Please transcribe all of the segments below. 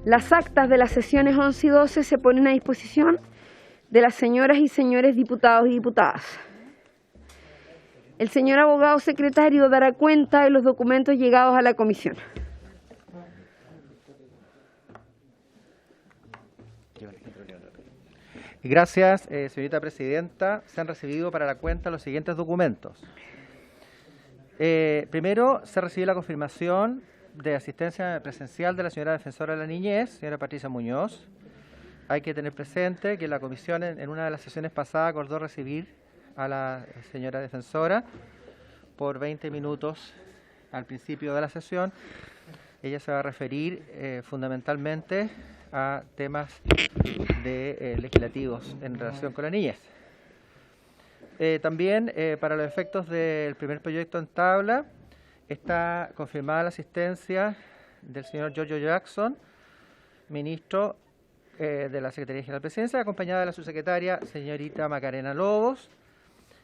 Las actas de las sesiones 11 y 12 se ponen a disposición de las señoras y señores diputados y diputadas. El señor abogado secretario dará cuenta de los documentos llegados a la comisión. Gracias, señorita presidenta. Se han recibido para la cuenta los siguientes documentos. Primero, se recibió la confirmación de asistencia presencial de la señora defensora de la niñez, señora Patricia Muñoz. Hay que tener presente que la comisión en una de las sesiones pasadas acordó recibir a la señora defensora por 20 minutos al principio de la sesión. Ella se va a referir fundamentalmente a temas legislativos en relación con la niñez. También, para los efectos del primer proyecto en tabla, está confirmada la asistencia del señor Giorgio Jackson, ministro de la Secretaría General de Presidencia, acompañada de la subsecretaria señorita Macarena Lobos.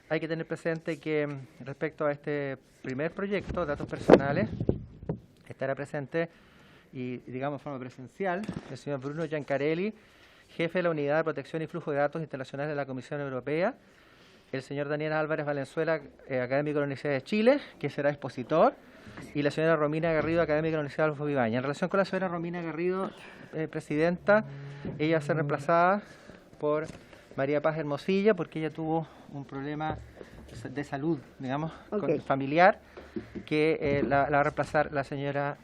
Hay que tener presente que respecto a este primer proyecto, datos personales, estará presente y, digamos, de forma presencial, el señor Bruno Giancarelli, jefe de la Unidad de Protección y Flujo de Datos Internacionales de la Comisión Europea, el señor Daniel Álvarez Valenzuela, académico de la Universidad de Chile, que será expositor, y la señora Romina Garrido, académica de la Universidad Adolfo Vivaña. En relación con la señora Romina Garrido, presidenta, ella va a ser reemplazada por María Paz Hermosilla, porque ella tuvo un problema de salud, digamos, familiar, que la va a reemplazar la señora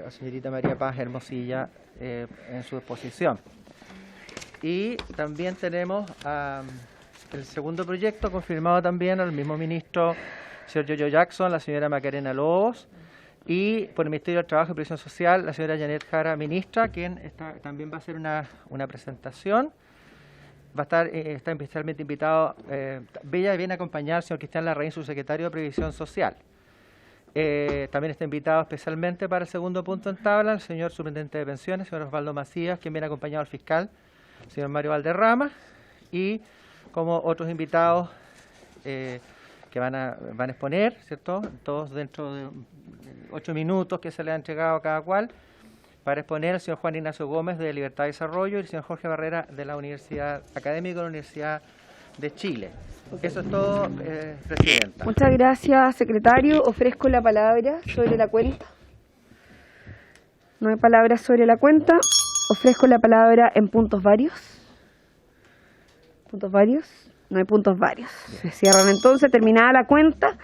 o señorita María Paz Hermosilla en su exposición. Y también tenemos el segundo proyecto confirmado también al mismo ministro, señor Giorgio Jackson, la señora Macarena Lobos, y por el Ministerio del Trabajo y Previsión Social, la señora Janet Jara, ministra, quien también va a hacer una presentación. Va a estar está especialmente invitado, viene a acompañar al señor Cristian Larraín, subsecretario de Previsión Social. También está invitado especialmente para el segundo punto en tabla el señor superintendente de pensiones, señor Osvaldo Macías, quien viene acompañado al fiscal, señor Mario Valderrama, y como otros invitados que van a exponer, ¿cierto? Todos dentro de 8 minutos que se le ha entregado a cada cual, para exponer el señor Juan Ignacio Gómez de Libertad y Desarrollo y el señor Jorge Barrera de la Universidad Académica de la Universidad de Chile. Eso es todo, presidenta. Muchas gracias, secretario. Ofrezco la palabra sobre la cuenta. No hay palabras sobre la cuenta. Ofrezco la palabra en puntos varios. ¿Puntos varios? No hay puntos varios. Se cierran entonces, terminada la cuenta.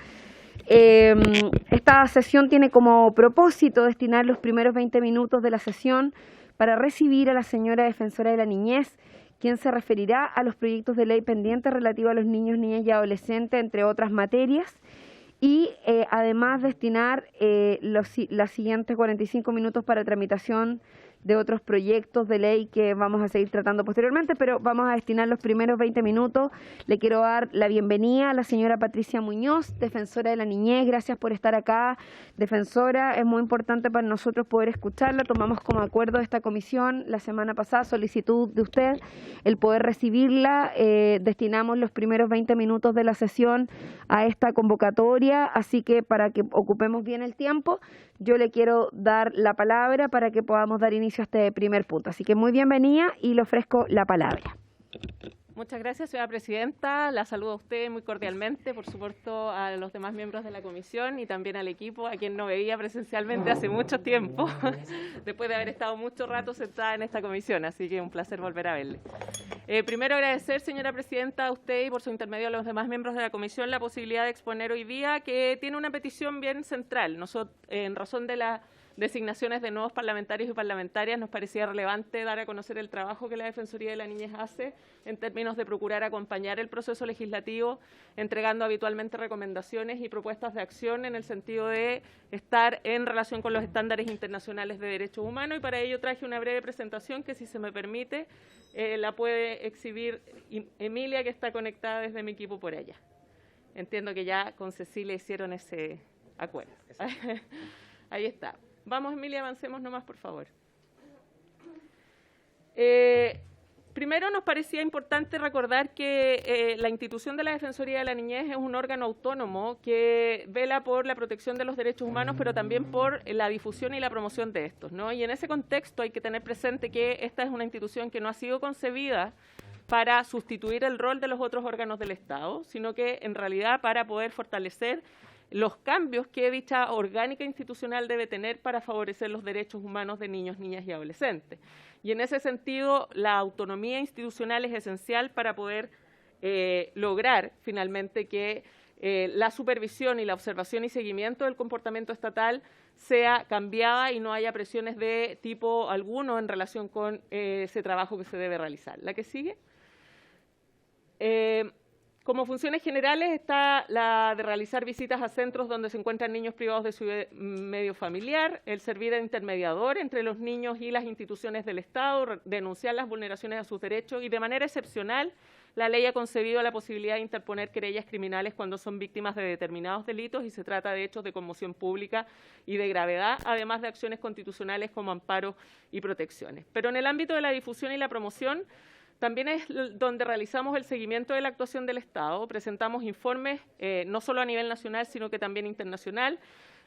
Esta sesión tiene como propósito destinar los primeros 20 minutos de la sesión para recibir a la señora defensora de la niñez, quien se referirá a los proyectos de ley pendientes relativos a los niños, niñas y adolescentes, entre otras materias, y además destinar los siguientes 45 minutos para tramitación de otros proyectos de ley que vamos a seguir tratando posteriormente, pero vamos a destinar los primeros 20 minutos. Le quiero dar la bienvenida a la señora Patricia Muñoz, defensora de la niñez. Gracias por estar acá, defensora. Es muy importante para nosotros poder escucharla. Tomamos como acuerdo de esta comisión la semana pasada, solicitud de usted, el poder recibirla. Destinamos los primeros 20 minutos de la sesión a esta convocatoria, así que para que ocupemos bien el tiempo, yo le quiero dar la palabra para que podamos dar inicio a este primer punto. Así que muy bienvenida y le ofrezco la palabra. Muchas gracias, señora presidenta. La saludo a usted muy cordialmente, por supuesto a los demás miembros de la comisión y también al equipo, a quien no veía presencialmente hace mucho tiempo, después de haber estado mucho rato sentada en esta comisión, así que un placer volver a verle. Primero agradecer, señora presidenta, a usted y por su intermedio a los demás miembros de la comisión la posibilidad de exponer hoy día, que tiene una petición bien central. Nosotros, en razón de las designaciones de nuevos parlamentarios y parlamentarias, nos parecía relevante dar a conocer el trabajo que la Defensoría de la Niñez hace en términos de procurar acompañar el proceso legislativo, entregando habitualmente recomendaciones y propuestas de acción en el sentido de estar en relación con los estándares internacionales de derechos humanos, y para ello traje una breve presentación que, si se me permite, la puede exhibir Emilia, que está conectada desde mi equipo por allá. Entiendo que ya con Cecilia hicieron ese acuerdo. Ahí está. Vamos, Emilia, avancemos nomás, por favor. Primero, nos parecía importante recordar que la institución de la Defensoría de la Niñez es un órgano autónomo que vela por la protección de los derechos humanos, pero también por la difusión y la promoción de estos, ¿no? Y en ese contexto hay que tener presente que esta es una institución que no ha sido concebida para sustituir el rol de los otros órganos del Estado, sino que en realidad para poder fortalecer los cambios que dicha orgánica institucional debe tener para favorecer los derechos humanos de niños, niñas y adolescentes. Y en ese sentido, la autonomía institucional es esencial para poder lograr finalmente que la supervisión y la observación y seguimiento del comportamiento estatal sea cambiada y no haya presiones de tipo alguno en relación con ese trabajo que se debe realizar. ¿La que sigue? Como funciones generales está la de realizar visitas a centros donde se encuentran niños privados de su medio familiar, el servir de intermediador entre los niños y las instituciones del Estado, denunciar las vulneraciones a sus derechos y de manera excepcional la ley ha concebido la posibilidad de interponer querellas criminales cuando son víctimas de determinados delitos y se trata de hechos de conmoción pública y de gravedad, además de acciones constitucionales como amparo y protecciones. Pero en el ámbito de la difusión y la promoción, también es donde realizamos el seguimiento de la actuación del Estado, presentamos informes no solo a nivel nacional, sino que también internacional,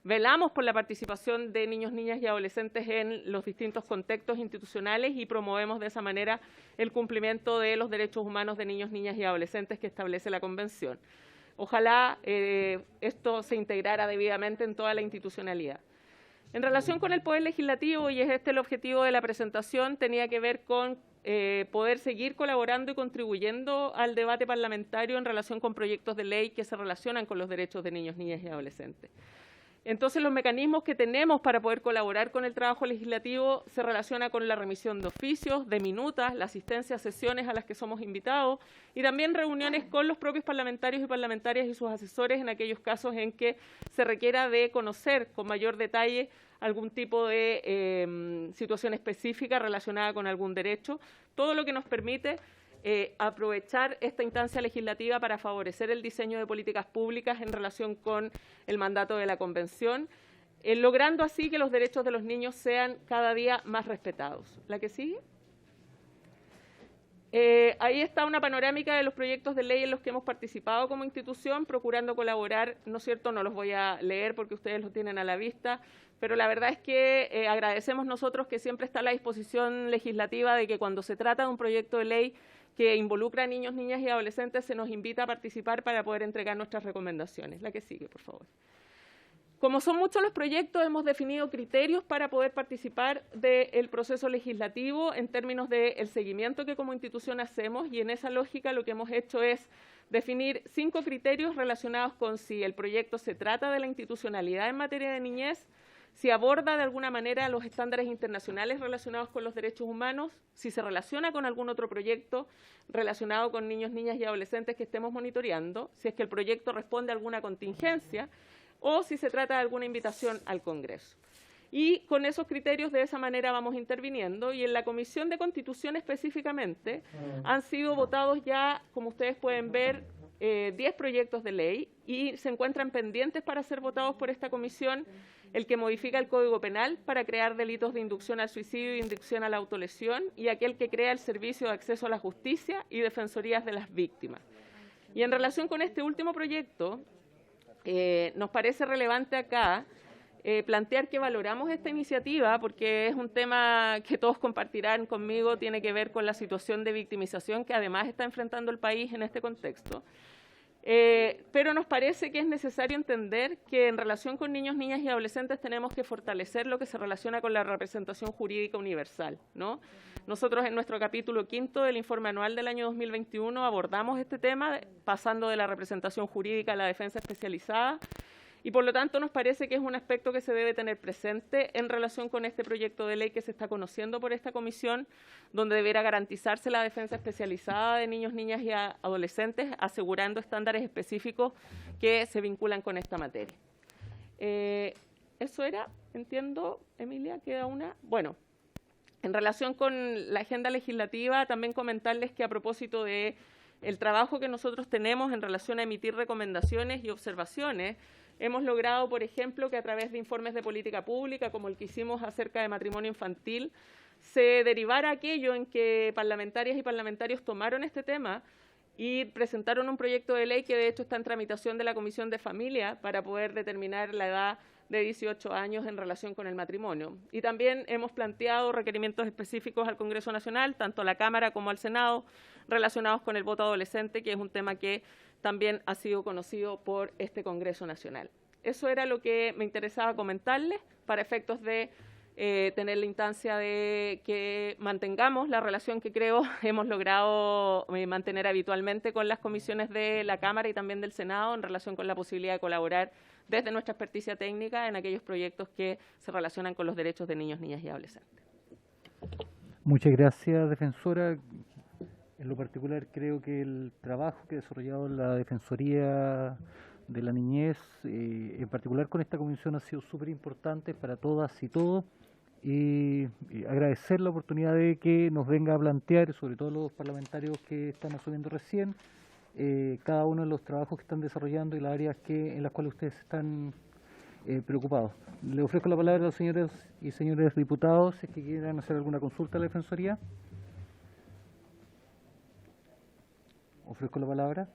velamos por la participación de niños, niñas y adolescentes en los distintos contextos institucionales y promovemos de esa manera el cumplimiento de los derechos humanos de niños, niñas y adolescentes que establece la Convención. Ojalá esto se integrara debidamente en toda la institucionalidad. En relación con el Poder Legislativo, y es este el objetivo de la presentación, tenía que ver con poder seguir colaborando y contribuyendo al debate parlamentario en relación con proyectos de ley que se relacionan con los derechos de niños, niñas y adolescentes. Entonces, los mecanismos que tenemos para poder colaborar con el trabajo legislativo se relaciona con la remisión de oficios, de minutas, la asistencia a sesiones a las que somos invitados y también reuniones con los propios parlamentarios y parlamentarias y sus asesores en aquellos casos en que se requiera de conocer con mayor detalle algún tipo de situación específica relacionada con algún derecho, todo lo que nos permite aprovechar esta instancia legislativa para favorecer el diseño de políticas públicas en relación con el mandato de la Convención, logrando así que los derechos de los niños sean cada día más respetados. ¿La que sigue? Ahí está una panorámica de los proyectos de ley en los que hemos participado como institución, procurando colaborar, ¿no es cierto? No los voy a leer porque ustedes los tienen a la vista, pero la verdad es que agradecemos nosotros que siempre está a la disposición legislativa de que cuando se trata de un proyecto de ley que involucra a niños, niñas y adolescentes, se nos invita a participar para poder entregar nuestras recomendaciones. La que sigue, por favor. Como son muchos los proyectos, hemos definido criterios para poder participar del proceso legislativo en términos del seguimiento que como institución hacemos, y en esa lógica lo que hemos hecho es definir 5 criterios relacionados con si el proyecto se trata de la institucionalidad en materia de niñez, si aborda de alguna manera los estándares internacionales relacionados con los derechos humanos, si se relaciona con algún otro proyecto relacionado con niños, niñas y adolescentes que estemos monitoreando, si es que el proyecto responde a alguna contingencia o si se trata de alguna invitación al Congreso. Y con esos criterios, de esa manera vamos interviniendo, y en la Comisión de Constitución específicamente han sido votados ya, como ustedes pueden ver, 10 proyectos de ley y se encuentran pendientes para ser votados por esta comisión el que modifica el Código Penal para crear delitos de inducción al suicidio e inducción a la autolesión y aquel que crea el Servicio de Acceso a la Justicia y Defensorías de las Víctimas. Y en relación con este último proyecto, nos parece relevante acá plantear que valoramos esta iniciativa porque es un tema que todos compartirán conmigo, tiene que ver con la situación de victimización que además está enfrentando el país en este contexto. Pero nos parece que es necesario entender que en relación con niños, niñas y adolescentes tenemos que fortalecer lo que se relaciona con la representación jurídica universal, ¿no? Nosotros en nuestro capítulo 5 del informe anual del año 2021 abordamos este tema pasando de la representación jurídica a la defensa especializada y por lo tanto nos parece que es un aspecto que se debe tener presente en relación con este proyecto de ley que se está conociendo por esta comisión, donde deberá garantizarse la defensa especializada de niños, niñas y adolescentes, asegurando estándares específicos que se vinculan con esta materia. Eso era, entiendo, Emilia, queda una. Bueno, en relación con la agenda legislativa, también comentarles que a propósito de el trabajo que nosotros tenemos en relación a emitir recomendaciones y observaciones, hemos logrado, por ejemplo, que a través de informes de política pública, como el que hicimos acerca de matrimonio infantil, se derivara aquello en que parlamentarias y parlamentarios tomaron este tema y presentaron un proyecto de ley que de hecho está en tramitación de la Comisión de Familia para poder determinar la edad de 18 años en relación con el matrimonio. Y también hemos planteado requerimientos específicos al Congreso Nacional, tanto a la Cámara como al Senado, relacionados con el voto adolescente, que es un tema que también ha sido conocido por este Congreso Nacional. Eso era lo que me interesaba comentarles para efectos de tener la instancia de que mantengamos la relación que creo hemos logrado mantener habitualmente con las comisiones de la Cámara y también del Senado en relación con la posibilidad de colaborar desde nuestra experticia técnica en aquellos proyectos que se relacionan con los derechos de niños, niñas y adolescentes. Muchas gracias, defensora. En lo particular creo que el trabajo que ha desarrollado la Defensoría de la Niñez, en particular con esta comisión, ha sido súper importante para todas y todos. Y agradecer la oportunidad de que nos venga a plantear, sobre todo los parlamentarios que están asumiendo recién, cada uno de los trabajos que están desarrollando y las áreas en las cuales ustedes están preocupados. Le ofrezco la palabra a los señores y señores diputados, si es que quieran hacer alguna consulta a la Defensoría. Ofrezco la palabra.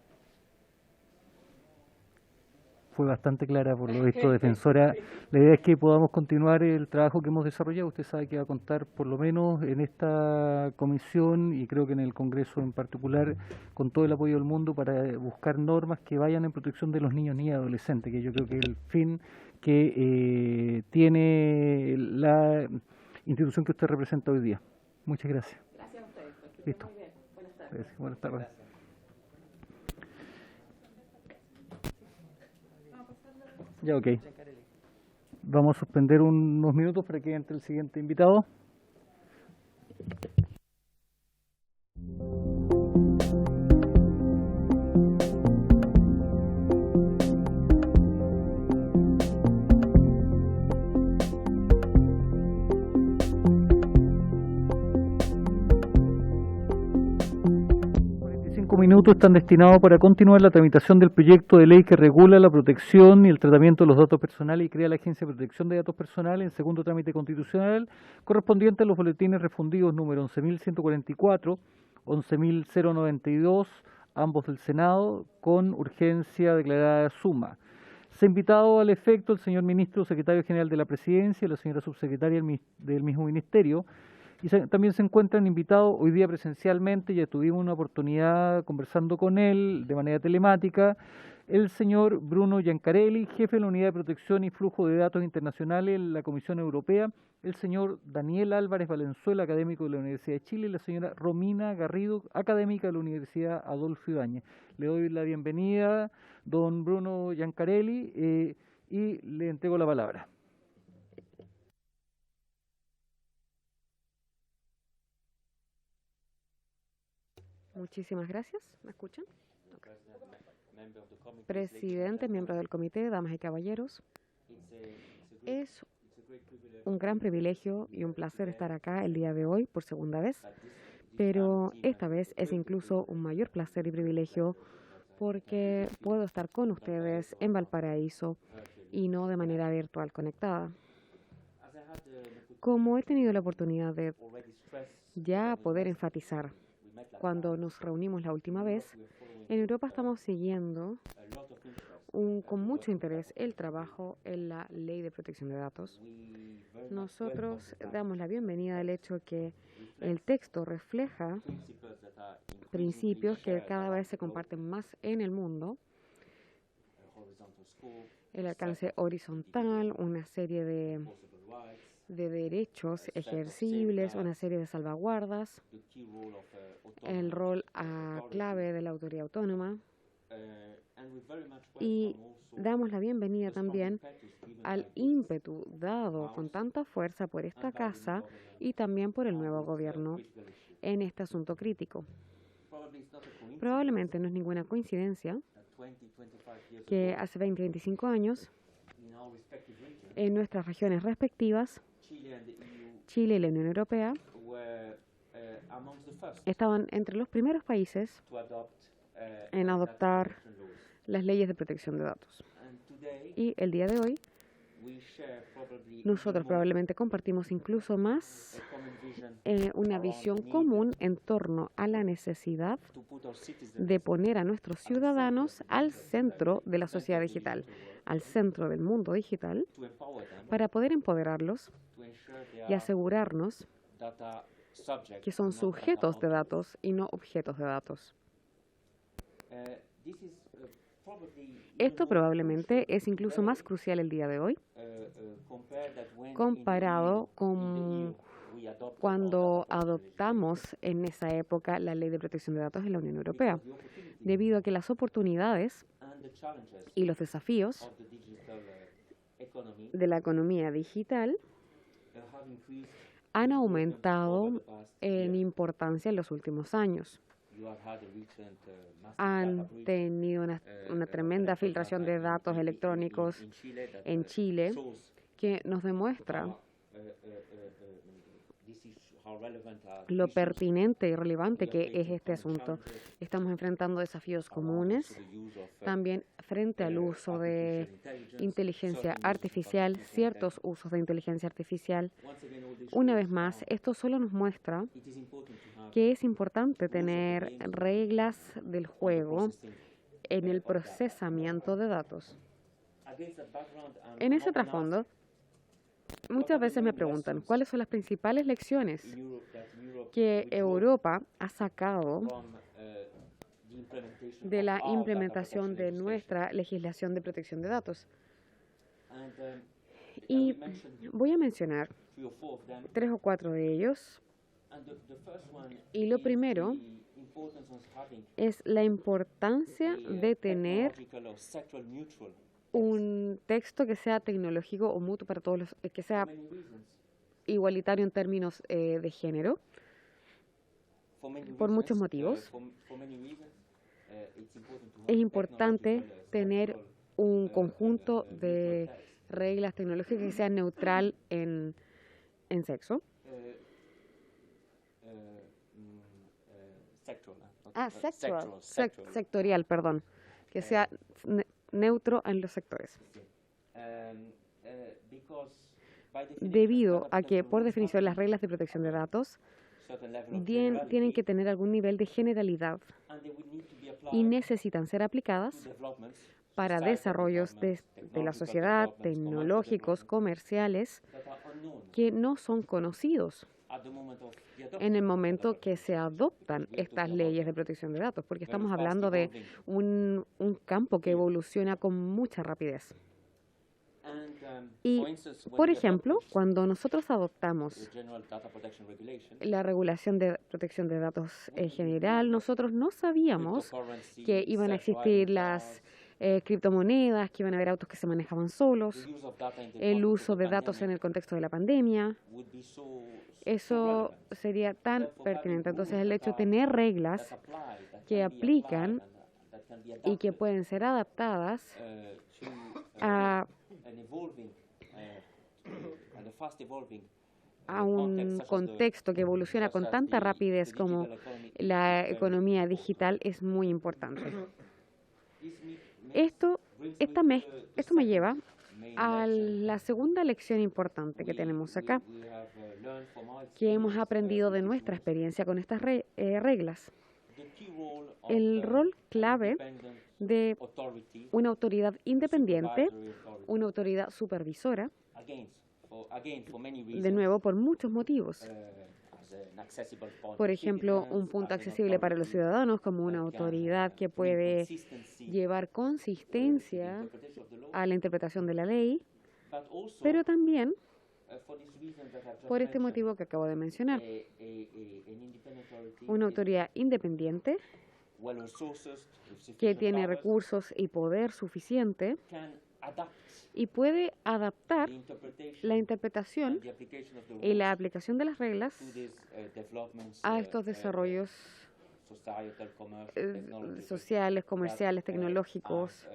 Fue bastante clara por lo visto, defensora. La idea es que podamos continuar el trabajo que hemos desarrollado. Usted sabe que va a contar por lo menos en esta comisión y creo que en el Congreso en particular con todo el apoyo del mundo para buscar normas que vayan en protección de los niños, niñas y adolescentes, que yo creo que es el fin que tiene la institución que usted representa hoy día. Muchas gracias. Gracias a ustedes. Listo. Muy bien. Buenas tardes. Gracias. Buenas tardes. Ya, ok. Vamos a suspender unos minutos para que entre el siguiente invitado. Minutos están destinados para continuar la tramitación del proyecto de ley que regula la protección y el tratamiento de los datos personales y crea la Agencia de Protección de Datos Personales en segundo trámite constitucional correspondiente a los boletines refundidos número 11.144, 11.092, ambos del Senado, con urgencia declarada suma. Se ha invitado al efecto el señor Ministro Secretario General de la Presidencia y la señora Subsecretaria del mismo Ministerio. Y también se encuentran invitados hoy día presencialmente, ya tuvimos una oportunidad conversando con él de manera telemática, el señor Bruno Giancarelli, jefe de la Unidad de Protección y Flujo de Datos Internacionales en la Comisión Europea, el señor Daniel Álvarez Valenzuela, académico de la Universidad de Chile, y la señora Romina Garrido, académica de la Universidad Adolfo Ibáñez. Le doy la bienvenida, don Bruno Giancarelli, y le entrego la palabra. Muchísimas gracias. ¿Me escuchan? Okay. Presidente, miembros del comité, damas y caballeros, es un gran privilegio y un placer estar acá el día de hoy por segunda vez, pero esta vez es incluso un mayor placer y privilegio porque puedo estar con ustedes en Valparaíso y no de manera virtual conectada. Como he tenido la oportunidad de ya poder enfatizar cuando nos reunimos la última vez, en Europa estamos siguiendo con mucho interés el trabajo en la Ley de Protección de Datos. Nosotros damos la bienvenida al hecho que el texto refleja principios que cada vez se comparten más en el mundo, el alcance horizontal, una serie de derechos ejercibles, una serie de salvaguardas, el rol clave de la autoridad autónoma, y damos la bienvenida también al ímpetu dado con tanta fuerza por esta casa y también por el nuevo gobierno en este asunto crítico. Probablemente no es ninguna coincidencia que hace 20-25 años en nuestras regiones respectivas, Chile y la Unión Europea estaban entre los primeros países en adoptar las leyes de protección de datos. Y el día de hoy Nosotros probablemente compartimos incluso más una visión común en torno a la necesidad de poner a nuestros ciudadanos al centro de la sociedad digital, al centro del mundo digital, para poder empoderarlos y asegurarnos que son sujetos de datos y no objetos de datos. Esto probablemente es incluso más crucial el día de hoy, comparado con cuando adoptamos en esa época la Ley de Protección de Datos en la Unión Europea, debido a que las oportunidades y los desafíos de la economía digital han aumentado en importancia en los últimos años. Han tenido una tremenda filtración de datos electrónicos en Chile que nos demuestra lo pertinente y relevante que es este asunto. Estamos enfrentando desafíos comunes, también frente al uso de inteligencia artificial, ciertos usos de inteligencia artificial. Una vez más, esto solo nos muestra que es importante tener reglas del juego en el procesamiento de datos. En ese trasfondo, muchas veces me preguntan cuáles son las principales lecciones que Europa ha sacado de la implementación de nuestra legislación de protección de datos. Y voy a mencionar 3 o 4 de ellos. Y lo primero es la importancia de tener un texto que sea tecnológico o mutuo para todos los, que sea igualitario en términos de género, por muchos motivos. Es importante tener un conjunto de reglas tecnológicas que sea neutral en sexo. Sectorial, perdón, que sea neutro en los sectores. Debido a que, por definición, las reglas de protección de datos tienen que tener algún nivel de generalidad y necesitan ser aplicadas para desarrollos de la sociedad, tecnológicos, comerciales, que no son conocidos en el momento que se adoptan estas leyes de protección de datos, porque estamos hablando de un campo que evoluciona con mucha rapidez. Y, por ejemplo, cuando nosotros adoptamos la regulación de protección de datos en general, nosotros no sabíamos que iban a existir las criptomonedas, que iban a haber autos que se manejaban solos, el uso de datos en el contexto de la pandemia. Eso sería tan pertinente. Entonces, el hecho de tener reglas que aplican y que pueden ser adaptadas a un contexto que evoluciona con tanta rapidez como la economía digital es muy importante. Esto me lleva a la segunda lección importante que tenemos acá, que hemos aprendido de nuestra experiencia con estas reglas. El rol clave de una autoridad independiente, una autoridad supervisora, de nuevo, por muchos motivos. Por ejemplo, un punto accesible para los ciudadanos como una autoridad que puede llevar consistencia a la interpretación de la ley, pero también por este motivo que acabo de mencionar, una autoridad independiente que tiene recursos y poder suficiente y puede adaptar la interpretación y la aplicación de las reglas a estos desarrollos sociales, comerciales, tecnológicos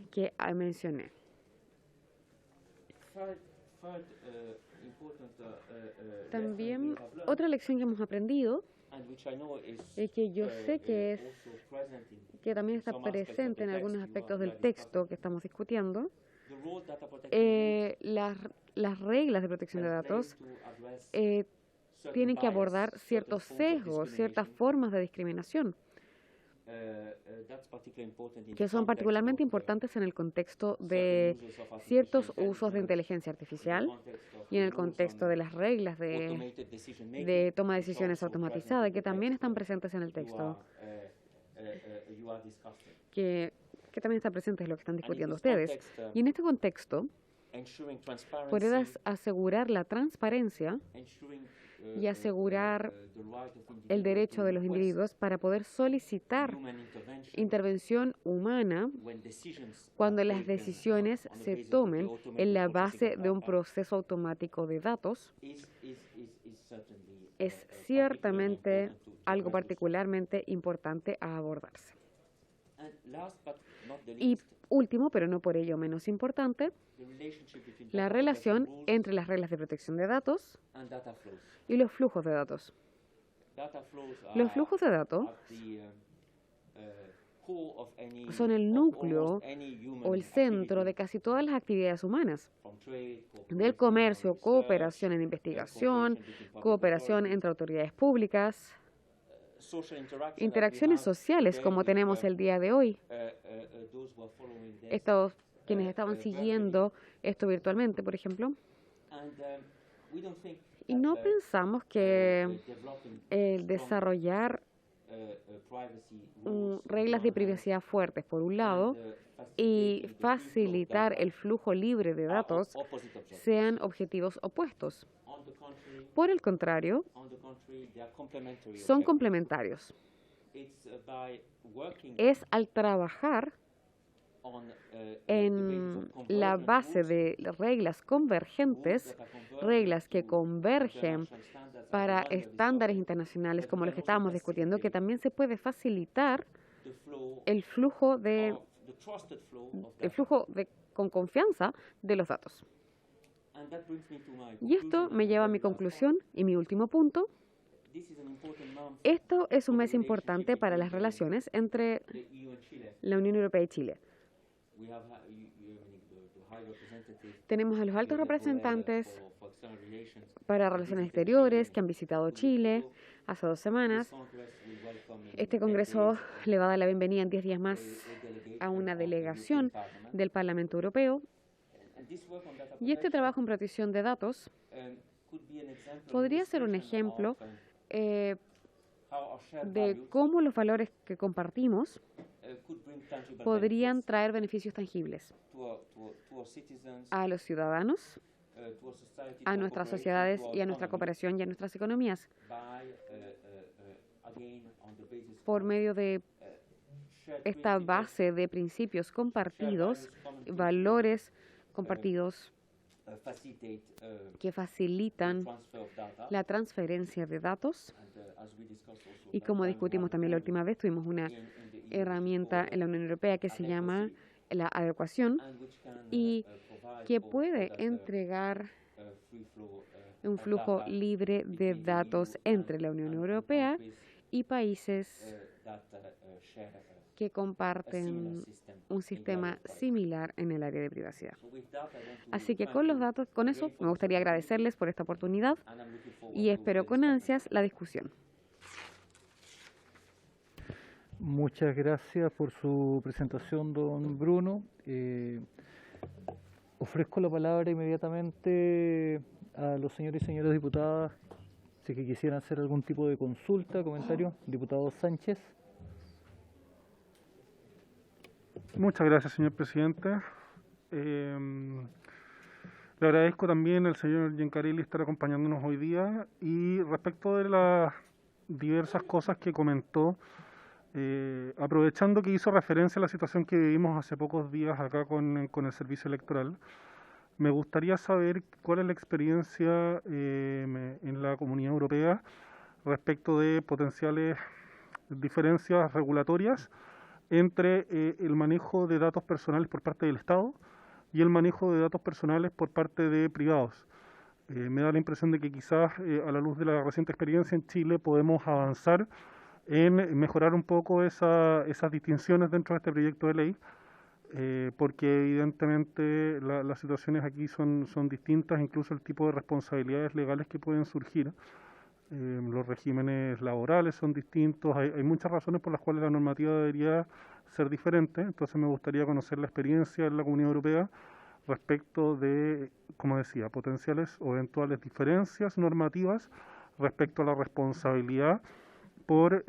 que mencioné. También otra lección que hemos aprendido es que yo sé que también está presente en algunos aspectos del texto que estamos discutiendo, las reglas de protección de datos tienen que abordar ciertos sesgos, ciertas formas de discriminación, que son particularmente importantes en el contexto de ciertos usos de inteligencia artificial y en el contexto de las reglas de toma de decisiones automatizada, que también están presentes en el texto, que también están presentes en lo que están discutiendo ustedes. Y en este contexto, poder asegurar la transparencia y asegurar el derecho de los individuos para poder solicitar intervención humana cuando las decisiones se tomen en la base de un proceso automático de datos es ciertamente algo particularmente importante a abordarse. Y último, pero no por ello menos importante, la relación entre las reglas de protección de datos y los flujos de datos. Los flujos de datos son el núcleo o el centro de casi todas las actividades humanas, del comercio, cooperación en investigación, cooperación entre autoridades públicas, interacciones sociales como tenemos el día de hoy. Quienes estaban siguiendo esto virtualmente, por ejemplo. Y no pensamos que el desarrollar reglas de privacidad fuertes, por un lado, y facilitar el flujo libre de datos sean objetivos opuestos. Por el contrario, son complementarios. Es al trabajar en la base de reglas convergentes, reglas que convergen para estándares internacionales como los que estábamos discutiendo, que también se puede facilitar el flujo con confianza de los datos. Y esto me lleva a mi conclusión y mi último punto. Esto es un mes importante para las relaciones entre la Unión Europea y Chile. Tenemos a los altos representantes para relaciones exteriores que han visitado Chile hace 2 semanas. Este Congreso le va a dar la bienvenida en 10 días más a una delegación del Parlamento Europeo. Y este trabajo en protección de datos podría ser un ejemplo de cómo los valores que compartimos podrían traer beneficios tangibles a los ciudadanos, a nuestras sociedades y a nuestra cooperación y a nuestras economías por medio de esta base de principios compartidos, valores compartidos que facilitan la transferencia de datos. Y como discutimos también la última vez, tuvimos una herramienta en la Unión Europea que se llama la adecuación y que puede entregar un flujo libre de datos entre la Unión Europea y países que comparten un sistema similar en el área de privacidad. Así que con eso me gustaría agradecerles por esta oportunidad y espero con ansias la discusión. Muchas gracias por su presentación, don Bruno. Ofrezco la palabra inmediatamente a los señores y señoras diputadas, si que quisieran hacer algún tipo de consulta, comentario. Diputado Sánchez. Muchas gracias, señor presidente. Le agradezco también al señor Giancarelli estar acompañándonos hoy día. Y respecto de las diversas cosas que comentó, aprovechando que hizo referencia a la situación que vivimos hace pocos días acá con el servicio electoral, me gustaría saber cuál es la experiencia en la Comunidad Europea respecto de potenciales diferencias regulatorias entre el manejo de datos personales por parte del Estado y el manejo de datos personales por parte de privados. Me da la impresión de que quizás a la luz de la reciente experiencia en Chile podemos avanzar en mejorar un poco esas distinciones dentro de este proyecto de ley, porque evidentemente las situaciones aquí son distintas, incluso el tipo de responsabilidades legales que pueden surgir. Los regímenes laborales son distintos, hay muchas razones por las cuales la normativa debería ser diferente, entonces me gustaría conocer la experiencia en la Comunidad Europea respecto de, como decía, potenciales o eventuales diferencias normativas respecto a la responsabilidad por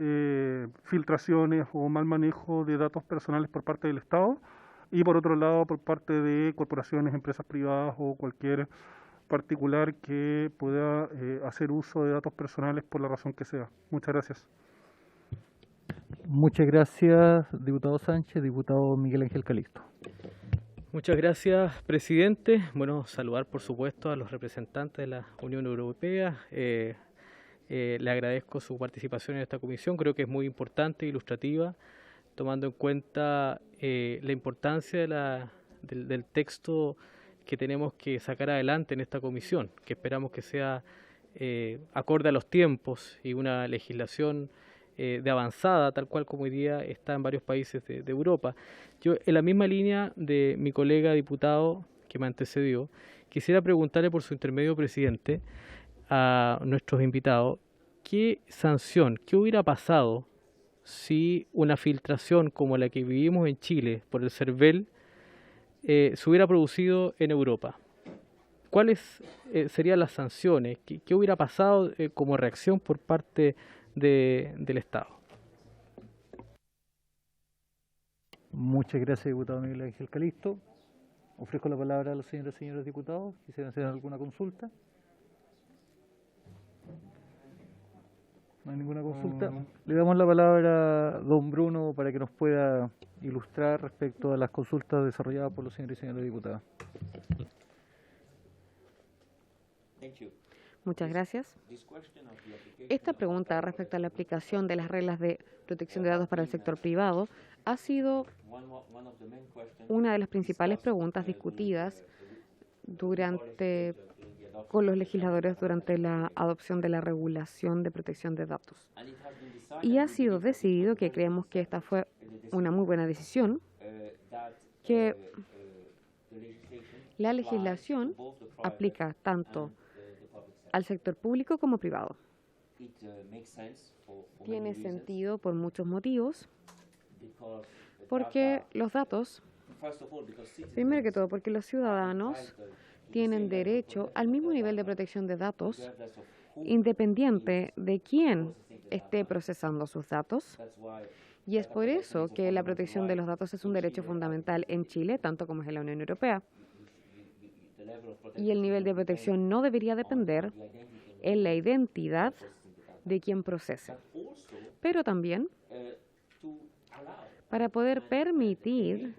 filtraciones o mal manejo de datos personales por parte del Estado y por otro lado por parte de corporaciones, empresas privadas o cualquier particular que pueda hacer uso de datos personales por la razón que sea. Muchas gracias. Muchas gracias, diputado Sánchez. Diputado Miguel Ángel Calixto. Muchas gracias, presidente. Bueno, saludar por supuesto a los representantes de la Unión Europea. Le agradezco su participación en esta comisión. Creo que es muy importante e ilustrativa, tomando en cuenta la importancia del texto que tenemos que sacar adelante en esta comisión, que esperamos que sea acorde a los tiempos y una legislación de avanzada, tal cual como hoy día está en varios países de Europa. Yo, en la misma línea de mi colega diputado que me antecedió, quisiera preguntarle por su intermedio, presidente, a nuestros invitados, ¿qué sanción, qué hubiera pasado si una filtración como la que vivimos en Chile por el CERVEL se hubiera producido en Europa? ¿Cuáles serían las sanciones? ¿Qué hubiera pasado como reacción por parte del Estado? Muchas gracias, diputado Miguel Ángel Calixto. Ofrezco la palabra a los señores y señores diputados. ¿Quisieran hacer alguna consulta? No hay ninguna consulta. Le damos la palabra a don Bruno para que nos pueda ilustrar respecto a las consultas desarrolladas por los señores y señores diputados. Muchas gracias. Esta pregunta respecto a la aplicación de las reglas de protección de datos para el sector privado ha sido una de las principales preguntas discutidas con los legisladores durante la adopción de la regulación de protección de datos. Y ha sido decidido que creemos que esta fue una muy buena decisión, que la legislación aplica tanto al sector público como privado. Tiene sentido por muchos motivos, porque los datos, primero que todo, porque los ciudadanos tienen derecho al mismo nivel de protección de datos, independiente de quién esté procesando sus datos. Y es por eso que la protección de los datos es un derecho fundamental en Chile, tanto como es en la Unión Europea. Y el nivel de protección no debería depender en la identidad de quien procesa, pero también para poder permitir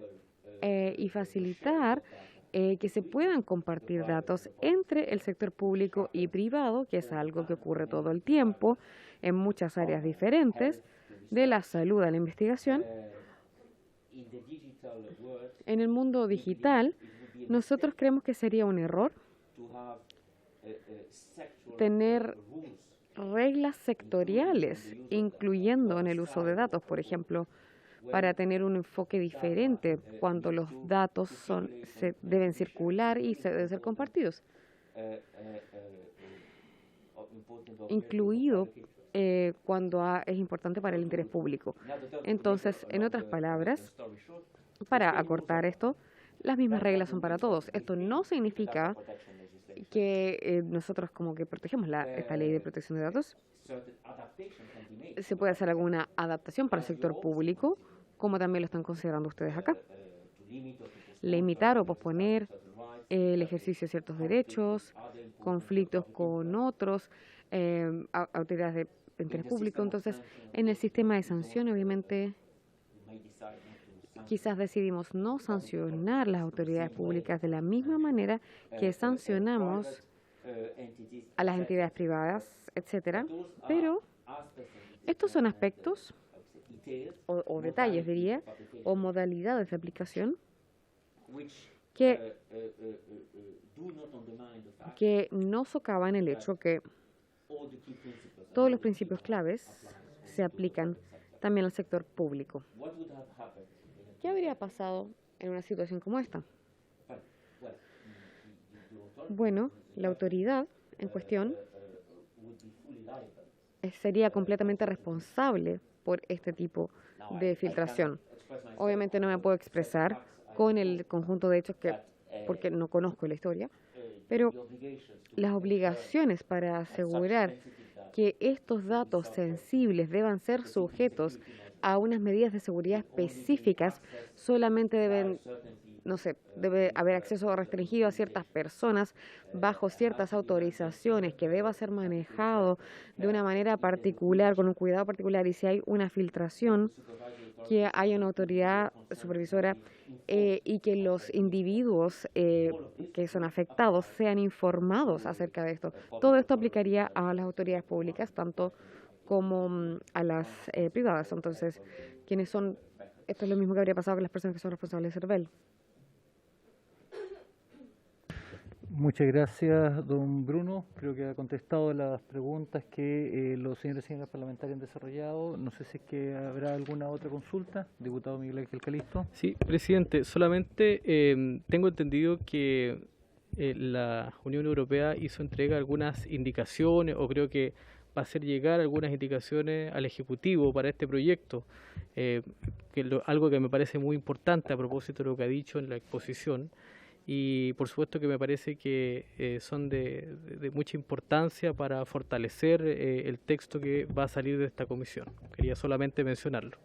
y facilitar que se puedan compartir datos entre el sector público y privado, que es algo que ocurre todo el tiempo en muchas áreas diferentes, de la salud a la investigación. En el mundo digital, nosotros creemos que sería un error tener reglas sectoriales, incluyendo en el uso de datos, por ejemplo, para tener un enfoque diferente cuando los datos se deben circular y se deben ser compartidos, incluido cuando es importante para el interés público. Entonces, en otras palabras, para acortar esto, las mismas reglas son para todos. Esto no significa que nosotros como que protegemos esta ley de protección de datos. Se puede hacer alguna adaptación para el sector público, como también lo están considerando ustedes acá. Limitar o posponer el ejercicio de ciertos derechos, conflictos con otros, autoridades de interés público. Entonces, en el sistema de sanción, obviamente, quizás decidimos no sancionar las autoridades públicas de la misma manera que sancionamos a las entidades privadas, etcétera. Pero estos son aspectos o detalles, diría, o modalidades de aplicación que no socavan el hecho que todos los principios claves se aplican también al sector público. ¿Qué habría pasado en una situación como esta? Bueno, la autoridad en cuestión sería completamente responsable por este tipo de filtración. Obviamente no me puedo expresar con el conjunto de hechos porque no conozco la historia, pero las obligaciones para asegurar que estos datos sensibles deban ser sujetos a unas medidas de seguridad específicas solamente deben, no sé, debe haber acceso restringido a ciertas personas bajo ciertas autorizaciones, que deba ser manejado de una manera particular, con un cuidado particular, y si hay una filtración, que haya una autoridad supervisora y que los individuos que son afectados sean informados acerca de esto. Todo esto aplicaría a las autoridades públicas, tanto como a las privadas. Entonces, ¿quiénes son? Esto es lo mismo que habría pasado con las personas que son responsables de CERVEL. Muchas gracias, don Bruno. Creo que ha contestado las preguntas que los señores y señoras parlamentarias han desarrollado. No sé si es que habrá alguna otra consulta. Diputado Miguel Ángel Calisto. Sí, presidente, solamente tengo entendido que la Unión Europea hizo entrega de algunas indicaciones, o creo que va a hacer llegar algunas indicaciones al Ejecutivo para este proyecto, algo que me parece muy importante a propósito de lo que ha dicho en la exposición. Y por supuesto que me parece que son de mucha importancia para fortalecer el texto que va a salir de esta comisión. Quería solamente mencionarlo.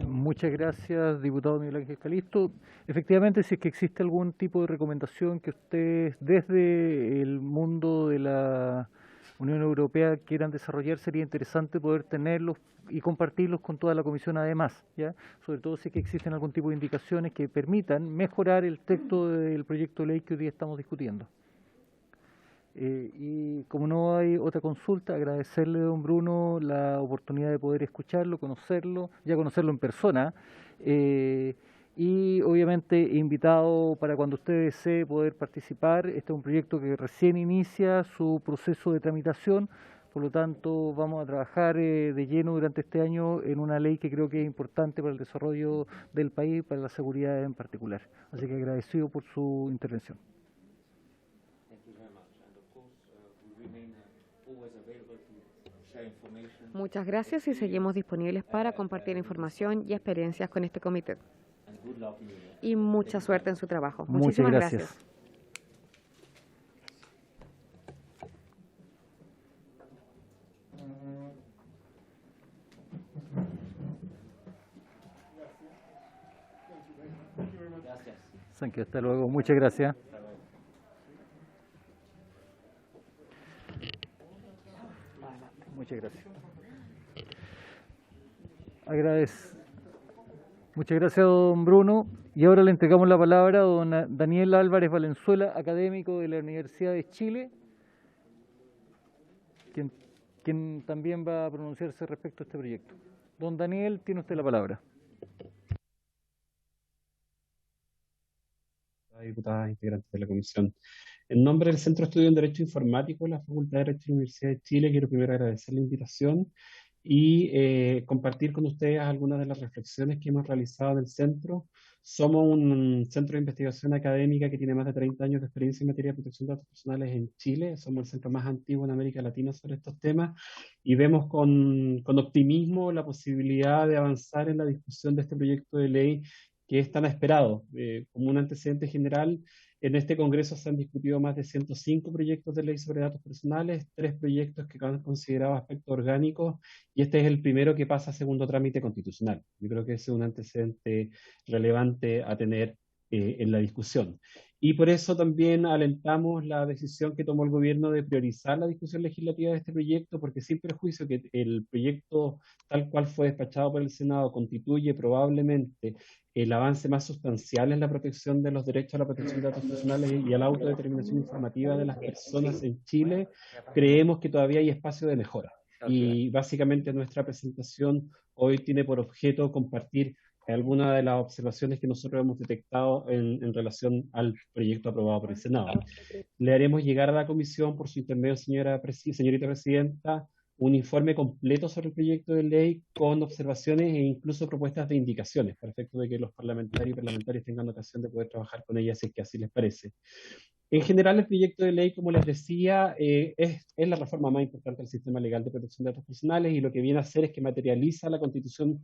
Muchas gracias, diputado Miguel Ángel Calisto. Efectivamente, si es que existe algún tipo de recomendación que ustedes desde el mundo de la Unión Europea quieran desarrollar, sería interesante poder tenerlos y compartirlos con toda la comisión además, ¿ya? Sobre todo si es que existen algún tipo de indicaciones que permitan mejorar el texto del proyecto de ley que hoy día estamos discutiendo. Y como no hay otra consulta, agradecerle a don Bruno la oportunidad de poder escucharlo, conocerlo, ya conocerlo en persona, y obviamente invitado para cuando usted desee poder participar. Este es un proyecto que recién inicia su proceso de tramitación, por lo tanto vamos a trabajar de lleno durante este año en una ley que creo que es importante para el desarrollo del país, para la seguridad en particular. Así que agradecido por su intervención. Muchas gracias y seguimos disponibles para compartir información y experiencias con este comité. Y mucha suerte en su trabajo. Muchísimas gracias. Thank you. Hasta luego. Muchas gracias. Muchas gracias. Muchas gracias, don Bruno. Y ahora le entregamos la palabra a don Daniel Álvarez Valenzuela, académico de la Universidad de Chile, quien también va a pronunciarse respecto a este proyecto. Don Daniel, tiene usted la palabra. Diputadas integrantes de la comisión. En nombre del Centro de Estudio en Derecho Informático de la Facultad de Derecho de la Universidad de Chile, quiero primero agradecer la invitación y compartir con ustedes algunas de las reflexiones que hemos realizado en el centro. Somos un centro de investigación académica que tiene más de 30 años de experiencia en materia de protección de datos personales en Chile. Somos el centro más antiguo en América Latina sobre estos temas y vemos con optimismo la posibilidad de avanzar en la discusión de este proyecto de ley que es tan esperado. Como un antecedente general, en este Congreso se han discutido más de 105 proyectos de ley sobre datos personales, 3 proyectos que han considerado aspectos orgánicos, y este es el primero que pasa a segundo trámite constitucional. Yo creo que ese es un antecedente relevante a tener en la discusión. Y por eso también alentamos la decisión que tomó el gobierno de priorizar la discusión legislativa de este proyecto, porque sin perjuicio que el proyecto tal cual fue despachado por el Senado constituye probablemente el avance más sustancial en la protección de los derechos a la protección de datos personales y a la autodeterminación informativa de las personas en Chile, creemos que todavía hay espacio de mejora. Y básicamente nuestra presentación hoy tiene por objeto compartir algunas de las observaciones que nosotros hemos detectado en relación al proyecto aprobado por el Senado. Le haremos llegar a la comisión, por su intermedio, señorita presidenta, un informe completo sobre el proyecto de ley con observaciones e incluso propuestas de indicaciones, para efecto de que los parlamentarios y parlamentarias tengan ocasión de poder trabajar con ellas si es que así les parece. En general, el proyecto de ley, como les decía, es la reforma más importante del sistema legal de protección de datos personales, y lo que viene a hacer es que materializa la protección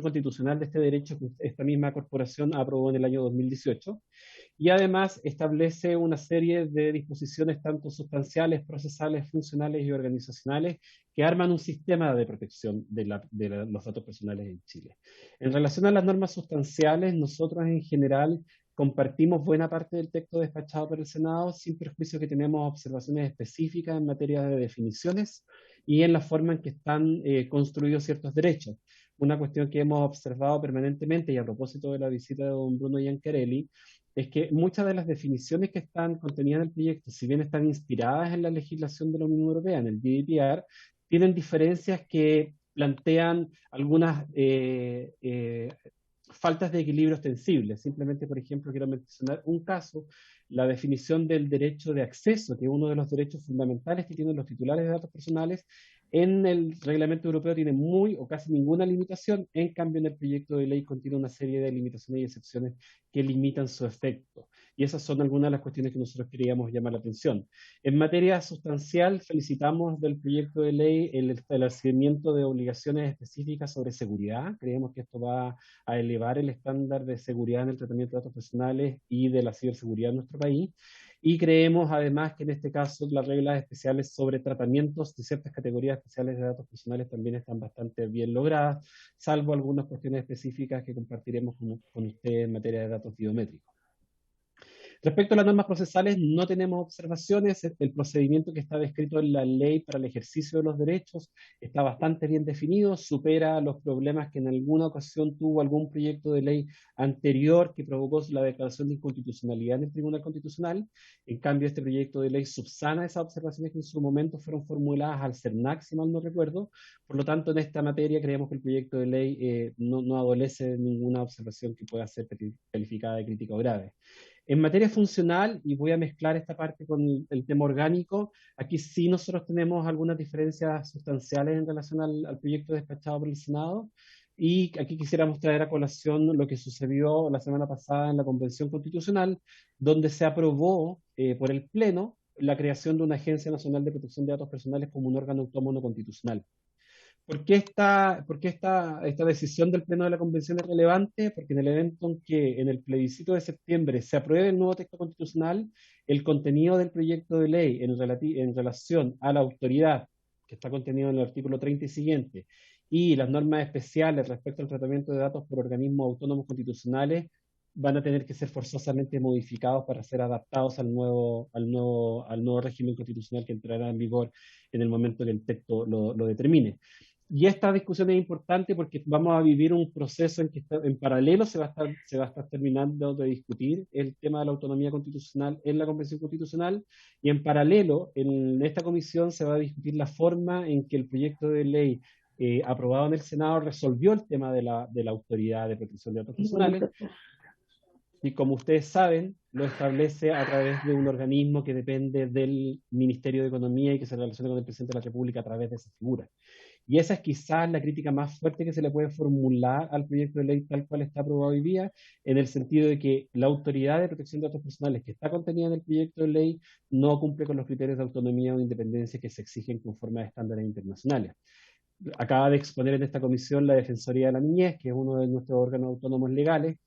constitucional de este derecho que esta misma corporación aprobó en el año 2018, y además establece una serie de disposiciones tanto sustanciales, procesales, funcionales y organizacionales que arman un sistema de protección de los datos personales en Chile. En relación a las normas sustanciales, nosotros en general compartimos buena parte del texto despachado por el Senado, sin perjuicio que tenemos observaciones específicas en materia de definiciones y en la forma en que están construidos ciertos derechos. Una cuestión que hemos observado permanentemente, y a propósito de la visita de don Bruno Giancarelli, es que muchas de las definiciones que están contenidas en el proyecto, si bien están inspiradas en la legislación de la Unión Europea, en el GDPR, tienen diferencias que plantean algunas faltas de equilibrio ostensible. Simplemente, por ejemplo, quiero mencionar un caso, la definición del derecho de acceso, que es uno de los derechos fundamentales que tienen los titulares de datos personales. En el reglamento europeo tiene muy o casi ninguna limitación, en cambio en el proyecto de ley contiene una serie de limitaciones y excepciones que limitan su efecto. Y esas son algunas de las cuestiones que nosotros queríamos llamar la atención. En materia sustancial, felicitamos del proyecto de ley el establecimiento de obligaciones específicas sobre seguridad. Creemos que esto va a elevar el estándar de seguridad en el tratamiento de datos personales y de la ciberseguridad en nuestro país. Y creemos además que en este caso las reglas especiales sobre tratamientos de ciertas categorías especiales de datos personales también están bastante bien logradas, salvo algunas cuestiones específicas que compartiremos con usted en materia de datos biométricos. Respecto a las normas procesales, no tenemos observaciones. El procedimiento que está descrito en la ley para el ejercicio de los derechos está bastante bien definido, supera los problemas que en alguna ocasión tuvo algún proyecto de ley anterior que provocó la declaración de inconstitucionalidad en el Tribunal Constitucional. En cambio, este proyecto de ley subsana esas observaciones que en su momento fueron formuladas al CERNAC, si mal no recuerdo. Por lo tanto, en esta materia creemos que el proyecto de ley no adolece de ninguna observación que pueda ser calificada de crítica o grave. En materia funcional, y voy a mezclar esta parte con el tema orgánico, aquí sí nosotros tenemos algunas diferencias sustanciales en relación al proyecto despachado por el Senado, y aquí quisiéramos traer a colación lo que sucedió la semana pasada en la Convención Constitucional, donde se aprobó por el Pleno la creación de una Agencia Nacional de Protección de Datos Personales como un órgano autónomo constitucional. ¿Por qué esta decisión del Pleno de la Convención es relevante? Porque en el evento en que en el plebiscito de septiembre se apruebe el nuevo texto constitucional, el contenido del proyecto de ley en relación a la autoridad, que está contenido en el artículo 30 y siguiente, y las normas especiales respecto al tratamiento de datos por organismos autónomos constitucionales, van a tener que ser forzosamente modificados para ser adaptados al nuevo régimen constitucional que entrará en vigor en el momento que el texto lo determine. Y esta discusión es importante porque vamos a vivir un proceso en que en paralelo se va a estar terminando de discutir el tema de la autonomía constitucional en la Convención Constitucional, y en paralelo en esta comisión se va a discutir la forma en que el proyecto de ley aprobado en el Senado resolvió el tema de la autoridad de protección de datos personales. Y como ustedes saben, lo establece a través de un organismo que depende del Ministerio de Economía y que se relaciona con el Presidente de la República a través de esa figura. Y esa es quizás la crítica más fuerte que se le puede formular al proyecto de ley tal cual está aprobado hoy día, en el sentido de que la autoridad de protección de datos personales que está contenida en el proyecto de ley no cumple con los criterios de autonomía o independencia que se exigen conforme a estándares internacionales. Acaba de exponer en esta comisión la Defensoría de la Niñez, que es uno de nuestros órganos autónomos legales,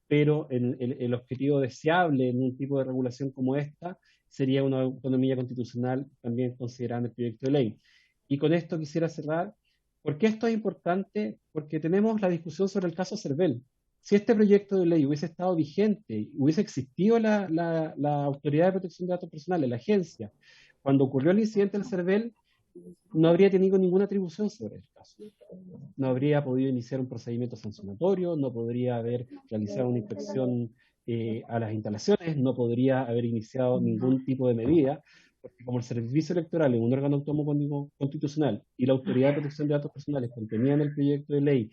pero el objetivo deseable en un tipo de regulación como esta sería una autonomía constitucional también considerada en el proyecto de ley. Y con esto quisiera cerrar. ¿Por qué esto es importante? Porque tenemos la discusión sobre el caso CERVEL. Si este proyecto de ley hubiese estado vigente, hubiese existido la Autoridad de Protección de Datos Personales, la agencia, cuando ocurrió el incidente del CERVEL, no habría tenido ninguna atribución sobre el caso. No habría podido iniciar un procedimiento sancionatorio, no podría haber realizado una inspección a las instalaciones, no podría haber iniciado ningún tipo de medida, porque como el servicio electoral es un órgano autónomo constitucional y la Autoridad de Protección de Datos Personales contenida en el proyecto de ley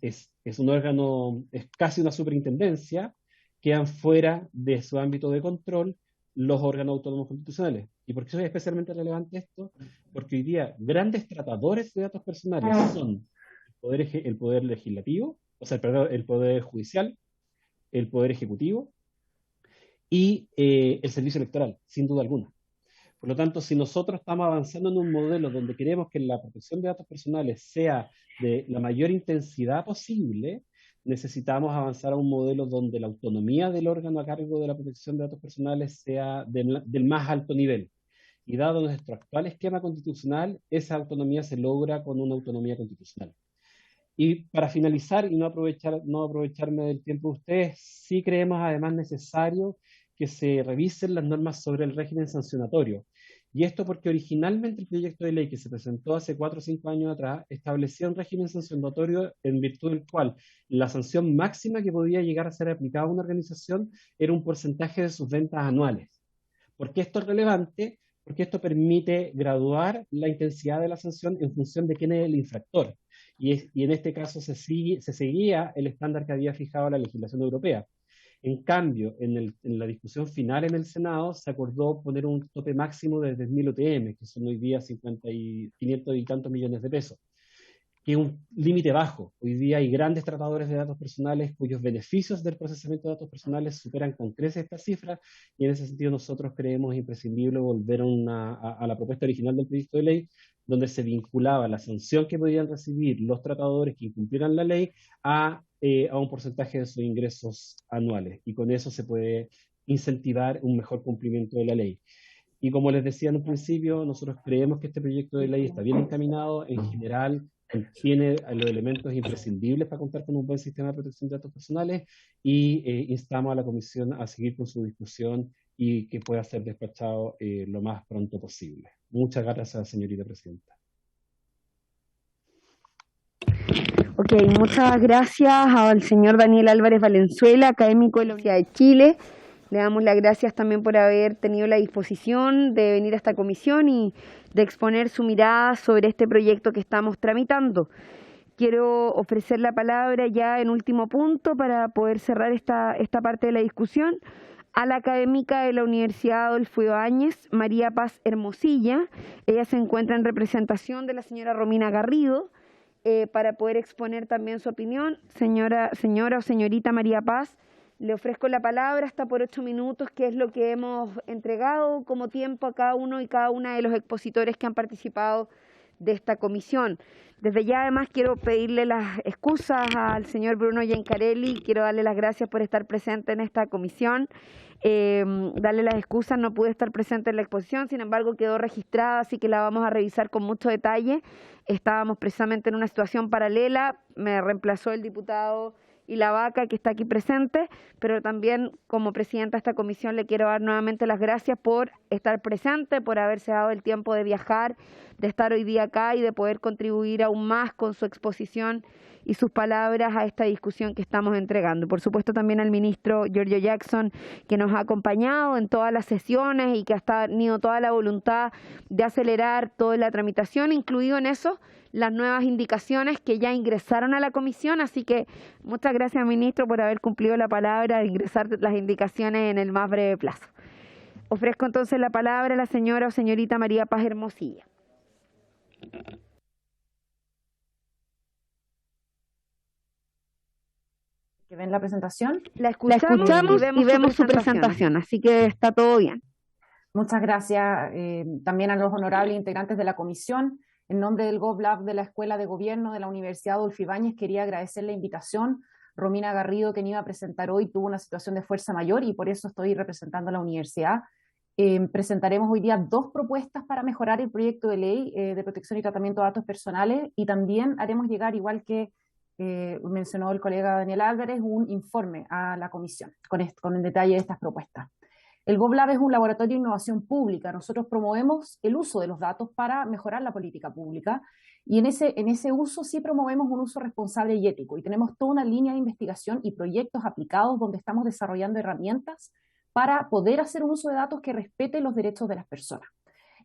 es un órgano, es casi una superintendencia, quedan fuera de su ámbito de control los órganos autónomos constitucionales. ¿Y por qué es especialmente relevante esto? Porque hoy día grandes tratadores de datos personales son el poder legislativo, o sea, perdón, el poder judicial, el poder ejecutivo y el servicio electoral, sin duda alguna. Por lo tanto, si nosotros estamos avanzando en un modelo donde queremos que la protección de datos personales sea de la mayor intensidad posible, necesitamos avanzar a un modelo donde la autonomía del órgano a cargo de la protección de datos personales sea del más alto nivel. Y dado nuestro actual esquema constitucional, esa autonomía se logra con una autonomía constitucional. Y para finalizar y no aprovecharme del tiempo de ustedes, sí creemos además necesario que se revisen las normas sobre el régimen sancionatorio. Y esto porque originalmente el proyecto de ley que se presentó hace 4 o 5 años atrás establecía un régimen sancionatorio en virtud del cual la sanción máxima que podía llegar a ser aplicada a una organización era un porcentaje de sus ventas anuales. ¿Por qué esto es relevante? Porque esto permite graduar la intensidad de la sanción en función de quién es el infractor. Y en este caso se seguía el estándar que había fijado la legislación europea. En cambio, en la discusión final en el Senado se acordó poner un tope máximo de 10.000 UTM, que son hoy día 500 y tantos millones de pesos, que es un límite bajo. Hoy día hay grandes tratadores de datos personales cuyos beneficios del procesamiento de datos personales superan con creces esta cifra, y en ese sentido nosotros creemos imprescindible volver a la propuesta original del proyecto de ley, donde se vinculaba la sanción que podían recibir los tratadores que incumplieran la ley a un porcentaje de sus ingresos anuales, y con eso se puede incentivar un mejor cumplimiento de la ley. Y como les decía en un principio, nosotros creemos que este proyecto de ley está bien encaminado, en general tiene los elementos imprescindibles para contar con un buen sistema de protección de datos personales, y instamos a la Comisión a seguir con su discusión y que pueda ser despachado lo más pronto posible. Muchas gracias, señorita presidenta. Ok, muchas gracias al señor Daniel Álvarez Valenzuela, académico de la Universidad de Chile. Le damos las gracias también por haber tenido la disposición de venir a esta comisión y de exponer su mirada sobre este proyecto que estamos tramitando. Quiero ofrecer la palabra ya en último punto para poder cerrar esta parte de la discusión a la académica de la Universidad Adolfo Ibáñez, María Paz Hermosilla. Ella se encuentra en representación de la señora Romina Garrido para poder exponer también su opinión. Señora o señorita María Paz, le ofrezco la palabra hasta por 8 minutos, que es lo que hemos entregado como tiempo a cada uno y cada una de los expositores que han participado de esta comisión. Desde ya además quiero pedirle las excusas al señor Bruno Giancarelli, quiero darle las gracias por estar presente en esta comisión, darle las excusas, no pude estar presente en la exposición, sin embargo quedó registrada, así que la vamos a revisar con mucho detalle. Estábamos precisamente en una situación paralela, me reemplazó el diputado y la vaca que está aquí presente, pero también como presidenta de esta comisión le quiero dar nuevamente las gracias por estar presente, por haberse dado el tiempo de viajar, de estar hoy día acá y de poder contribuir aún más con su exposición y sus palabras a esta discusión que estamos entregando. Por supuesto también al ministro Giorgio Jackson, que nos ha acompañado en todas las sesiones y que ha tenido toda la voluntad de acelerar toda la tramitación, incluido en eso las nuevas indicaciones que ya ingresaron a la comisión, así que muchas gracias, ministro, por haber cumplido la palabra de ingresar las indicaciones en el más breve plazo. Ofrezco entonces la palabra a la señora o señorita María Paz Hermosilla. ¿Que ven la presentación? La escuchamos y vemos su presentación, así que está todo bien. Muchas gracias también a los honorables integrantes de la comisión. En nombre del GovLab de la Escuela de Gobierno de la Universidad Adolfo Ibáñez, quería agradecer la invitación. Romina Garrido, que me iba a presentar hoy, tuvo una situación de fuerza mayor y por eso estoy representando a la universidad. Presentaremos hoy día 2 propuestas para mejorar el proyecto de ley de protección y tratamiento de datos personales, y también haremos llegar, igual que mencionó el colega Daniel Álvarez, un informe a la comisión con el detalle de estas propuestas. El GovLab es un laboratorio de innovación pública. Nosotros promovemos el uso de los datos para mejorar la política pública, y en ese uso sí promovemos un uso responsable y ético, y tenemos toda una línea de investigación y proyectos aplicados donde estamos desarrollando herramientas para poder hacer un uso de datos que respete los derechos de las personas.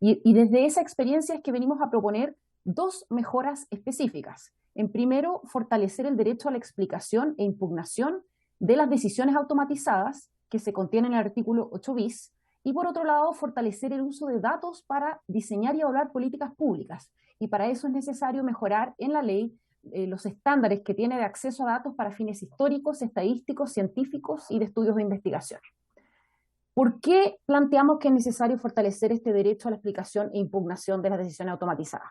Y desde esa experiencia es que venimos a proponer 2 mejoras específicas. En primero, fortalecer el derecho a la explicación e impugnación de las decisiones automatizadas que se contiene en el artículo 8 bis, Y por otro lado, fortalecer el uso de datos para diseñar y evaluar políticas públicas. Y para eso es necesario mejorar en la ley los estándares que tiene de acceso a datos para fines históricos, estadísticos, científicos y de estudios de investigación. ¿Por qué planteamos que es necesario fortalecer este derecho a la explicación e impugnación de las decisiones automatizadas?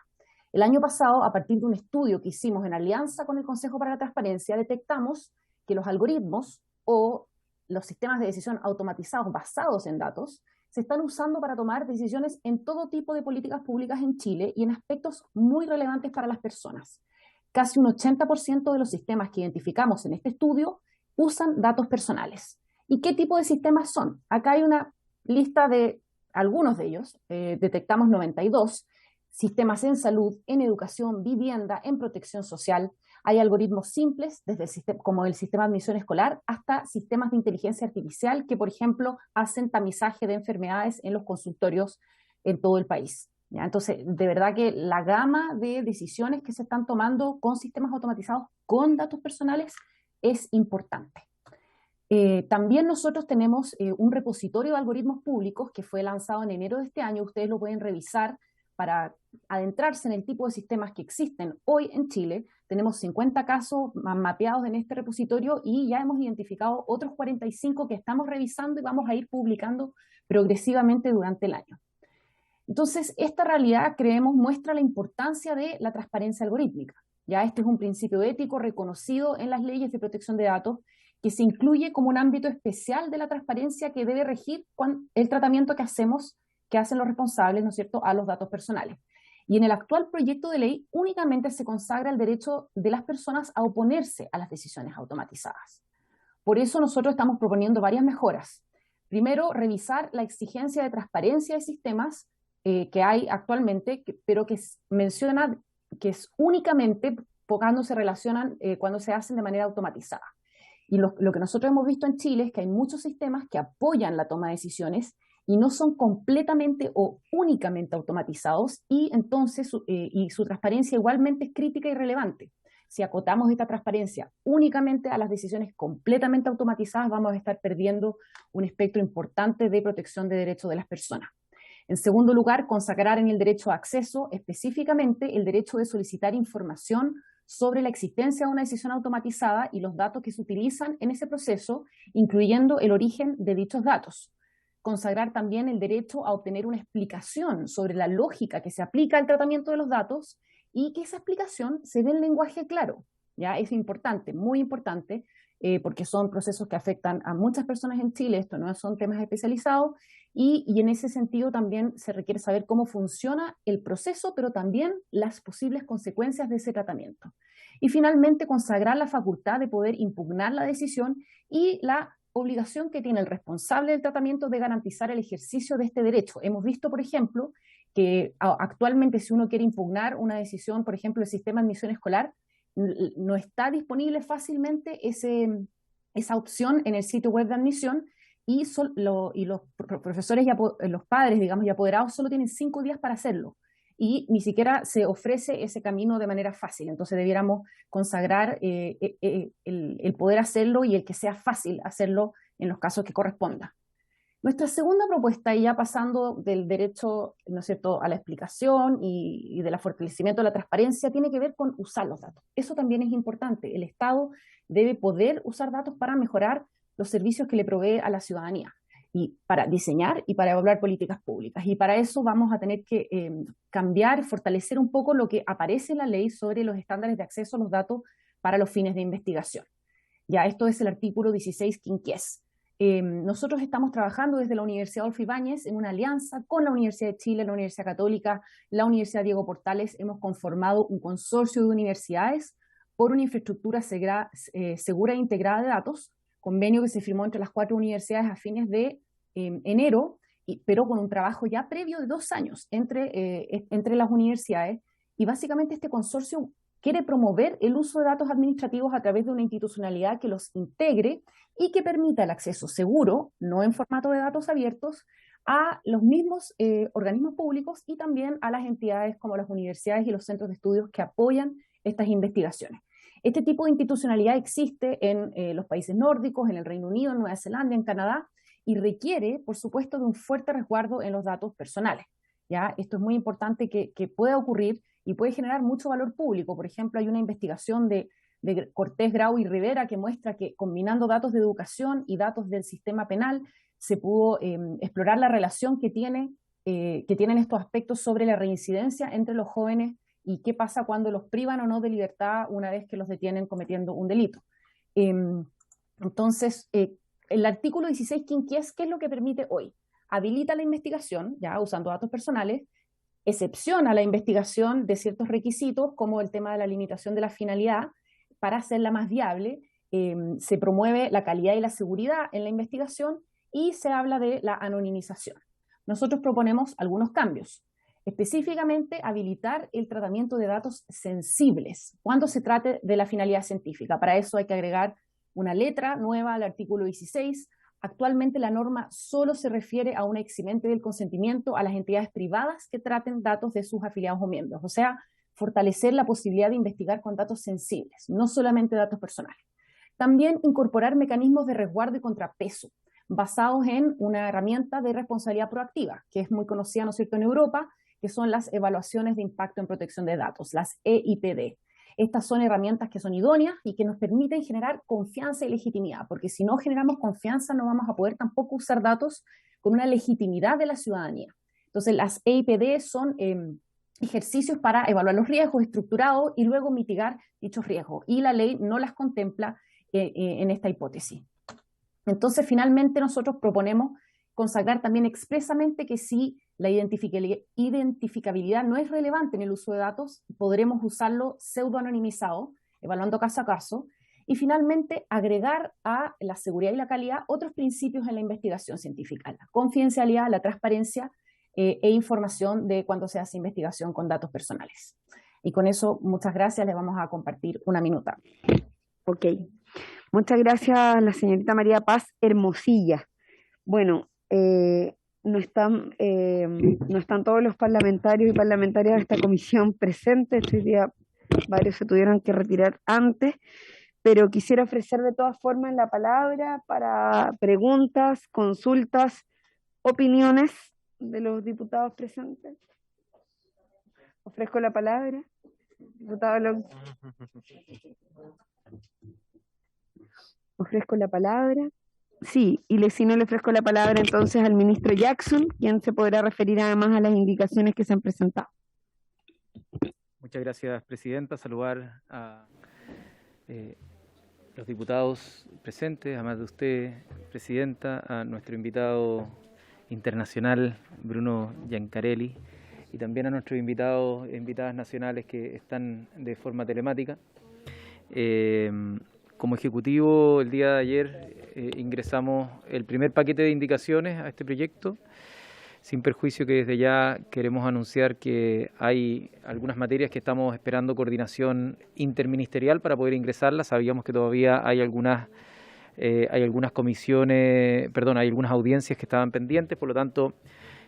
El año pasado, a partir de un estudio que hicimos en alianza con el Consejo para la Transparencia, detectamos que los algoritmos o los sistemas de decisión automatizados basados en datos se están usando para tomar decisiones en todo tipo de políticas públicas en Chile y en aspectos muy relevantes para las personas. Casi un 80% de los sistemas que identificamos en este estudio usan datos personales. ¿Y qué tipo de sistemas son? Acá hay una lista de algunos de ellos, detectamos 92, sistemas en salud, en educación, vivienda, en protección social. Hay algoritmos simples, desde como el sistema de admisión escolar, hasta sistemas de inteligencia artificial que, por ejemplo, hacen tamizaje de enfermedades en los consultorios en todo el país. ¿Ya? Entonces, de verdad que la gama de decisiones que se están tomando con sistemas automatizados, con datos personales, es importante. También nosotros tenemos un repositorio de algoritmos públicos que fue lanzado en enero de este año. Ustedes lo pueden revisar para adentrarse en el tipo de sistemas que existen hoy en Chile. Tenemos 50 casos mapeados en este repositorio y ya hemos identificado otros 45 que estamos revisando y vamos a ir publicando progresivamente durante el año. Entonces, esta realidad, creemos, muestra la importancia de la transparencia algorítmica. Ya este es un principio ético reconocido en las leyes de protección de datos que se incluye como un ámbito especial de la transparencia que debe regir el tratamiento que hacen los responsables, ¿no es cierto?, a los datos personales. Y en el actual proyecto de ley únicamente se consagra el derecho de las personas a oponerse a las decisiones automatizadas. Por eso nosotros estamos proponiendo varias mejoras. Primero, revisar la exigencia de transparencia de sistemas que hay actualmente, pero que menciona que es únicamente cuando se relacionan, cuando se hacen de manera automatizada. Y lo que nosotros hemos visto en Chile es que hay muchos sistemas que apoyan la toma de decisiones y no son completamente o únicamente automatizados, y entonces su transparencia igualmente es crítica y relevante. Si acotamos esta transparencia únicamente a las decisiones completamente automatizadas, vamos a estar perdiendo un espectro importante de protección de derechos de las personas. En segundo lugar, consagrar en el derecho a acceso específicamente el derecho de solicitar información sobre la existencia de una decisión automatizada y los datos que se utilizan en ese proceso, incluyendo el origen de dichos datos. Consagrar también el derecho a obtener una explicación sobre la lógica que se aplica al tratamiento de los datos y que esa explicación se dé en lenguaje claro. ¿Ya? Es importante, muy importante, porque son procesos que afectan a muchas personas en Chile, esto no son temas especializados, y en ese sentido también se requiere saber cómo funciona el proceso, pero también las posibles consecuencias de ese tratamiento. Y finalmente, consagrar la facultad de poder impugnar la decisión y la obligación que tiene el responsable del tratamiento de garantizar el ejercicio de este derecho. Hemos visto, por ejemplo, que actualmente si uno quiere impugnar una decisión, por ejemplo, del sistema de admisión escolar, no está disponible fácilmente esa opción en el sitio web de admisión, y los profesores, los padres, digamos, y apoderados solo tienen 5 días para hacerlo, y ni siquiera se ofrece ese camino de manera fácil. Entonces debiéramos consagrar el poder hacerlo y el que sea fácil hacerlo en los casos que corresponda. Nuestra segunda propuesta, y ya pasando del derecho, ¿no es cierto?, a la explicación y del fortalecimiento de la transparencia, tiene que ver con usar los datos. Eso también es importante. El Estado debe poder usar datos para mejorar los servicios que le provee a la ciudadanía, y para diseñar y para evaluar políticas públicas. Y para eso vamos a tener que cambiar, fortalecer un poco lo que aparece en la ley sobre los estándares de acceso a los datos para los fines de investigación. Ya esto es el artículo 16 quinquies. Nosotros estamos trabajando desde la Universidad Adolfo Ibáñez en una alianza con la Universidad de Chile, la Universidad Católica, la Universidad Diego Portales. Hemos conformado un consorcio de universidades por una infraestructura segura e integrada de datos, convenio que se firmó entre las 4 universidades a fines de enero, pero con un trabajo ya previo de 2 años entre las universidades. Y básicamente este consorcio quiere promover el uso de datos administrativos a través de una institucionalidad que los integre y que permita el acceso seguro, no en formato de datos abiertos, a los mismos organismos públicos y también a las entidades como las universidades y los centros de estudios que apoyan estas investigaciones. Este tipo de institucionalidad existe en los países nórdicos, en el Reino Unido, en Nueva Zelanda, en Canadá, y requiere, por supuesto, de un fuerte resguardo en los datos personales. ¿Ya? Esto es muy importante que pueda ocurrir y puede generar mucho valor público. Por ejemplo, hay una investigación de Cortés, Grau y Rivera que muestra que combinando datos de educación y datos del sistema penal se pudo explorar la relación que tienen estos aspectos sobre la reincidencia entre los jóvenes y qué pasa cuando los privan o no de libertad una vez que los detienen cometiendo un delito. Entonces, el artículo 16 quinquies, ¿qué es lo que permite hoy? Habilita la investigación, ya usando datos personales, excepciona la investigación de ciertos requisitos, como el tema de la limitación de la finalidad, para hacerla más viable. Se promueve la calidad y la seguridad en la investigación y se habla de la anonimización. Nosotros proponemos algunos cambios. Específicamente, habilitar el tratamiento de datos sensibles cuando se trate de la finalidad científica. Para eso hay que agregar una letra nueva al artículo 16. Actualmente la norma solo se refiere a un eximente del consentimiento a las entidades privadas que traten datos de sus afiliados o miembros. O sea, fortalecer la posibilidad de investigar con datos sensibles, no solamente datos personales. También incorporar mecanismos de resguardo y contrapeso basados en una herramienta de responsabilidad proactiva, que es muy conocida, ¿no es cierto?, en Europa, que son las evaluaciones de impacto en protección de datos, las EIPD. Estas son herramientas que son idóneas y que nos permiten generar confianza y legitimidad, porque si no generamos confianza no vamos a poder tampoco usar datos con una legitimidad de la ciudadanía. Entonces las EIPD son ejercicios para evaluar los riesgos estructurados y luego mitigar dichos riesgos, y la ley no las contempla en esta hipótesis. Entonces finalmente nosotros proponemos consagrar también expresamente que si la identificabilidad no es relevante en el uso de datos, podremos usarlo pseudoanonimizado, evaluando caso a caso, y finalmente agregar a la seguridad y la calidad otros principios en la investigación científica, la confidencialidad, la transparencia e información de cuando se hace investigación con datos personales. Y con eso, muchas gracias, les vamos a compartir una minuta. Ok, muchas gracias a la señorita María Paz Hermosilla. Bueno, no están todos los parlamentarios y parlamentarias de esta comisión presentes. Este día varios se tuvieron que retirar antes, pero quisiera ofrecer de todas formas la palabra para preguntas, consultas, opiniones de los diputados presentes. Ofrezco la palabra. Diputado Long. Ofrezco la palabra. Sí, y si no le ofrezco la palabra entonces al ministro Jackson, quien se podrá referir además a las indicaciones que se han presentado. Muchas gracias, presidenta. Saludar a los diputados presentes, además de usted, presidenta, a nuestro invitado internacional, Bruno Giancarelli, y también a nuestros invitados e invitadas nacionales que están de forma telemática. Como ejecutivo, el día de ayer ingresamos el primer paquete de indicaciones a este proyecto, sin perjuicio que desde ya queremos anunciar que hay algunas materias que estamos esperando coordinación interministerial para poder ingresarlas. Sabíamos que todavía hay algunas comisiones, perdón, hay algunas audiencias que estaban pendientes, por lo tanto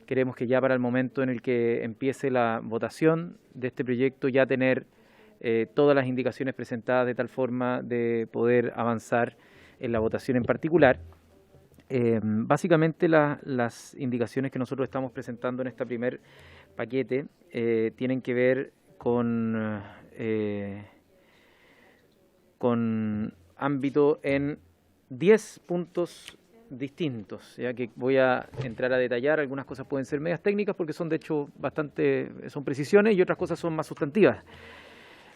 queremos que ya para el momento en el que empiece la votación de este proyecto ya tener todas las indicaciones presentadas de tal forma de poder avanzar en la votación en particular. Básicamente las indicaciones que nosotros estamos presentando en este primer paquete tienen que ver con ámbito en 10 puntos distintos, ya que voy a entrar a detallar. Algunas cosas pueden ser medias técnicas porque son de hecho son precisiones, y otras cosas son más sustantivas.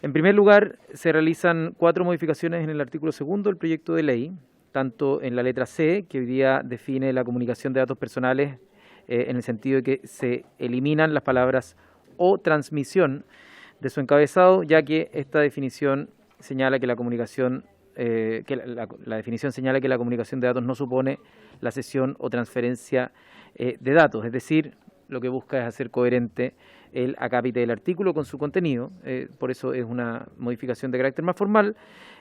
En primer lugar, se realizan 4 modificaciones en el artículo 2 del proyecto de ley, tanto en la letra C, que hoy día define la comunicación de datos personales en el sentido de que se eliminan las palabras o transmisión de su encabezado, ya que esta definición señala que la comunicación la definición señala que la comunicación de datos no supone la cesión o transferencia de datos, es decir, lo que busca es hacer coherente el acápite del artículo con su contenido, por eso es una modificación de carácter más formal.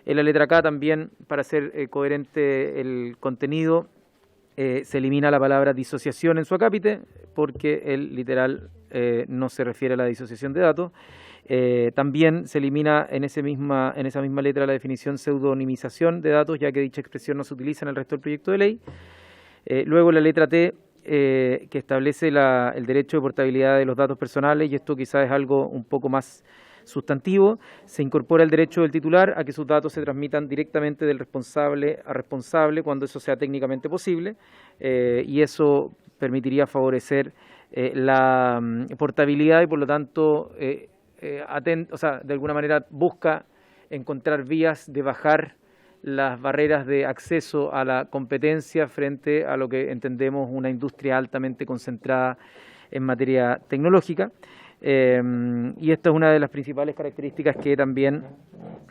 En la letra K también, para hacer coherente el contenido, se elimina la palabra disociación en su acápite, porque el literal no se refiere a la disociación de datos. También se elimina en esa misma letra la definición pseudonimización de datos, ya que dicha expresión no se utiliza en el resto del proyecto de ley. Luego la letra T, que establece el derecho de portabilidad de los datos personales, y esto quizás es algo un poco más sustantivo. Se incorpora el derecho del titular a que sus datos se transmitan directamente del responsable a responsable cuando eso sea técnicamente posible, y eso permitiría favorecer la portabilidad y por lo tanto de alguna manera busca encontrar vías de bajar las barreras de acceso a la competencia frente a lo que entendemos una industria altamente concentrada en materia tecnológica. Y esta es una de las principales características que también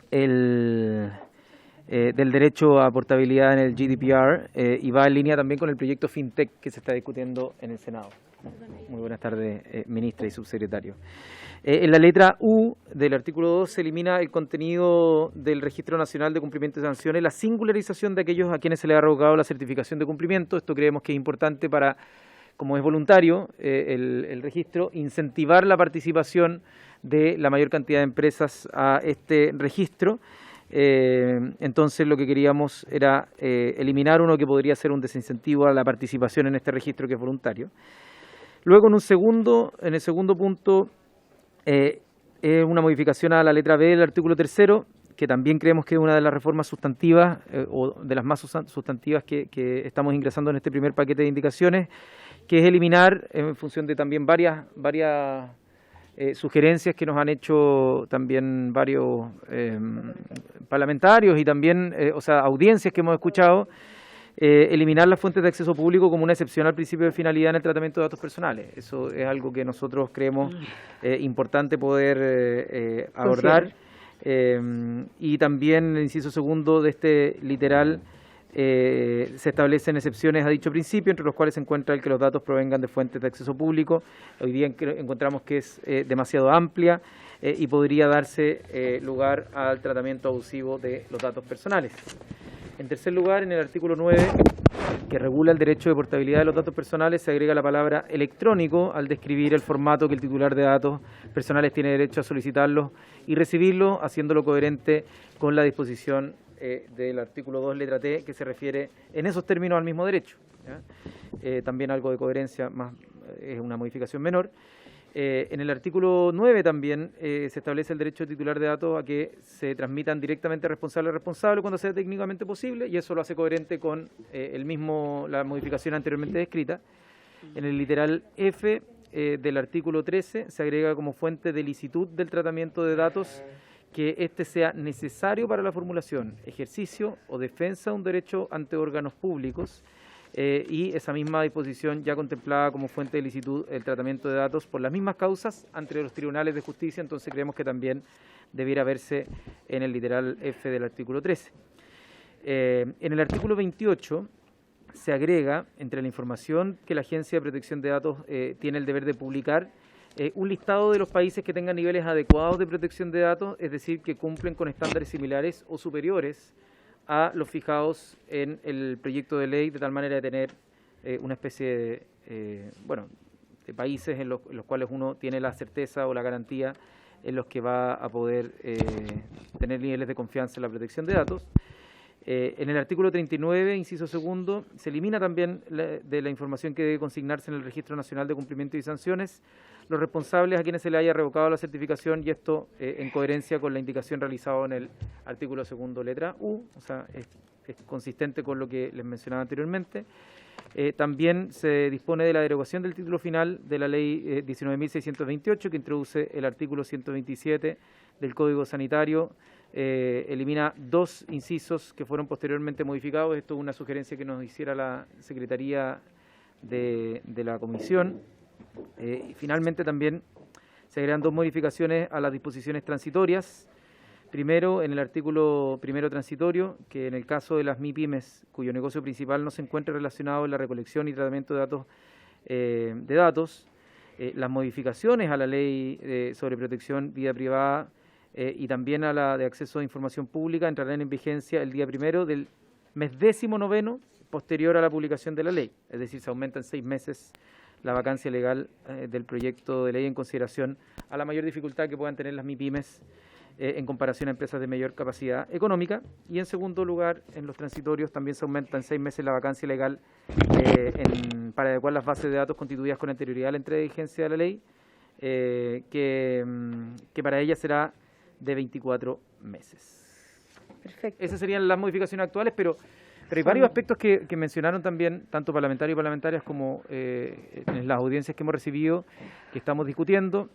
del derecho a portabilidad en el GDPR, y va en línea también con el proyecto FinTech que se está discutiendo en el Senado. Muy buenas tardes, ministra y subsecretario. En la letra U del artículo 2 se elimina el contenido del Registro Nacional de Cumplimiento de Sanciones, la singularización de aquellos a quienes se les ha revocado la certificación de cumplimiento. Esto creemos que es importante para, como es voluntario el registro, incentivar la participación de la mayor cantidad de empresas a este registro. Entonces lo que queríamos era eliminar uno que podría ser un desincentivo a la participación en este registro que es voluntario. Luego en el segundo punto es una modificación a la letra B del artículo 3º, que también creemos que es una de las reformas sustantivas o de las más sustantivas que estamos ingresando en este primer paquete de indicaciones, que es eliminar, en función de también varias sugerencias que nos han hecho también varios parlamentarios y también audiencias que hemos escuchado, eliminar las fuentes de acceso público como una excepción al principio de finalidad en el tratamiento de datos personales. Eso es algo que nosotros creemos importante poder abordar. Y también en el inciso segundo de este literal se establecen excepciones a dicho principio, entre los cuales se encuentra el que los datos provengan de fuentes de acceso público. Hoy día encontramos que es demasiado amplia y podría darse lugar al tratamiento abusivo de los datos personales. En tercer lugar, en el artículo 9, que regula el derecho de portabilidad de los datos personales, se agrega la palabra electrónico al describir el formato que el titular de datos personales tiene derecho a solicitarlos y recibirlos, haciéndolo coherente con la disposición del artículo 2, letra T, que se refiere en esos términos al mismo derecho. También algo de coherencia, es una modificación menor. En el artículo 9 también se establece el derecho del titular de datos a que se transmitan directamente responsable a responsable cuando sea técnicamente posible, y eso lo hace coherente con la modificación anteriormente descrita. En el literal F del artículo 13 se agrega como fuente de licitud del tratamiento de datos que éste sea necesario para la formulación, ejercicio o defensa de un derecho ante órganos públicos, y esa misma disposición ya contemplada como fuente de licitud el tratamiento de datos por las mismas causas ante los tribunales de justicia. Entonces creemos que también debiera verse en el literal F del artículo 13. En el artículo 28 se agrega, entre la información que la Agencia de Protección de Datos tiene el deber de publicar, un listado de los países que tengan niveles adecuados de protección de datos, es decir, que cumplen con estándares similares o superiores a los fijados en el proyecto de ley, de tal manera de tener una especie de países en los cuales uno tiene la certeza o la garantía en los que va a poder tener niveles de confianza en la protección de datos. En el artículo 39, inciso segundo, se elimina también de la información que debe consignarse en el Registro Nacional de Cumplimiento y Sanciones los responsables a quienes se le haya revocado la certificación, y esto en coherencia con la indicación realizada en el artículo segundo, letra U, o sea, es consistente con lo que les mencionaba anteriormente. También se dispone de la derogación del título final de la ley 19.628, que introduce el artículo 127 del Código Sanitario. Elimina dos incisos que fueron posteriormente modificados. Esto es una sugerencia que nos hiciera la Secretaría de la Comisión. Y finalmente también se agregan dos modificaciones a las disposiciones transitorias. Primero, en el artículo primero transitorio, que en el caso de las MIPYMES, cuyo negocio principal no se encuentre relacionado en la recolección y tratamiento de datos, las modificaciones a la ley sobre protección vida privada y también a la de acceso a información pública entrarán en vigencia el día 1 del mes 19 posterior a la publicación de la ley. Es decir, se aumenta en 6 meses la vacancia legal del proyecto de ley en consideración a la mayor dificultad que puedan tener las MIPYMES en comparación a empresas de mayor capacidad económica. Y en segundo lugar, en los transitorios también se aumenta en 6 meses la vacancia legal para adecuar las bases de datos constituidas con anterioridad a la entrada de vigencia de la ley, que para ella será de 24 meses. Perfecto. Esas serían las modificaciones actuales, pero hay varios aspectos que mencionaron también, tanto parlamentarios y parlamentarias como en las audiencias que hemos recibido, que estamos discutiendo.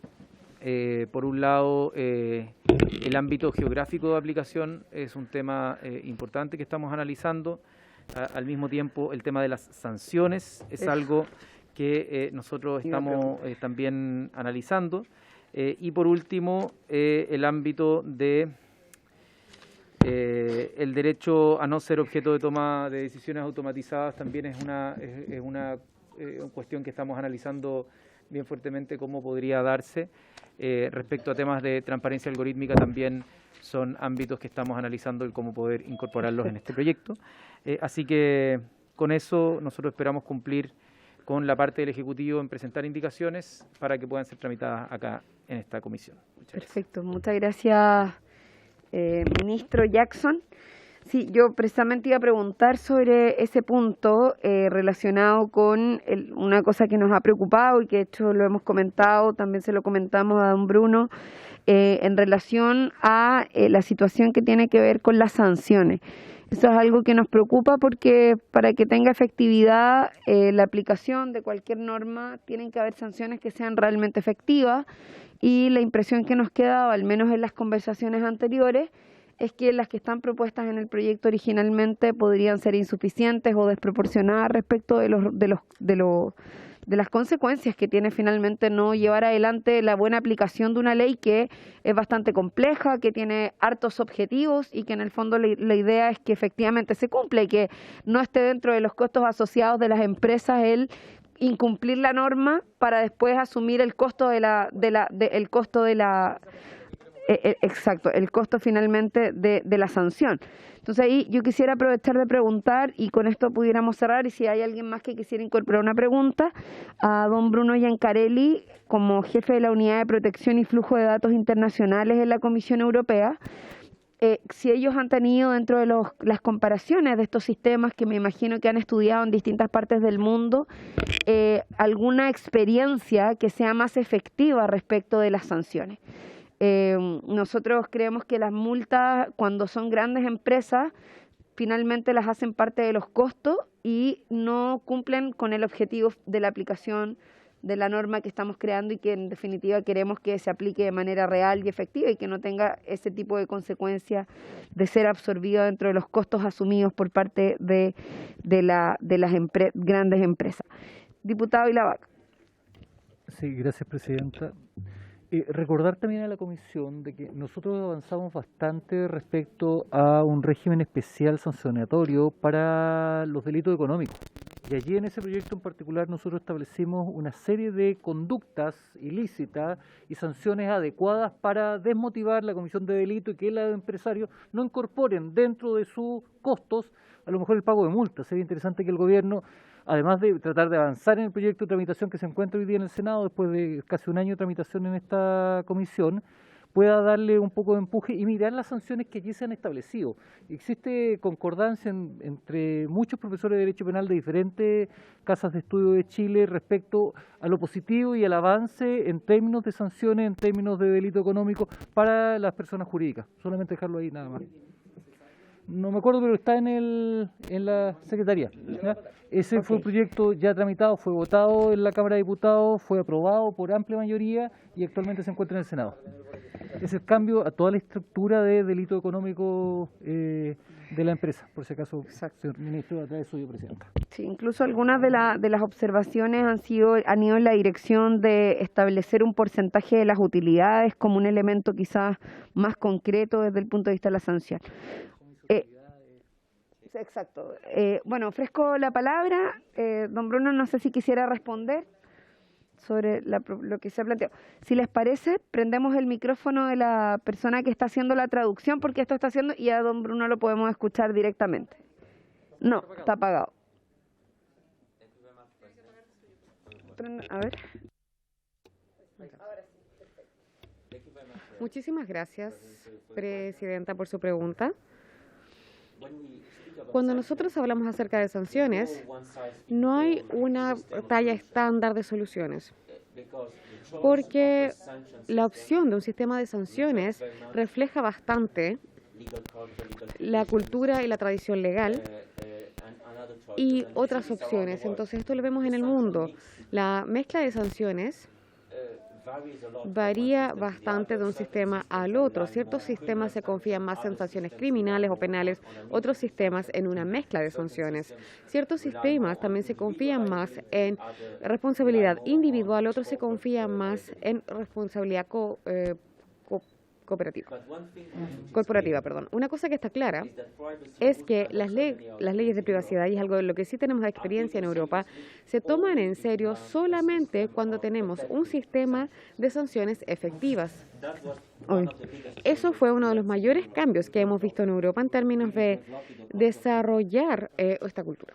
Por un lado, el ámbito geográfico de aplicación es un tema importante que estamos analizando. Al mismo tiempo, el tema de las sanciones es algo que nosotros estamos también analizando. Y por último, el ámbito de el derecho a no ser objeto de toma de decisiones automatizadas también es una cuestión que estamos analizando bien fuertemente cómo podría darse. Respecto a temas de transparencia algorítmica también son ámbitos que estamos analizando el cómo poder incorporarlos en este proyecto. Así que con eso nosotros esperamos cumplir con la parte del Ejecutivo en presentar indicaciones para que puedan ser tramitadas acá en esta comisión. Perfecto, muchas gracias, ministro Jackson. Sí, yo precisamente iba a preguntar sobre ese punto relacionado con una cosa que nos ha preocupado y que de hecho lo hemos comentado, también se lo comentamos a don Bruno, en relación a la situación que tiene que ver con las sanciones. Eso es algo que nos preocupa porque para que tenga efectividad la aplicación de cualquier norma tienen que haber sanciones que sean realmente efectivas y la impresión que nos queda, al menos en las conversaciones anteriores, es que las que están propuestas en el proyecto originalmente podrían ser insuficientes o desproporcionadas respecto de las consecuencias que tiene finalmente no llevar adelante la buena aplicación de una ley que es bastante compleja, que tiene hartos objetivos y que en el fondo la idea es que efectivamente se cumpla y que no esté dentro de los costos asociados de las empresas el incumplir la norma para después asumir el costo exacto, el costo finalmente de la sanción. Entonces ahí yo quisiera aprovechar de preguntar, y con esto pudiéramos cerrar, y si hay alguien más que quisiera incorporar una pregunta, a don Bruno Giancarelli, como jefe de la Unidad de Protección y Flujo de Datos Internacionales en la Comisión Europea, si ellos han tenido dentro de las comparaciones de estos sistemas que me imagino que han estudiado en distintas partes del mundo, alguna experiencia que sea más efectiva respecto de las sanciones. Nosotros creemos que las multas, cuando son grandes empresas, finalmente las hacen parte de los costos y no cumplen con el objetivo de la aplicación de la norma que estamos creando y que en definitiva queremos que se aplique de manera real y efectiva y que no tenga ese tipo de consecuencias de ser absorbido dentro de los costos asumidos por parte de las grandes empresas. Diputado Ilavaca. Sí, gracias, presidenta. Recordar también a la comisión de que nosotros avanzamos bastante respecto a un régimen especial sancionatorio para los delitos económicos. Y allí en ese proyecto en particular nosotros establecimos una serie de conductas ilícitas y sanciones adecuadas para desmotivar la comisión de delito y que los empresarios no incorporen dentro de sus costos a lo mejor el pago de multas. Sería interesante que el gobierno, además de tratar de avanzar en el proyecto de tramitación que se encuentra hoy día en el Senado, después de casi un año de tramitación en esta comisión, pueda darle un poco de empuje y mirar las sanciones que allí se han establecido. Existe concordancia entre muchos profesores de Derecho Penal de diferentes casas de estudio de Chile respecto a lo positivo y al avance en términos de sanciones, en términos de delito económico para las personas jurídicas. Solamente dejarlo ahí nada más. No me acuerdo, pero está en la Secretaría, ¿ya? Ese fue un proyecto ya tramitado, fue votado en la Cámara de Diputados, fue aprobado por amplia mayoría y actualmente se encuentra en el Senado. Es el cambio a toda la estructura de delito económico de la empresa, por si acaso, señor ministro, a través suyo, presidenta. Sí, incluso algunas de las observaciones han ido en la dirección de establecer un porcentaje de las utilidades como un elemento quizás más concreto desde el punto de vista de la sanción. Exacto. Bueno, ofrezco la palabra. Don Bruno, no sé si quisiera responder sobre lo que se ha planteado. Si les parece, prendemos el micrófono de la persona que está haciendo la traducción, porque esto está haciendo, y a don Bruno lo podemos escuchar directamente. No, está apagado. A ver. Muchísimas gracias, Presidenta, por su pregunta. Cuando nosotros hablamos acerca de sanciones, no hay una talla estándar de soluciones, porque la opción de un sistema de sanciones refleja bastante la cultura y la tradición legal y otras opciones. Entonces, esto lo vemos en el mundo. La mezcla de sanciones varía bastante de un sistema al otro. Ciertos sistemas se confían más en sanciones criminales o penales, otros sistemas en una mezcla de sanciones. Ciertos sistemas también se confían más en responsabilidad individual, otros se confían más en responsabilidad corporativa. Una cosa que está clara es que las leyes de privacidad, y es algo de lo que sí tenemos experiencia en Europa, se toman en serio solamente cuando tenemos un sistema de sanciones efectivas. Eso fue uno de los mayores cambios que hemos visto en Europa en términos de desarrollar esta cultura.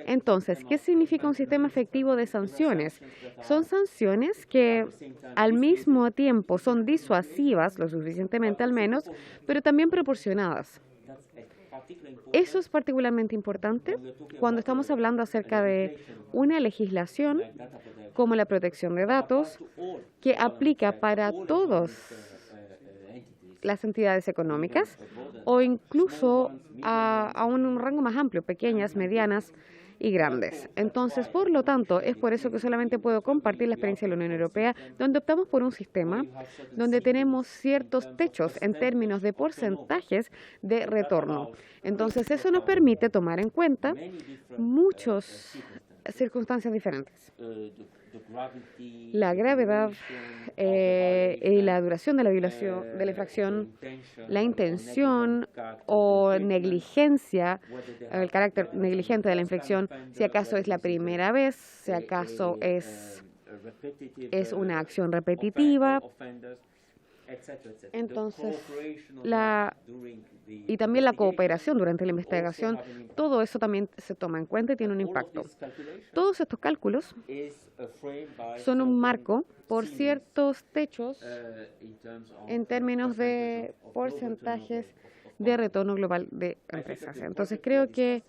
Entonces, ¿qué significa un sistema efectivo de sanciones? Son sanciones que al mismo tiempo son disuasivas, lo suficientemente al menos, pero también proporcionadas. Eso es particularmente importante cuando estamos hablando acerca de una legislación como la protección de datos que aplica para todas las entidades económicas o incluso a un rango más amplio, pequeñas, medianas y grandes. Entonces, por lo tanto, es por eso que solamente puedo compartir la experiencia de la Unión Europea, donde optamos por un sistema donde tenemos ciertos techos en términos de porcentajes de retorno. Entonces, eso nos permite tomar en cuenta muchas circunstancias diferentes. La gravedad y la duración de la violación, de la infracción, la intención o negligencia, el carácter negligente de la infracción, si acaso es la primera vez, si acaso es una acción repetitiva. Entonces, y también la cooperación durante la investigación, todo eso también se toma en cuenta y tiene un impacto. Todos estos cálculos son un marco por ciertos techos en términos de porcentajes de retorno global de empresas. Entonces, creo que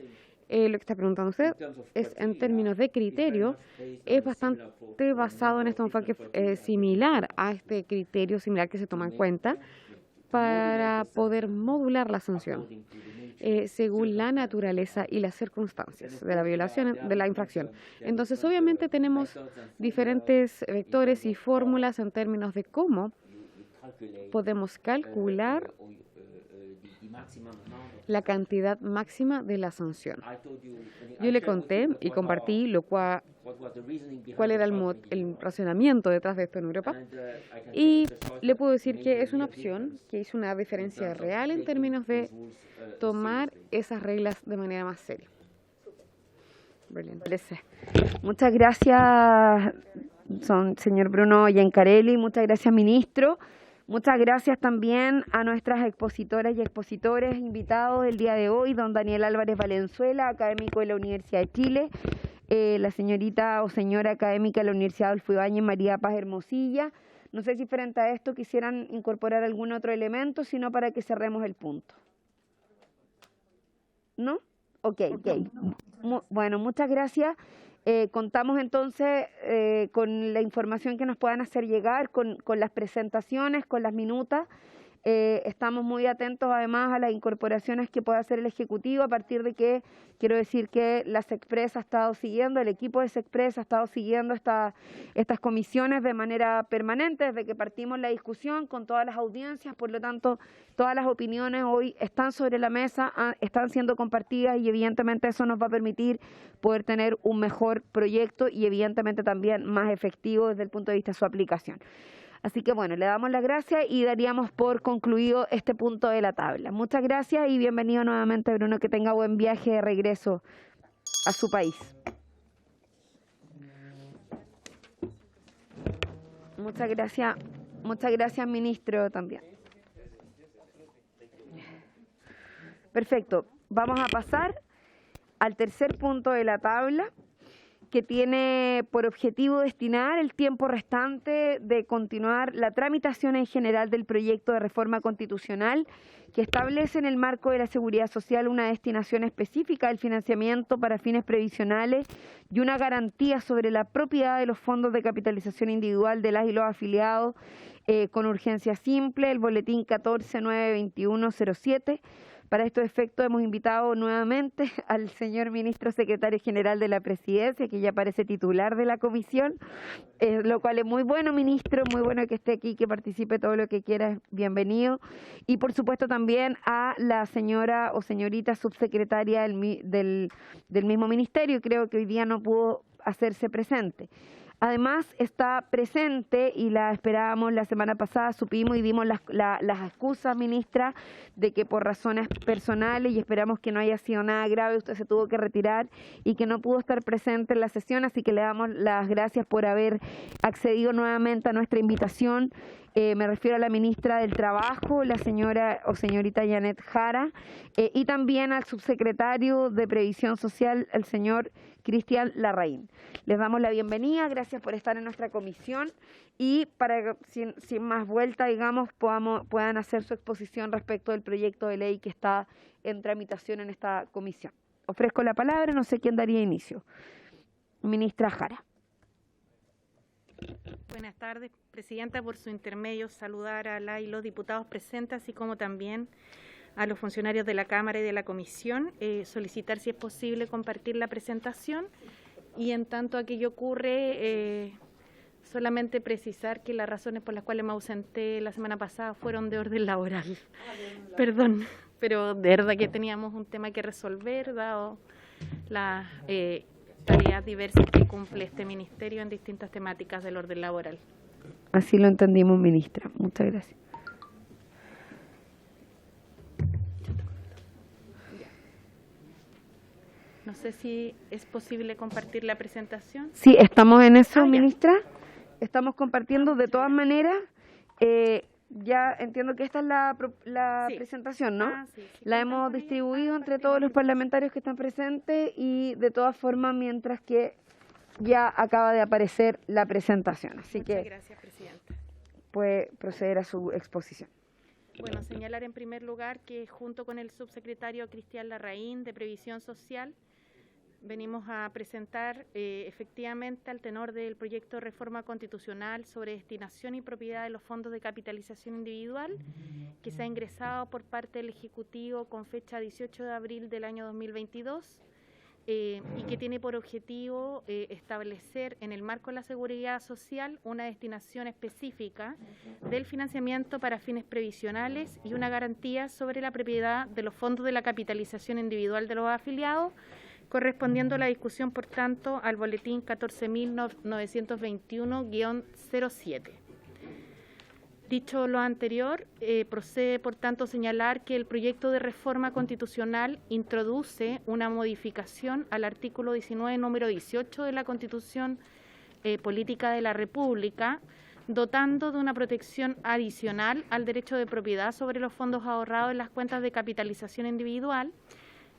lo que está preguntando usted es en términos de criterio, es bastante basado en este enfoque similar a este criterio similar que se toma en cuenta para poder modular la sanción según la naturaleza y las circunstancias de la violación, de la infracción. Entonces, obviamente tenemos diferentes vectores y fórmulas en términos de cómo podemos calcular la cantidad máxima de la sanción. Yo le conté y compartí cuál era el razonamiento detrás de esto en Europa, y le puedo decir que es una opción que hizo una diferencia real en términos de tomar esas reglas de manera más seria. Muchas gracias, señor Bruno Giancarelli, muchas gracias, ministro. Muchas gracias también a nuestras expositoras y expositores invitados del día de hoy, don Daniel Álvarez Valenzuela, académico de la Universidad de Chile, la señorita o señora académica de la Universidad Adolfo Ibáñez, María Paz Hermosilla. No sé si frente a esto quisieran incorporar algún otro elemento, sino para que cerremos el punto. ¿No? Ok. Bueno, muchas gracias. Contamos entonces con la información que nos puedan hacer llegar, con las presentaciones, con las minutas. Estamos muy atentos además a las incorporaciones que pueda hacer el Ejecutivo, a partir de que quiero decir que la SECPRES ha estado siguiendo, el equipo de SECPRES ha estado siguiendo estas comisiones de manera permanente desde que partimos la discusión con todas las audiencias. Por lo tanto, todas las opiniones hoy están sobre la mesa, están siendo compartidas, y evidentemente eso nos va a permitir poder tener un mejor proyecto y evidentemente también más efectivo desde el punto de vista de su aplicación. Así que bueno, le damos las gracias y daríamos por concluido este punto de la tabla. Muchas gracias y bienvenido nuevamente, Bruno, que tenga buen viaje de regreso a su país. Muchas gracias, ministro, también. Perfecto, vamos a pasar al tercer punto de la tabla, que tiene por objetivo destinar el tiempo restante de continuar la tramitación en general del proyecto de reforma constitucional que establece en el marco de la seguridad social una destinación específica del financiamiento para fines previsionales y una garantía sobre la propiedad de los fondos de capitalización individual de las y los afiliados con urgencia simple, el boletín 14.92107. Para estos efectos hemos invitado nuevamente al señor ministro secretario general de la Presidencia, que ya parece titular de la comisión, lo cual es muy bueno, ministro, muy bueno que esté aquí, que participe todo lo que quiera, bienvenido. Y por supuesto también a la señora o señorita subsecretaria del mismo ministerio, creo que hoy día no pudo hacerse presente. Además está presente, y la esperábamos la semana pasada, supimos y dimos las excusas, ministra, de que por razones personales, y esperamos que no haya sido nada grave, usted se tuvo que retirar y que no pudo estar presente en la sesión, así que le damos las gracias por haber accedido nuevamente a nuestra invitación. Me refiero a la ministra del Trabajo, la señora o señorita Janet Jara, y también al subsecretario de Previsión Social, el señor Cristian Larraín. Les damos la bienvenida, gracias por estar en nuestra comisión y para que sin más vuelta, digamos, puedan hacer su exposición respecto del proyecto de ley que está en tramitación en esta comisión. Ofrezco la palabra, no sé quién daría inicio. Ministra Jara. Buenas tardes, Presidenta. Por su intermedio, saludar a la y los diputados presentes, así como también a los funcionarios de la Cámara y de la Comisión, solicitar si es posible compartir la presentación y en tanto aquello ocurre, solamente precisar que las razones por las cuales me ausenté la semana pasada fueron de orden laboral. Perdón, pero de verdad que teníamos un tema que resolver, dado las tareas diversas que cumple este ministerio en distintas temáticas del orden laboral. Así lo entendimos, ministra. Muchas gracias. No sé si es posible compartir la presentación. Sí, estamos en eso, ministra. Estamos compartiendo de todas maneras. Ya entiendo que esta es la presentación, ¿no? Sí. La hemos distribuido entre todos los parlamentarios que están presentes y de todas formas, mientras que ya acaba de aparecer la presentación. Así Muchas gracias, Presidenta. Puede proceder a su exposición. Bueno, señalar en primer lugar que junto con el subsecretario Cristian Larraín de Previsión Social venimos a presentar efectivamente al tenor del proyecto de reforma constitucional sobre destinación y propiedad de los fondos de capitalización individual que se ha ingresado por parte del Ejecutivo con fecha 18 de abril del año 2022 y que tiene por objetivo establecer en el marco de la seguridad social una destinación específica del financiamiento para fines previsionales y una garantía sobre la propiedad de los fondos de la capitalización individual de los afiliados, correspondiendo a la discusión, por tanto, al boletín 14.921-07. Dicho lo anterior, procede, por tanto, señalar que el proyecto de reforma constitucional introduce una modificación al artículo 19, número 18 de la Constitución Política de la República, dotando de una protección adicional al derecho de propiedad sobre los fondos ahorrados en las cuentas de capitalización individual,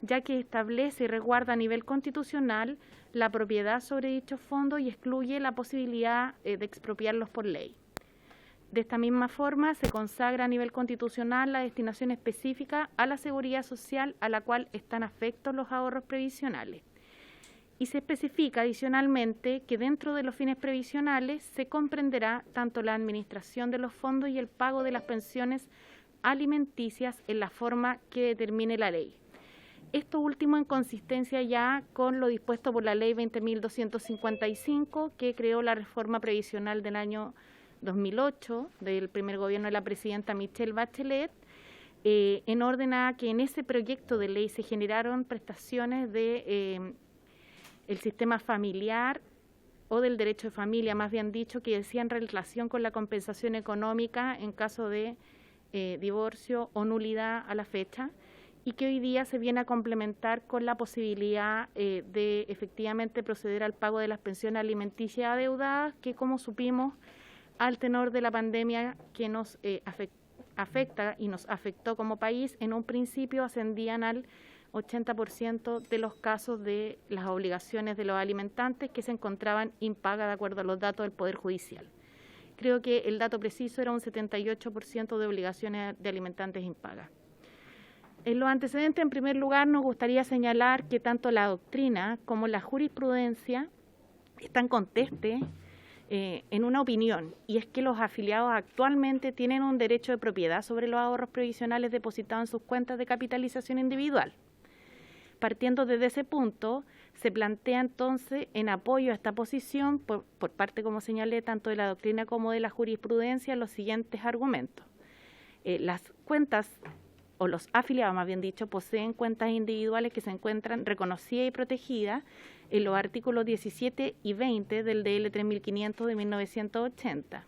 ya que establece y resguarda a nivel constitucional la propiedad sobre dichos fondos y excluye la posibilidad de expropiarlos por ley. De esta misma forma, se consagra a nivel constitucional la destinación específica a la seguridad social a la cual están afectos los ahorros previsionales. Y se especifica adicionalmente que dentro de los fines previsionales se comprenderá tanto la administración de los fondos y el pago de las pensiones alimenticias en la forma que determine la ley. Esto último en consistencia ya con lo dispuesto por la Ley 20.255, que creó la reforma previsional del año 2008, del primer gobierno de la presidenta Michelle Bachelet, en orden a que en ese proyecto de ley se generaron prestaciones de el sistema familiar o del derecho de familia, más bien dicho, que decían relación con la compensación económica en caso de divorcio o nulidad a la fecha, y que hoy día se viene a complementar con la posibilidad de efectivamente proceder al pago de las pensiones alimenticias adeudadas, que como supimos, al tenor de la pandemia que nos afecta y nos afectó como país, en un principio ascendían al 80% de los casos de las obligaciones de los alimentantes que se encontraban impagas de acuerdo a los datos del Poder Judicial. Creo que el dato preciso era un 78% de obligaciones de alimentantes impagas. En los antecedentes, en primer lugar, nos gustaría señalar que tanto la doctrina como la jurisprudencia están conteste en una opinión, y es que los afiliados actualmente tienen un derecho de propiedad sobre los ahorros previsionales depositados en sus cuentas de capitalización individual. Partiendo desde ese punto, se plantea entonces en apoyo a esta posición, por parte, como señalé, tanto de la doctrina como de la jurisprudencia, los siguientes argumentos. Las cuentas, o los afiliados más bien dicho, poseen cuentas individuales que se encuentran reconocidas y protegidas en los artículos 17 y 20 del DL 3500 de 1980.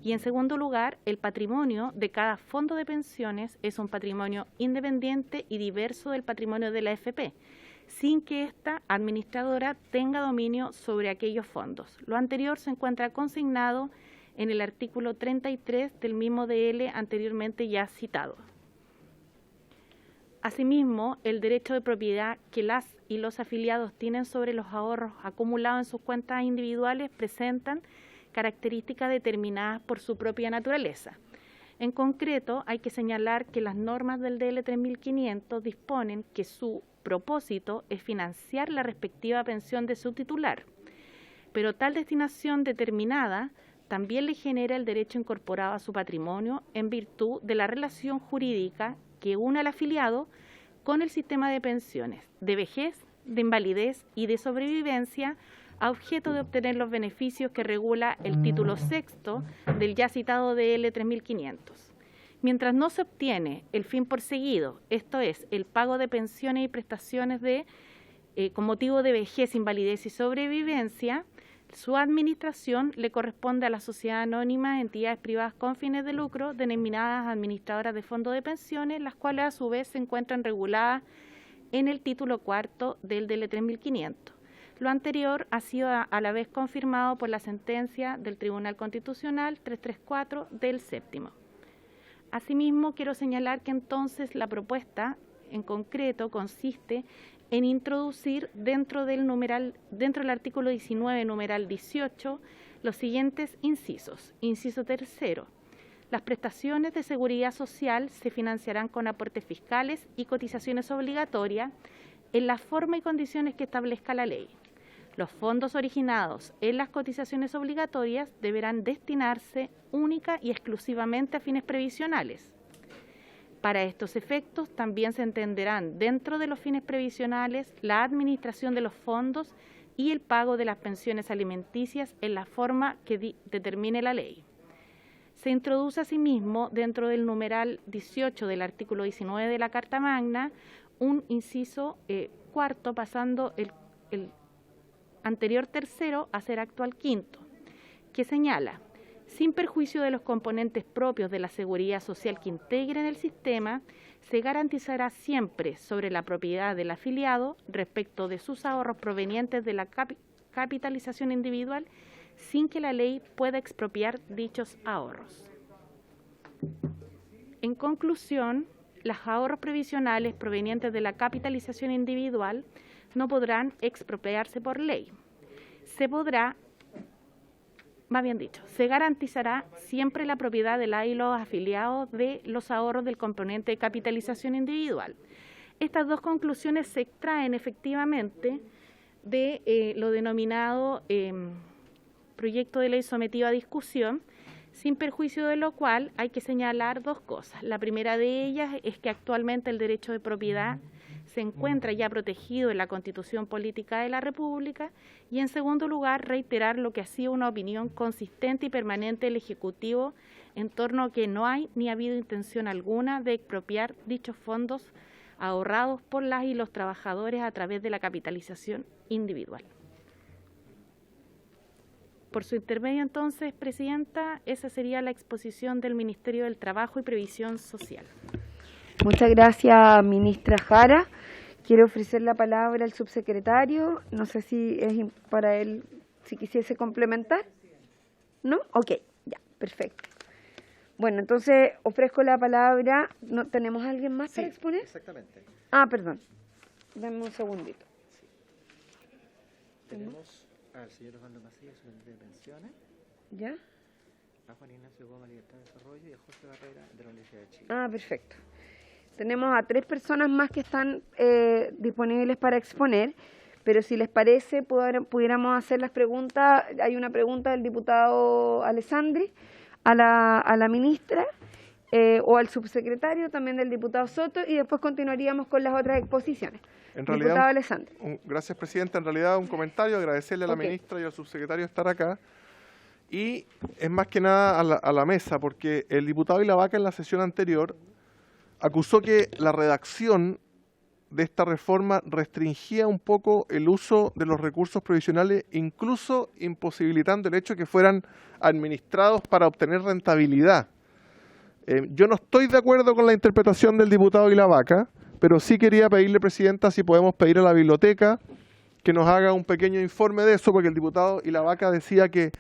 Y en segundo lugar, el patrimonio de cada fondo de pensiones es un patrimonio independiente y diverso del patrimonio de la AFP, sin que esta administradora tenga dominio sobre aquellos fondos. Lo anterior se encuentra consignado en el artículo 33 del mismo DL anteriormente ya citado. Asimismo, el derecho de propiedad que las y los afiliados tienen sobre los ahorros acumulados en sus cuentas individuales presentan características determinadas por su propia naturaleza. En concreto, hay que señalar que las normas del DL 3500 disponen que su propósito es financiar la respectiva pensión de su titular, pero tal destinación determinada también le genera el derecho incorporado a su patrimonio en virtud de la relación jurídica que une al afiliado con el sistema de pensiones, de vejez, de invalidez y de sobrevivencia, a objeto de obtener los beneficios que regula el título sexto del ya citado DL 3500. Mientras no se obtiene el fin perseguido, esto es, el pago de pensiones y prestaciones con motivo de vejez, invalidez y sobrevivencia, su administración le corresponde a la sociedad anónima, entidades privadas con fines de lucro, denominadas administradoras de fondos de pensiones, las cuales a su vez se encuentran reguladas en el título cuarto del DL 3500. Lo anterior ha sido a la vez confirmado por la sentencia del Tribunal Constitucional 334 del séptimo. Asimismo, quiero señalar que entonces la propuesta en concreto consiste en introducir dentro del artículo 19, numeral 18, los siguientes incisos. Inciso tercero, las prestaciones de seguridad social se financiarán con aportes fiscales y cotizaciones obligatorias en la forma y condiciones que establezca la ley. Los fondos originados en las cotizaciones obligatorias deberán destinarse única y exclusivamente a fines previsionales. Para estos efectos también se entenderán dentro de los fines previsionales la administración de los fondos y el pago de las pensiones alimenticias en la forma que determine la ley. Se introduce asimismo dentro del numeral 18 del artículo 19 de la Carta Magna un inciso cuarto, pasando el anterior tercero a ser actual quinto, que señala: sin perjuicio de los componentes propios de la seguridad social que integren el sistema, se garantizará siempre sobre la propiedad del afiliado respecto de sus ahorros provenientes de la capitalización individual, sin que la ley pueda expropiar dichos ahorros. En conclusión, los ahorros previsionales provenientes de la capitalización individual no podrán expropiarse por ley. Se garantizará siempre la propiedad de la y los afiliados de los ahorros del componente de capitalización individual. Estas dos conclusiones se extraen efectivamente de lo denominado proyecto de ley sometido a discusión, sin perjuicio de lo cual hay que señalar dos cosas. La primera de ellas es que actualmente el derecho de propiedad se encuentra ya protegido en la Constitución Política de la República, y en segundo lugar reiterar lo que ha sido una opinión consistente y permanente del Ejecutivo en torno a que no hay ni ha habido intención alguna de expropiar dichos fondos ahorrados por las y los trabajadores a través de la capitalización individual. Por su intermedio, entonces, Presidenta, esa sería la exposición del Ministerio del Trabajo y Previsión Social. Muchas gracias, ministra Jara. Quiero ofrecer la palabra al subsecretario. No sé si es para él, si quisiese complementar. ¿No? Ok, ya, perfecto. Bueno, entonces ofrezco la palabra. ¿No tenemos a alguien más para exponer? Exactamente. Ah, perdón. Dame un segundito. Tenemos al señor Osvaldo Macías, de Pensiones, ¿Ya? a Juan Ignacio Gómez, Libertad de Desarrollo, y a Jorge Barrera, de la Universidad de Chile. Ah, perfecto. Tenemos a 3 personas más que están disponibles para exponer, pero si les parece, pudiéramos hacer las preguntas. Hay una pregunta del diputado Alessandri a la ministra o al subsecretario, también del diputado Soto, y después continuaríamos con las otras exposiciones. En Diputado realidad, Alessandri. Gracias, Presidenta. En realidad, un comentario, agradecerle a la ministra y al subsecretario estar acá. Y es más que nada a la mesa, porque el diputado Ilavaca en la sesión anterior acusó que la redacción de esta reforma restringía un poco el uso de los recursos provisionales, incluso imposibilitando el hecho de que fueran administrados para obtener rentabilidad. Yo no estoy de acuerdo con la interpretación del diputado Ilavaca, pero sí quería pedirle, Presidenta, si podemos pedir a la biblioteca que nos haga un pequeño informe de eso, porque el diputado Ilavaca decía que,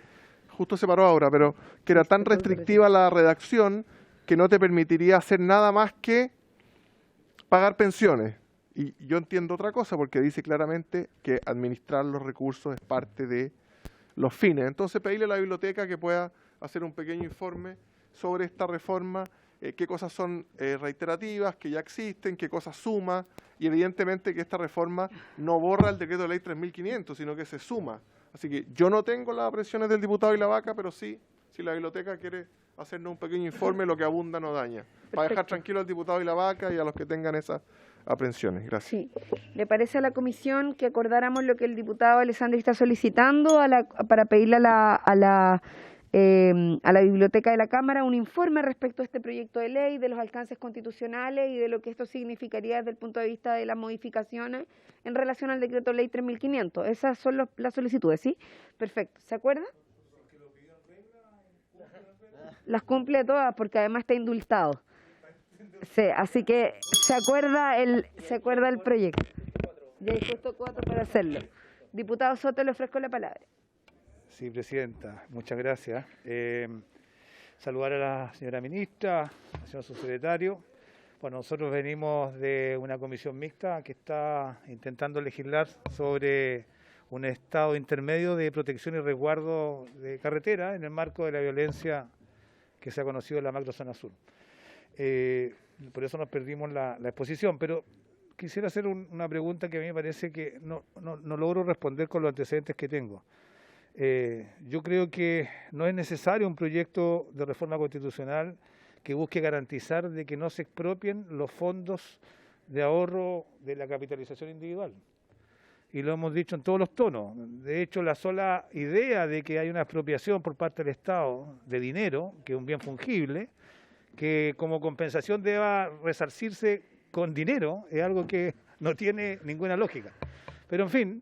justo se paró ahora, pero que era tan restrictiva la redacción que no te permitiría hacer nada más que pagar pensiones. Y yo entiendo otra cosa, porque dice claramente que administrar los recursos es parte de los fines. Entonces, pedirle a la biblioteca que pueda hacer un pequeño informe sobre esta reforma, qué cosas son reiterativas, que ya existen, qué cosas suma, y evidentemente que esta reforma no borra el decreto de ley 3.500, sino que se suma. Así que yo no tengo las presiones del diputado Ilavaca, pero sí, si la biblioteca quiere hacernos un pequeño informe, lo que abunda no daña. Para dejar tranquilo al diputado Ilavaca y a los que tengan esas aprensiones. Gracias. Sí. ¿Le parece a la comisión que acordáramos lo que el diputado Alessandri está solicitando para pedirle a la biblioteca de la Cámara un informe respecto a este proyecto de ley, de los alcances constitucionales y de lo que esto significaría desde el punto de vista de las modificaciones en relación al decreto ley 3.500? Esas son las solicitudes, ¿sí? Perfecto. ¿Se acuerda? Las cumple todas porque además está indultado. Sí, así que se acuerda el proyecto. Ya hay justo 4 para hacerlo. Diputado Soto, le ofrezco la palabra. Sí, Presidenta, muchas gracias. Saludar a la señora ministra, al señor subsecretario. Bueno, nosotros venimos de una comisión mixta que está intentando legislar sobre un estado intermedio de protección y resguardo de carretera en el marco de la violencia que se ha conocido en la macrozona sur. Por eso nos perdimos la exposición, pero quisiera hacer una pregunta que a mí me parece que no logro responder con los antecedentes que tengo. Yo creo que no es necesario un proyecto de reforma constitucional que busque garantizar de que no se expropien los fondos de ahorro de la capitalización individual. Y lo hemos dicho en todos los tonos. De hecho, la sola idea de que hay una expropiación por parte del Estado de dinero, que es un bien fungible, que como compensación deba resarcirse con dinero, es algo que no tiene ninguna lógica. Pero en fin,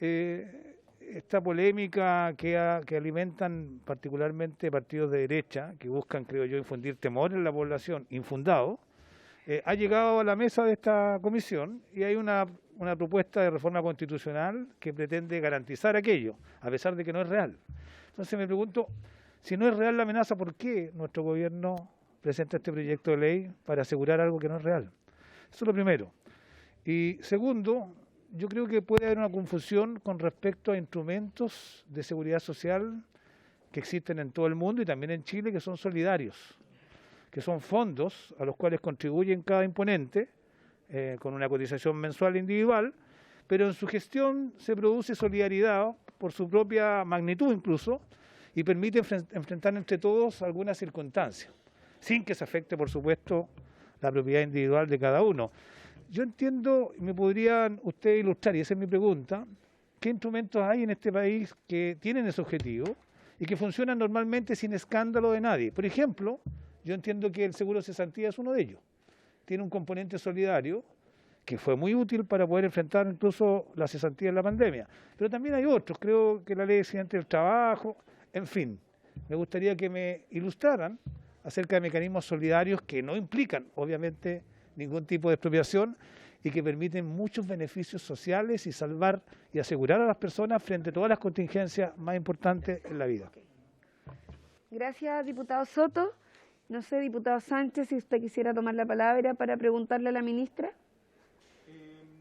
esta polémica que alimentan particularmente partidos de derecha, que buscan, creo yo, infundir temor en la población, infundado, ha llegado a la mesa de esta comisión y hay una propuesta de reforma constitucional que pretende garantizar aquello, a pesar de que no es real. Entonces me pregunto, si no es real la amenaza, ¿por qué nuestro gobierno presenta este proyecto de ley para asegurar algo que no es real? Eso es lo primero. Y segundo, yo creo que puede haber una confusión con respecto a instrumentos de seguridad social que existen en todo el mundo y también en Chile, que son solidarios, que son fondos a los cuales contribuyen cada imponente con una cotización mensual individual, pero en su gestión se produce solidaridad por su propia magnitud incluso y permite enfrentar entre todos algunas circunstancias, sin que se afecte, por supuesto, la propiedad individual de cada uno. Yo entiendo, me podrían ustedes ilustrar, y esa es mi pregunta, ¿qué instrumentos hay en este país que tienen ese objetivo y que funcionan normalmente sin escándalo de nadie? Por ejemplo, yo entiendo que el seguro cesantía es uno de ellos. Tiene un componente solidario que fue muy útil para poder enfrentar incluso la cesantía en la pandemia. Pero también hay otros, creo que la ley de accidentes del trabajo, en fin. Me gustaría que me ilustraran acerca de mecanismos solidarios que no implican, obviamente, ningún tipo de expropiación y que permiten muchos beneficios sociales y salvar y asegurar a las personas frente a todas las contingencias más importantes en la vida. Gracias, diputado Soto. No sé, diputado Sánchez, si usted quisiera tomar la palabra para preguntarle a la ministra.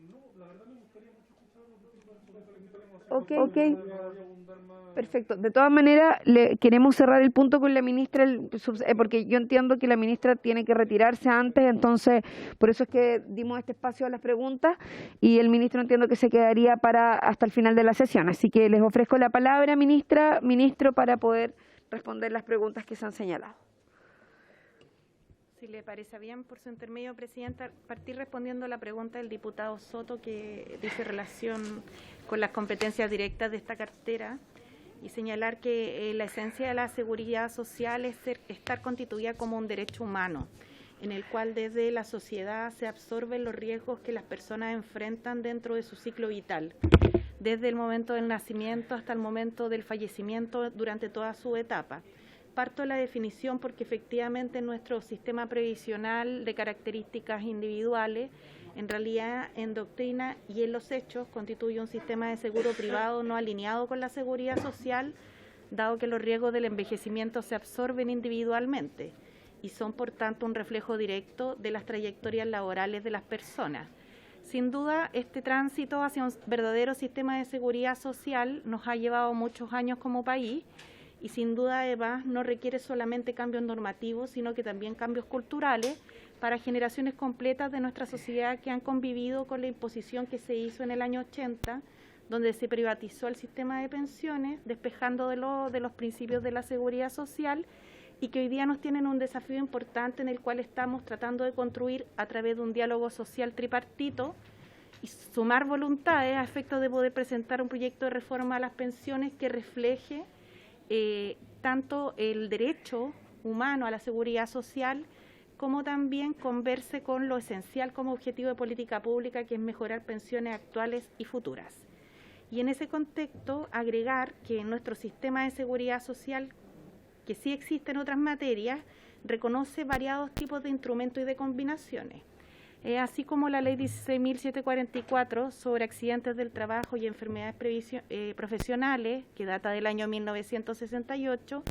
No, la Ok. Perfecto. De todas maneras, queremos cerrar el punto con la ministra, porque yo entiendo que la ministra tiene que retirarse antes, entonces por eso es que dimos este espacio a las preguntas y el ministro entiendo que se quedaría hasta el final de la sesión. Así que les ofrezco la palabra, ministro, para poder responder las preguntas que se han señalado. Si le parece bien, por su intermedio, Presidenta, partir respondiendo a la pregunta del diputado Soto que dice relación con las competencias directas de esta cartera y señalar que la esencia de la seguridad social es estar constituida como un derecho humano, en el cual desde la sociedad se absorben los riesgos que las personas enfrentan dentro de su ciclo vital, desde el momento del nacimiento hasta el momento del fallecimiento durante toda su etapa. Parto de la definición porque efectivamente nuestro sistema previsional de características individuales, en realidad en doctrina y en los hechos, constituye un sistema de seguro privado no alineado con la seguridad social, dado que los riesgos del envejecimiento se absorben individualmente y son por tanto un reflejo directo de las trayectorias laborales de las personas. Sin duda, este tránsito hacia un verdadero sistema de seguridad social nos ha llevado muchos años como país, y sin duda además no requiere solamente cambios normativos, sino que también cambios culturales para generaciones completas de nuestra sociedad que han convivido con la imposición que se hizo en el año 80, donde se privatizó el sistema de pensiones, despejando de los principios de la seguridad social, y que hoy día nos tienen un desafío importante en el cual estamos tratando de construir a través de un diálogo social tripartito y sumar voluntades a efectos de poder presentar un proyecto de reforma a las pensiones que refleje tanto el derecho humano a la seguridad social, como también converse con lo esencial como objetivo de política pública, que es mejorar pensiones actuales y futuras. Y en ese contexto, agregar que nuestro sistema de seguridad social, que sí existe en otras materias, reconoce variados tipos de instrumentos y de combinaciones. Así como la Ley 16.744 sobre accidentes del trabajo y enfermedades profesionales, que data del año 1968,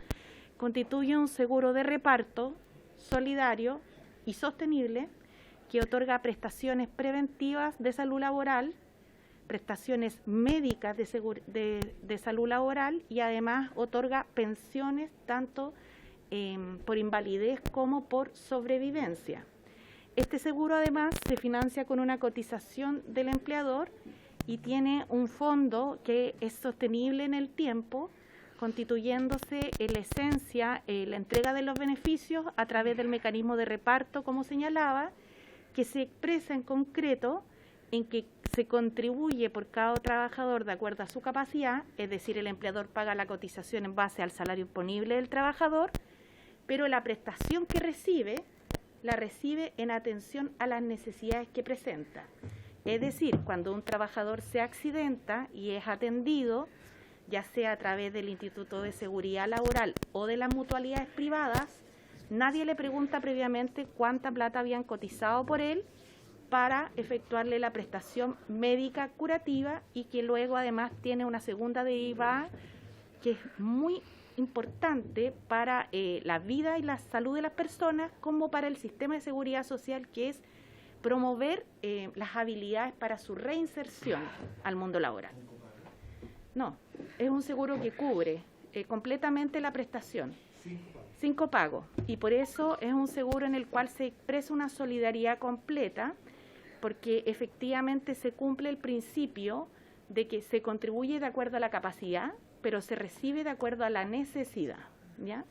constituye un seguro de reparto solidario y sostenible que otorga prestaciones preventivas de salud laboral, prestaciones médicas de salud laboral y además otorga pensiones tanto por invalidez como por sobrevivencia. Este seguro además se financia con una cotización del empleador y tiene un fondo que es sostenible en el tiempo, constituyéndose en la esencia la entrega de los beneficios a través del mecanismo de reparto, como señalaba, que se expresa en concreto en que se contribuye por cada trabajador de acuerdo a su capacidad, es decir, el empleador paga la cotización en base al salario disponible del trabajador, pero la prestación que recibe la recibe en atención a las necesidades que presenta. Es decir, cuando un trabajador se accidenta y es atendido, ya sea a través del Instituto de Seguridad Laboral o de las mutualidades privadas, nadie le pregunta previamente cuánta plata habían cotizado por él para efectuarle la prestación médica curativa y que luego además tiene una segunda derivada que es muy importante para la vida y la salud de las personas, como para el sistema de seguridad social, que es promover las habilidades para su reinserción al mundo laboral. No, es un seguro que cubre completamente la prestación, 5 pagos, y por eso es un seguro en el cual se expresa una solidaridad completa, porque efectivamente se cumple el principio de que se contribuye de acuerdo a la capacidad, pero se recibe de acuerdo a la necesidad, ¿ya?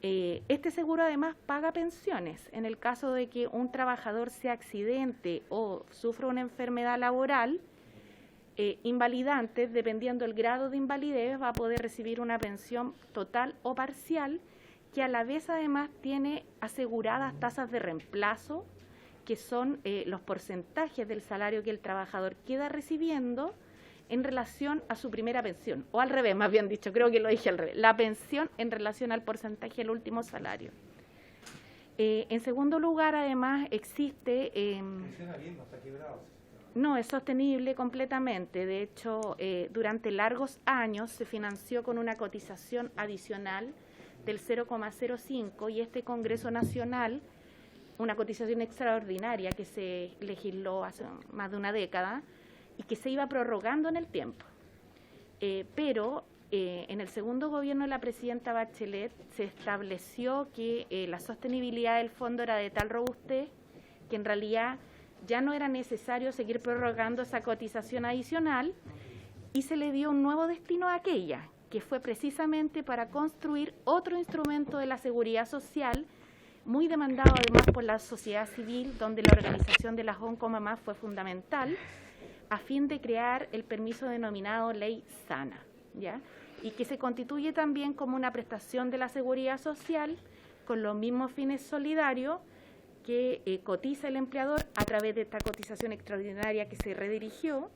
Este seguro además paga pensiones en el caso de que un trabajador se accidente o sufra una enfermedad laboral invalidante. Dependiendo del grado de invalidez, va a poder recibir una pensión total o parcial, que a la vez además tiene aseguradas tasas de reemplazo, que son los porcentajes del salario que el trabajador queda recibiendo en relación a su primera pensión, o al revés, más bien dicho, creo que lo dije al revés, la pensión en relación al porcentaje del último salario. En segundo lugar, además, existe... no, es sostenible completamente. De hecho, durante largos años se financió con una cotización adicional del 0,05 y este Congreso Nacional, una cotización extraordinaria que se legisló hace más de una década, y que se iba prorrogando en el tiempo. pero en el segundo gobierno de la presidenta Bachelet se estableció que la sostenibilidad del fondo era de tal robustez que en realidad ya no era necesario seguir prorrogando esa cotización adicional y se le dio un nuevo destino a aquella, que fue precisamente para construir otro instrumento de la seguridad social, muy demandado además por la sociedad civil, donde la organización de las ONCOMAMA fue fundamental, a fin de crear el permiso denominado Ley Sana, ¿ya? Y que se constituye también como una prestación de la seguridad social con los mismos fines solidarios que cotiza el empleador a través de esta cotización extraordinaria que se redirigió,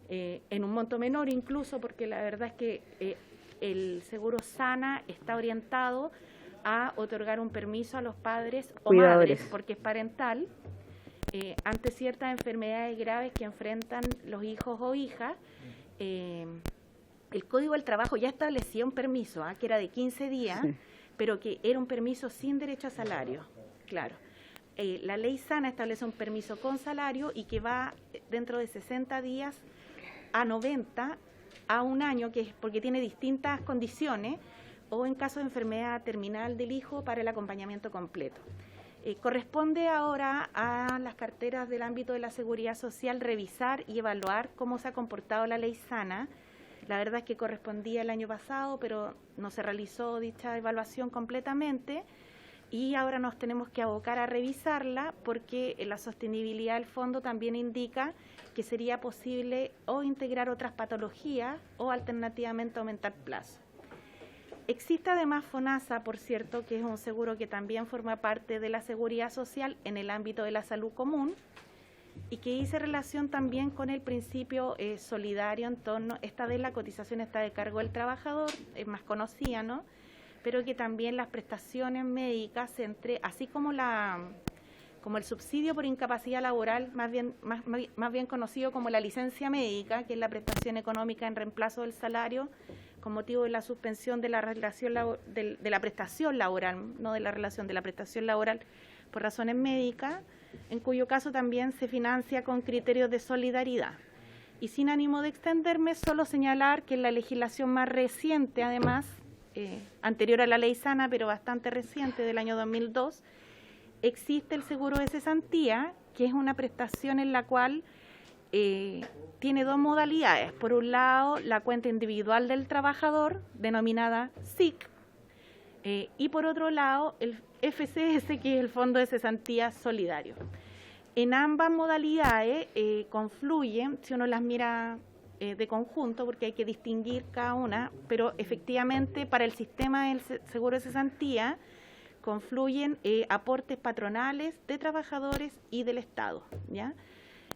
en un monto menor incluso, porque la verdad es que el seguro Sana está orientado a otorgar un permiso a los padres o madres, porque es parental, ante ciertas enfermedades graves que enfrentan los hijos o hijas. El Código del Trabajo ya establecía un permiso, que era de 15 días, sí, pero que era un permiso sin derecho a salario, claro. La Ley Sana establece un permiso con salario y que va dentro de 60 días a 90, a un año, que es porque tiene distintas condiciones, o en caso de enfermedad terminal del hijo para el acompañamiento completo. Corresponde ahora a las carteras del ámbito de la seguridad social revisar y evaluar cómo se ha comportado la Ley Sana. La verdad es que correspondía el año pasado, pero no se realizó dicha evaluación completamente y ahora nos tenemos que abocar a revisarla porque la sostenibilidad del fondo también indica que sería posible o integrar otras patologías o alternativamente aumentar plazo. Existe además FONASA, por cierto, que es un seguro que también forma parte de la seguridad social en el ámbito de la salud común y que hice relación también con el principio solidario en torno, esta vez la cotización está de cargo del trabajador, es más conocida, ¿no? Pero que también las prestaciones médicas, así como el subsidio por incapacidad laboral, más bien conocido como la licencia médica, que es la prestación económica en reemplazo del salario, con motivo de la suspensión de la relación de la prestación laboral, no de la relación de la prestación laboral por razones médicas, en cuyo caso también se financia con criterios de solidaridad. Y sin ánimo de extenderme, solo señalar que en la legislación más reciente, además, anterior a la Ley Sana, pero bastante reciente, del año 2002, existe el seguro de cesantía, que es una prestación en la cual tiene dos modalidades. Por un lado, la cuenta individual del trabajador, denominada SIC, y por otro lado, el FCS, que es el Fondo de Cesantía Solidario. En ambas modalidades confluyen, si uno las mira de conjunto, porque hay que distinguir cada una, pero efectivamente para el sistema del seguro de cesantía confluyen aportes patronales de trabajadores y del Estado, ¿ya?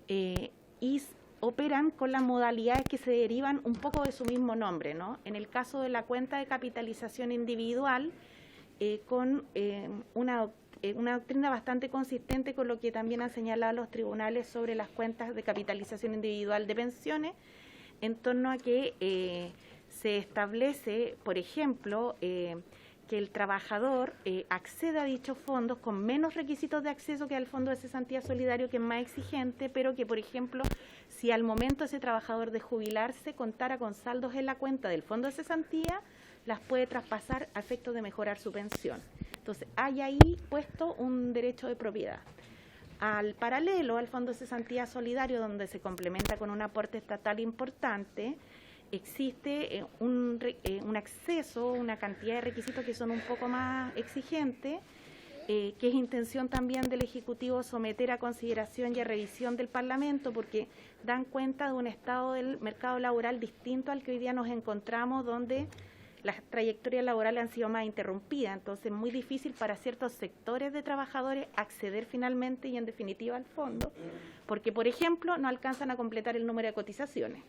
Y operan con las modalidades que se derivan un poco de su mismo nombre, ¿no? En el caso de la cuenta de capitalización individual, con una doctrina bastante consistente con lo que también han señalado los tribunales sobre las cuentas de capitalización individual de pensiones, en torno a que se establece, por ejemplo, que el trabajador acceda a dichos fondos con menos requisitos de acceso que al Fondo de Cesantía Solidario, que es más exigente, pero que, por ejemplo, si al momento ese trabajador de jubilarse contara con saldos en la cuenta del Fondo de Cesantía, las puede traspasar a efectos de mejorar su pensión. Entonces, hay ahí puesto un derecho de propiedad. Al paralelo al Fondo de Cesantía Solidario, donde se complementa con un aporte estatal importante, existe un acceso, una cantidad de requisitos que son un poco más exigentes, que es intención también del Ejecutivo someter a consideración y a revisión del Parlamento, porque dan cuenta de un estado del mercado laboral distinto al que hoy día nos encontramos, donde las trayectorias laborales han sido más interrumpidas, entonces es muy difícil para ciertos sectores de trabajadores acceder finalmente y en definitiva al fondo, porque por ejemplo no alcanzan a completar el número de cotizaciones,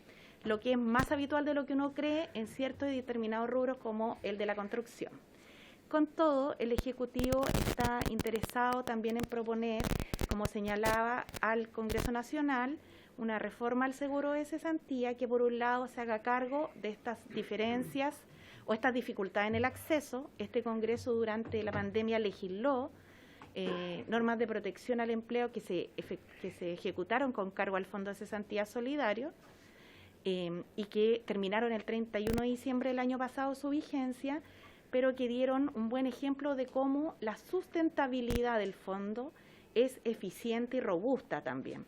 lo que es más habitual de lo que uno cree en ciertos y determinados rubros como el de la construcción. Con todo, el Ejecutivo está interesado también en proponer, como señalaba al Congreso Nacional, una reforma al seguro de cesantía que por un lado se haga cargo de estas diferencias o estas dificultades en el acceso. Este Congreso durante la pandemia legisló normas de protección al empleo que se ejecutaron con cargo al Fondo de Cesantía Solidario, y que terminaron el 31 de diciembre del año pasado su vigencia, pero que dieron un buen ejemplo de cómo la sustentabilidad del fondo es eficiente y robusta también.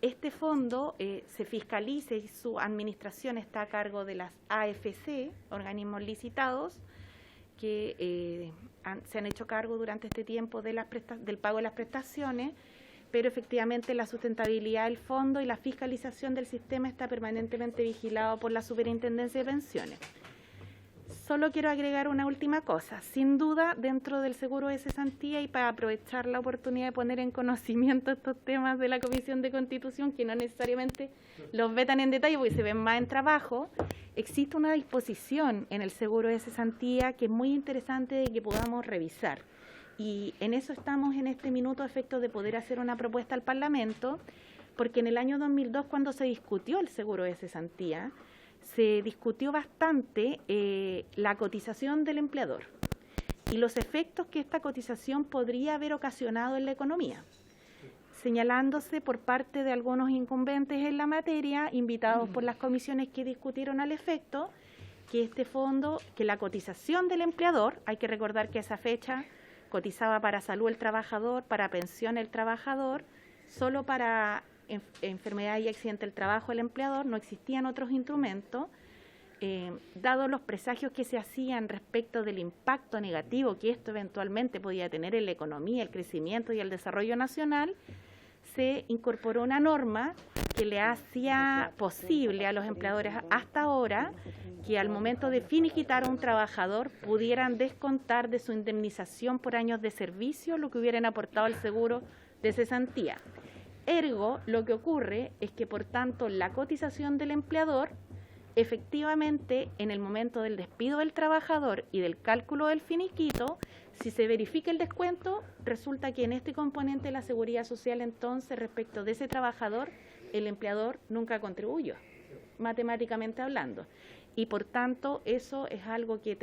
Este fondo se fiscaliza y su administración está a cargo de las AFC, organismos licitados, que se han hecho cargo durante este tiempo de del pago de las prestaciones, pero efectivamente la sustentabilidad del fondo y la fiscalización del sistema está permanentemente vigilado por la Superintendencia de Pensiones. Solo quiero agregar una última cosa. Sin duda, dentro del seguro de cesantía, y para aprovechar la oportunidad de poner en conocimiento estos temas de la Comisión de Constitución, que no necesariamente los ve tan en detalle porque se ven más en trabajo, existe una disposición en el seguro de cesantía que es muy interesante de que podamos revisar. Y en eso estamos en este minuto a efectos de poder hacer una propuesta al Parlamento, porque en el año 2002, cuando se discutió el seguro de cesantía, se discutió bastante la cotización del empleador y los efectos que esta cotización podría haber ocasionado en la economía, señalándose por parte de algunos incumbentes en la materia, invitados por las comisiones que discutieron al efecto, que este fondo, que la cotización del empleador, hay que recordar que esa fecha cotizaba para salud el trabajador, para pensión el trabajador, solo para enfermedad y accidente del trabajo el empleador, no existían otros instrumentos, dados los presagios que se hacían respecto del impacto negativo que esto eventualmente podía tener en la economía, el crecimiento y el desarrollo nacional, se incorporó una norma que le hacía posible a los empleadores hasta ahora que al momento de finiquitar a un trabajador pudieran descontar de su indemnización por años de servicio lo que hubieran aportado al seguro de cesantía. Ergo, lo que ocurre es que, por tanto, la cotización del empleador, efectivamente, en el momento del despido del trabajador y del cálculo del finiquito, si se verifica el descuento, resulta que en este componente de la seguridad social, entonces, respecto de ese trabajador, el empleador nunca contribuyó, matemáticamente hablando. Y, por tanto, eso es algo que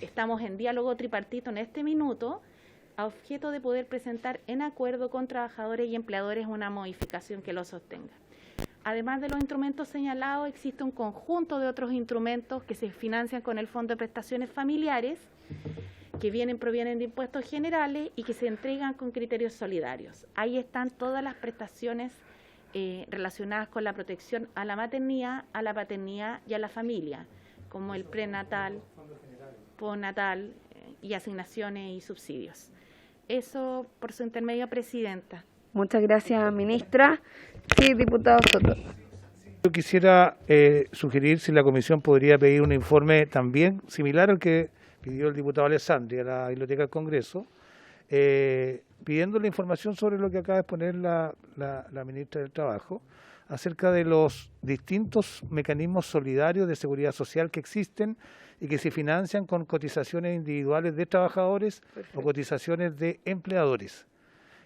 estamos en diálogo tripartito en este minuto, a objeto de poder presentar en acuerdo con trabajadores y empleadores una modificación que lo sostenga. Además de los instrumentos señalados, existe un conjunto de otros instrumentos que se financian con el Fondo de Prestaciones Familiares, que provienen de impuestos generales y que se entregan con criterios solidarios. Ahí están todas las prestaciones relacionadas con la protección a la maternidad, a la paternidad y a la familia, como el prenatal, postnatal y asignaciones y subsidios. Eso por su intermedio, Presidenta. Muchas gracias, ministra. Sí, diputado Soto. Yo quisiera sugerir si la comisión podría pedir un informe también similar al que pidió el diputado Alessandri a la Biblioteca del Congreso, pidiendo la información sobre lo que acaba de exponer la ministra del Trabajo, acerca de los distintos mecanismos solidarios de seguridad social que existen y que se financian con cotizaciones individuales de trabajadores o cotizaciones de empleadores.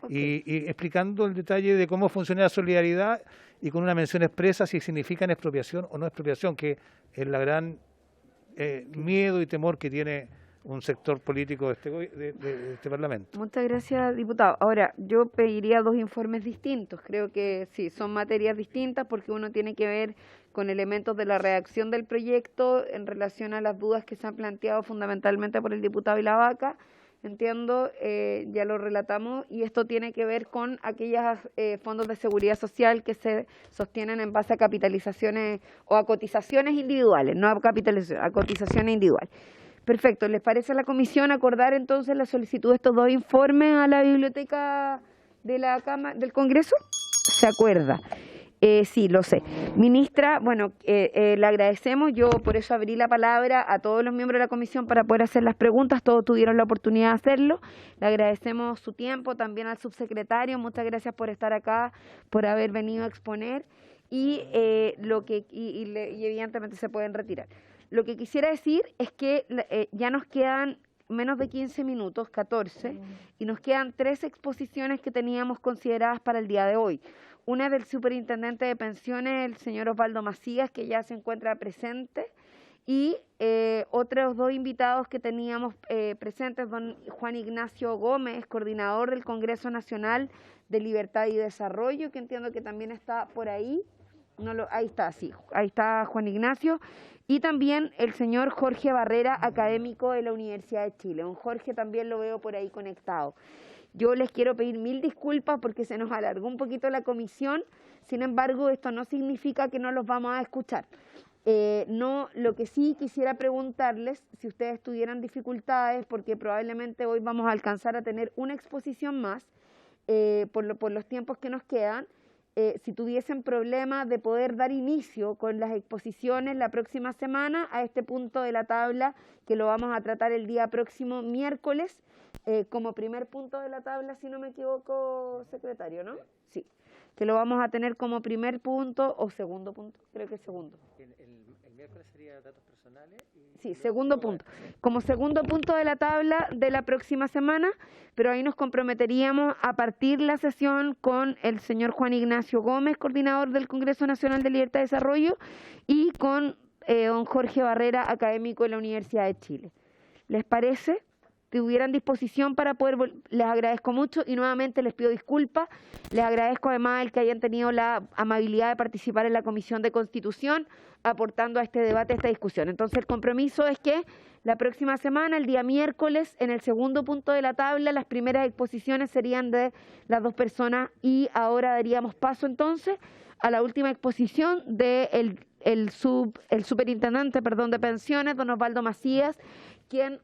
Okay. Y explicando el detalle de cómo funciona la solidaridad y con una mención expresa si significan expropiación o no expropiación, que es la gran miedo y temor que tiene un sector político de este Parlamento. Muchas gracias, diputado. Ahora, yo pediría dos informes distintos. Creo que sí, son materias distintas porque uno tiene que ver con elementos de la redacción del proyecto en relación a las dudas que se han planteado fundamentalmente por el diputado Ilavaca. Entiendo, ya lo relatamos, y esto tiene que ver con aquellos fondos de seguridad social que se sostienen en base a capitalizaciones o a cotizaciones individuales, no a capitalización, a cotizaciones individuales. Perfecto, ¿les parece a la comisión acordar entonces la solicitud de estos dos informes a la biblioteca de la Cámara del Congreso? ¿Se acuerda? Sí, lo sé. Ministra, bueno, le agradecemos. Yo por eso abrí la palabra a todos los miembros de la comisión para poder hacer las preguntas. Todos tuvieron la oportunidad de hacerlo. Le agradecemos su tiempo, también al subsecretario. Muchas gracias por estar acá, por haber venido a exponer. Y evidentemente se pueden retirar. Lo que quisiera decir es que ya nos quedan menos de 15 minutos, 14, y nos quedan 3 exposiciones que teníamos consideradas para el día de hoy. Una del superintendente de pensiones, el señor Osvaldo Macías, que ya se encuentra presente, y otros 2 invitados que teníamos presentes, don Juan Ignacio Gómez, coordinador del Congreso Nacional de Libertad y Desarrollo, que entiendo que también está por ahí, ahí está, sí, ahí está Juan Ignacio. Y también el señor Jorge Barrera, académico de la Universidad de Chile. Don Jorge también lo veo por ahí conectado. Yo les quiero pedir mil disculpas porque se nos alargó un poquito la comisión. Sin embargo, esto no significa que no los vamos a escuchar. No, lo que sí quisiera preguntarles, si ustedes tuvieran dificultades, porque probablemente hoy vamos a alcanzar a tener una exposición más por los tiempos que nos quedan, si tuviesen problemas de poder dar inicio con las exposiciones la próxima semana a este punto de la tabla, que lo vamos a tratar el día próximo miércoles, como primer punto de la tabla, si no me equivoco, secretario, ¿no? Sí, que lo vamos a tener como primer punto o segundo punto, creo que segundo. El miércoles sería datos personales. Sí, segundo punto. Como segundo punto de la tabla de la próxima semana, pero ahí nos comprometeríamos a partir la sesión con el señor Juan Ignacio Gómez, coordinador del Congreso Nacional de Libertad y Desarrollo, y con don Jorge Barrera, académico de la Universidad de Chile. ¿Les parece? Tuvieran disposición para poder, les agradezco mucho y nuevamente les pido disculpas, les agradezco además el que hayan tenido la amabilidad de participar en la Comisión de Constitución, aportando a este debate, a esta discusión. Entonces el compromiso es que la próxima semana, el día miércoles, en el segundo punto de la tabla, las primeras exposiciones serían de las dos personas y ahora daríamos paso entonces a la última exposición de el superintendente de pensiones, don Osvaldo Macías, quien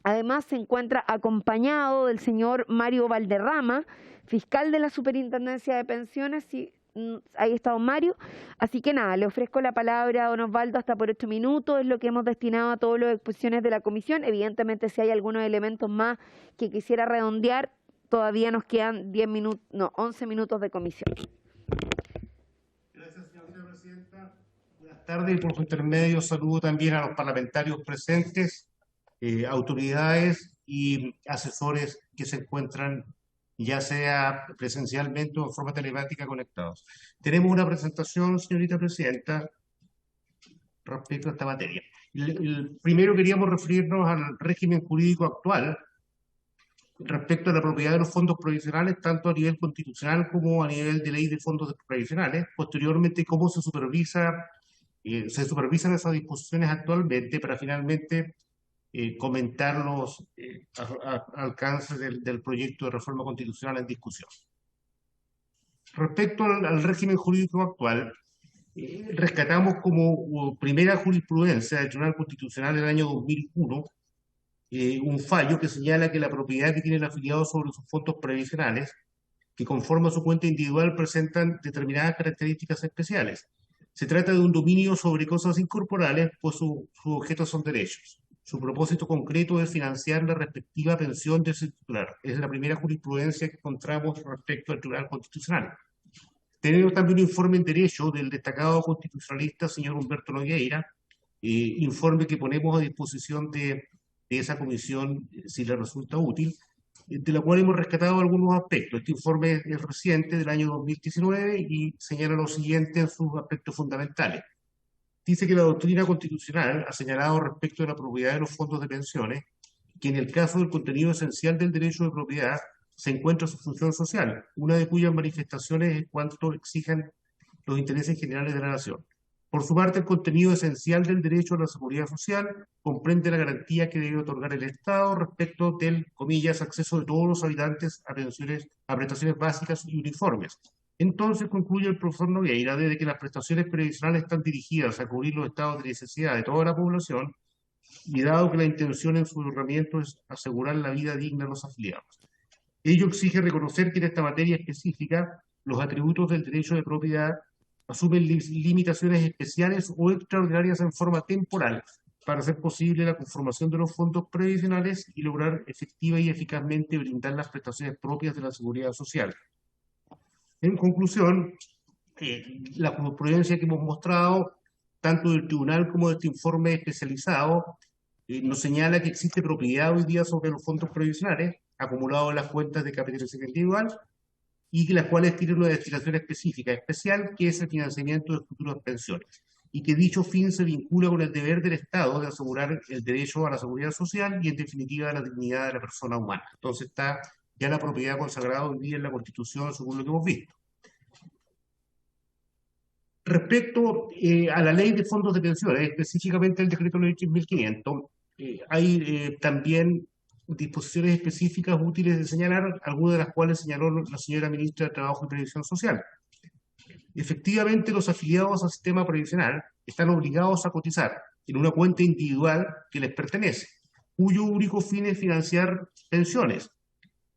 además se encuentra acompañado del señor Mario Valderrama, fiscal de la Superintendencia de Pensiones. Sí, ahí está don Mario. Así que nada, le ofrezco la palabra a don Osvaldo hasta por 8 minutos, es lo que hemos destinado a todas las exposiciones de la comisión. Evidentemente, si hay algunos elementos más que quisiera redondear, todavía nos quedan 11 minutos de comisión. Gracias, señora presidenta. Buenas tardes y por su intermedio saludo también a los parlamentarios presentes, autoridades y asesores que se encuentran ya sea presencialmente o de forma telemática conectados. Tenemos una presentación, señorita presidenta, respecto a esta materia. Primero queríamos referirnos al régimen jurídico actual respecto a la propiedad de los fondos provisionales, tanto a nivel constitucional como a nivel de ley de fondos provisionales. Posteriormente, cómo se supervisan esas disposiciones actualmente para finalmente comentar los alcances del proyecto de reforma constitucional en discusión. Respecto al régimen jurídico actual, rescatamos como primera jurisprudencia del Tribunal Constitucional del año 2001 un fallo que señala que la propiedad que tiene el afiliado sobre sus fondos previsionales, que conforman su cuenta individual, presentan determinadas características especiales. Se trata de un dominio sobre cosas incorporales, pues sus objetos son derechos. Su propósito concreto es financiar la respectiva pensión de ese titular. Es la primera jurisprudencia que encontramos respecto al Tribunal Constitucional. Tenemos también un informe en derecho del destacado constitucionalista señor Humberto Nogueira, informe que ponemos a disposición de esa comisión si le resulta útil, de la cual hemos rescatado algunos aspectos. Este informe es reciente, del año 2019, y señala lo siguiente en sus aspectos fundamentales. Dice que la doctrina constitucional ha señalado respecto a la propiedad de los fondos de pensiones que en el caso del contenido esencial del derecho de propiedad se encuentra su función social, una de cuyas manifestaciones es cuanto exijan los intereses generales de la nación. Por su parte, el contenido esencial del derecho a la seguridad social comprende la garantía que debe otorgar el Estado respecto del, comillas, acceso de todos los habitantes a pensiones, a prestaciones básicas y uniformes. Entonces, concluye el profesor Nogueira, desde que las prestaciones previsionales están dirigidas a cubrir los estados de necesidad de toda la población, y dado que la intención en su ordenamiento es asegurar la vida digna de los afiliados. Ello exige reconocer que en esta materia específica los atributos del derecho de propiedad asumen limitaciones especiales o extraordinarias en forma temporal para hacer posible la conformación de los fondos previsionales y lograr efectiva y eficazmente brindar las prestaciones propias de la seguridad social. En conclusión, la jurisprudencia que hemos mostrado, tanto del tribunal como de este informe especializado, nos señala que existe propiedad hoy día sobre los fondos previsionales acumulados en las cuentas de capitalización individual y que las cuales tienen una destinación específica, especial, que es el financiamiento de futuras pensiones, y que dicho fin se vincula con el deber del Estado de asegurar el derecho a la seguridad social y, en definitiva, la dignidad de la persona humana. Entonces está ya la propiedad consagrada hoy día en la Constitución, según lo que hemos visto. Respecto a la ley de fondos de pensiones, específicamente el decreto ley 3.500, hay también disposiciones específicas útiles de señalar, algunas de las cuales señaló la señora ministra de Trabajo y Previsión Social. Efectivamente, los afiliados al sistema previsional están obligados a cotizar en una cuenta individual que les pertenece, cuyo único fin es financiar pensiones.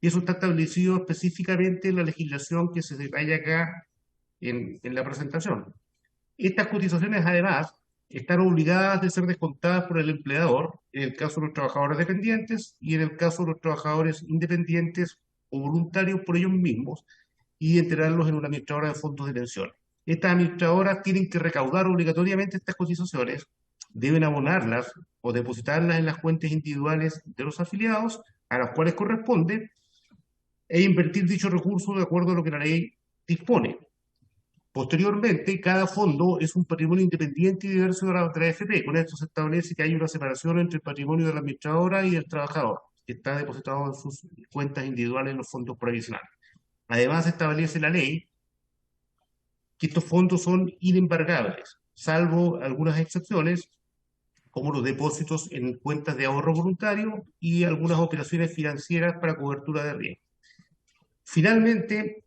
Y eso está establecido específicamente en la legislación que se detalla acá en la presentación. Estas cotizaciones, además, están obligadas de ser descontadas por el empleador en el caso de los trabajadores dependientes y en el caso de los trabajadores independientes o voluntarios por ellos mismos y enterarlos en una administradora de fondos de pensión. Estas administradoras tienen que recaudar obligatoriamente estas cotizaciones, deben abonarlas o depositarlas en las cuentas individuales de los afiliados a las cuales corresponde e invertir dicho recurso de acuerdo a lo que la ley dispone. Posteriormente, cada fondo es un patrimonio independiente y diverso de la AFP. Con esto se establece que hay una separación entre el patrimonio de la administradora y del trabajador, que está depositado en sus cuentas individuales en los fondos previsionales. Además, establece la ley que estos fondos son inembargables, salvo algunas excepciones, como los depósitos en cuentas de ahorro voluntario y algunas operaciones financieras para cobertura de riesgo. Finalmente,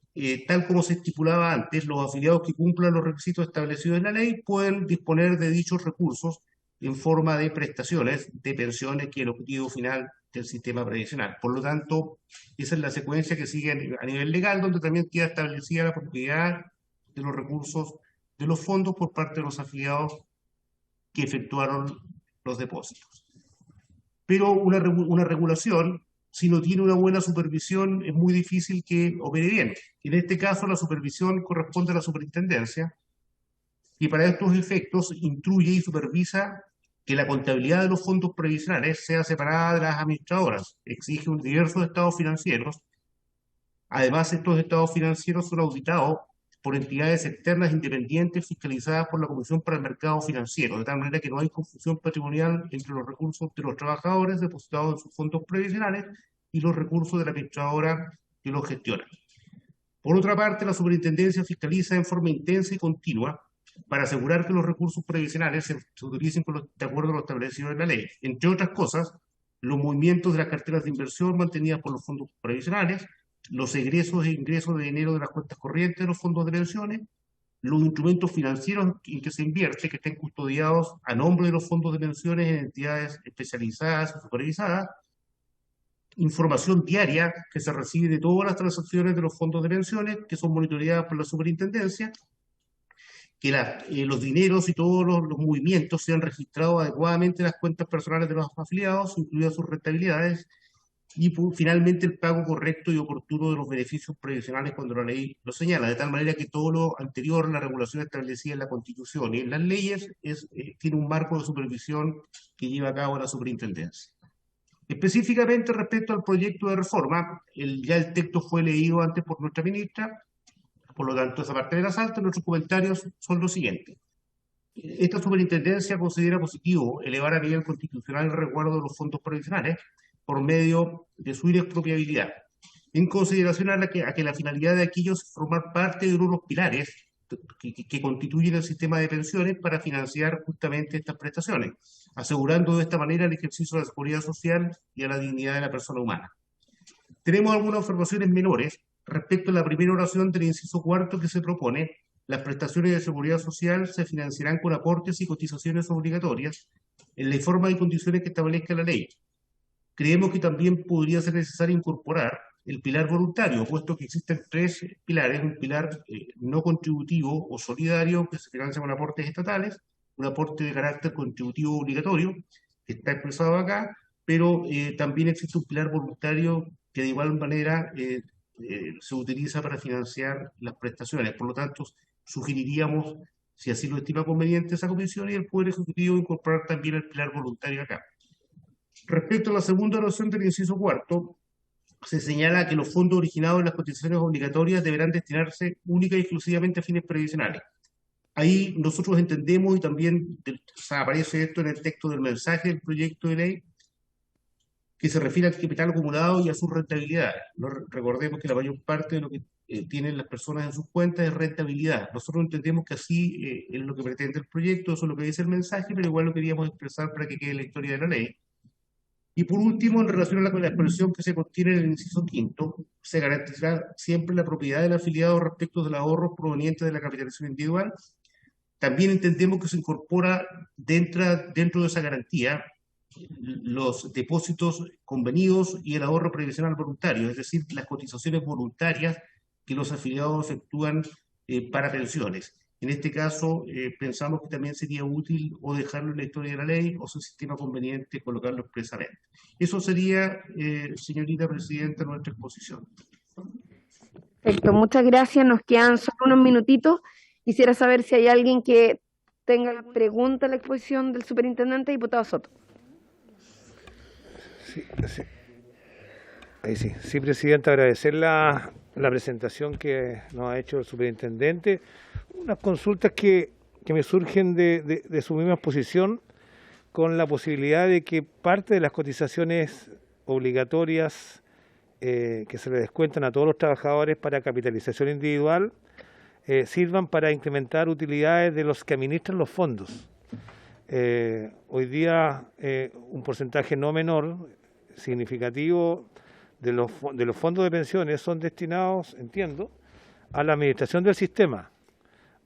tal como se estipulaba antes, los afiliados que cumplan los requisitos establecidos en la ley pueden disponer de dichos recursos en forma de prestaciones de pensiones, que es el objetivo final del sistema previsional. Por lo tanto, esa es la secuencia que sigue a nivel legal, donde también queda establecida la propiedad de los recursos de los fondos por parte de los afiliados que efectuaron los depósitos. Pero una regulación, si no tiene una buena supervisión, es muy difícil que opere bien. En este caso, la supervisión corresponde a la superintendencia, y para estos efectos instruye y supervisa que la contabilidad de los fondos previsionales sea separada de las administradoras. Exige un diversos estados financieros. Además, estos estados financieros son auditados por entidades externas independientes fiscalizadas por la Comisión para el Mercado Financiero, de tal manera que no hay confusión patrimonial entre los recursos de los trabajadores depositados en sus fondos previsionales y los recursos de la administradora que los gestiona. Por otra parte, la superintendencia fiscaliza en forma intensa y continua para asegurar que los recursos previsionales se utilicen de acuerdo a lo establecido en la ley. Entre otras cosas, los movimientos de las carteras de inversión mantenidas por los fondos previsionales, los egresos e ingresos de dinero de las cuentas corrientes de los fondos de pensiones, los instrumentos financieros en que se invierte, que estén custodiados a nombre de los fondos de pensiones en entidades especializadas y supervisadas, información diaria que se recibe de todas las transacciones de los fondos de pensiones, que son monitoreadas por la superintendencia, que los dineros y todos los movimientos sean registrados adecuadamente en las cuentas personales de los afiliados, incluidas sus rentabilidades, y finalmente el pago correcto y oportuno de los beneficios previsionales cuando la ley lo señala, de tal manera que todo lo anterior, la regulación establecida en la Constitución y en las leyes, tiene un marco de supervisión que lleva a cabo la superintendencia. Específicamente respecto al proyecto de reforma, ya el texto fue leído antes por nuestra ministra, por lo tanto esa parte de la salta. Nuestros comentarios son los siguientes. Esta superintendencia considera positivo elevar a nivel constitucional el resguardo de los fondos previsionales por medio de su inexpropiabilidad, en consideración a que la finalidad de aquellos es formar parte de uno de los pilares que constituyen el sistema de pensiones para financiar justamente estas prestaciones, asegurando de esta manera el ejercicio de la seguridad social y a la dignidad de la persona humana. Tenemos algunas observaciones menores respecto a la primera oración del inciso cuarto que se propone. Las prestaciones de seguridad social se financiarán con aportes y cotizaciones obligatorias en la forma y condiciones que establezca la ley. Creemos que también podría ser necesario incorporar el pilar voluntario, puesto que existen tres pilares: un pilar no contributivo o solidario que se financia con aportes estatales, un aporte de carácter contributivo obligatorio, que está expresado acá, pero también existe un pilar voluntario que de igual manera se utiliza para financiar las prestaciones. Por lo tanto, sugeriríamos, si así lo estima conveniente esa comisión y el Poder Ejecutivo, incorporar también el pilar voluntario acá. Respecto a la segunda oración del inciso cuarto, se señala que los fondos originados en las cotizaciones obligatorias deberán destinarse única y exclusivamente a fines previsionales. Ahí nosotros entendemos, y también aparece esto en el texto del mensaje del proyecto de ley, que se refiere al capital acumulado y a sus rentabilidades. Recordemos que la mayor parte de lo que tienen las personas en sus cuentas es rentabilidad. Nosotros entendemos que así es lo que pretende el proyecto, eso es lo que dice el mensaje, pero igual lo queríamos expresar para que quede la historia de la ley. Y por último, en relación a la expresión que se contiene en el inciso quinto, se garantizará siempre la propiedad del afiliado respecto de los ahorros provenientes de la capitalización individual. También entendemos que se incorpora dentro de esa garantía los depósitos convenidos y el ahorro previsional voluntario, es decir, las cotizaciones voluntarias que los afiliados efectúan para pensiones. En este caso, pensamos que también sería útil o dejarlo en la historia de la ley o si sistema conveniente colocarlo expresamente. Eso sería, señorita Presidenta, nuestra exposición. Perfecto, muchas gracias. Nos quedan solo unos minutitos. Quisiera saber si hay alguien que tenga pregunta a la exposición del superintendente, diputado Soto. Sí, Presidenta, agradecer la presentación que nos ha hecho el superintendente. Unas consultas que me surgen de su misma exposición, con la posibilidad de que parte de las cotizaciones obligatorias que se le descuentan a todos los trabajadores para capitalización individual sirvan para incrementar utilidades de los que administran los fondos. Hoy día un porcentaje no menor, significativo, de los fondos de pensiones son destinados, entiendo, a la administración del sistema,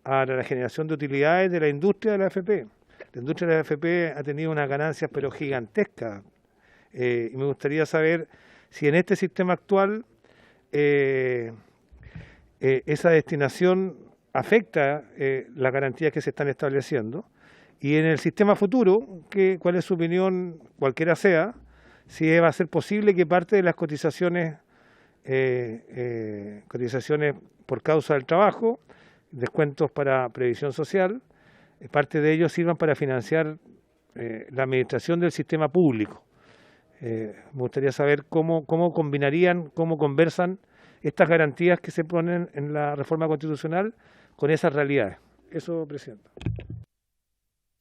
a la generación de utilidades de la industria de la AFP. La industria de la AFP ha tenido unas ganancias pero gigantescas y me gustaría saber si en este sistema actual esa destinación afecta las garantías que se están estableciendo, y en el sistema futuro, cuál es su opinión, cualquiera sea, si va a ser posible que parte de las cotizaciones por causa del trabajo, descuentos para previsión social, parte de ellos sirvan para financiar la administración del sistema público. Me gustaría saber cómo combinarían, cómo conversan estas garantías que se ponen en la reforma constitucional con esas realidades. Eso, Presidenta.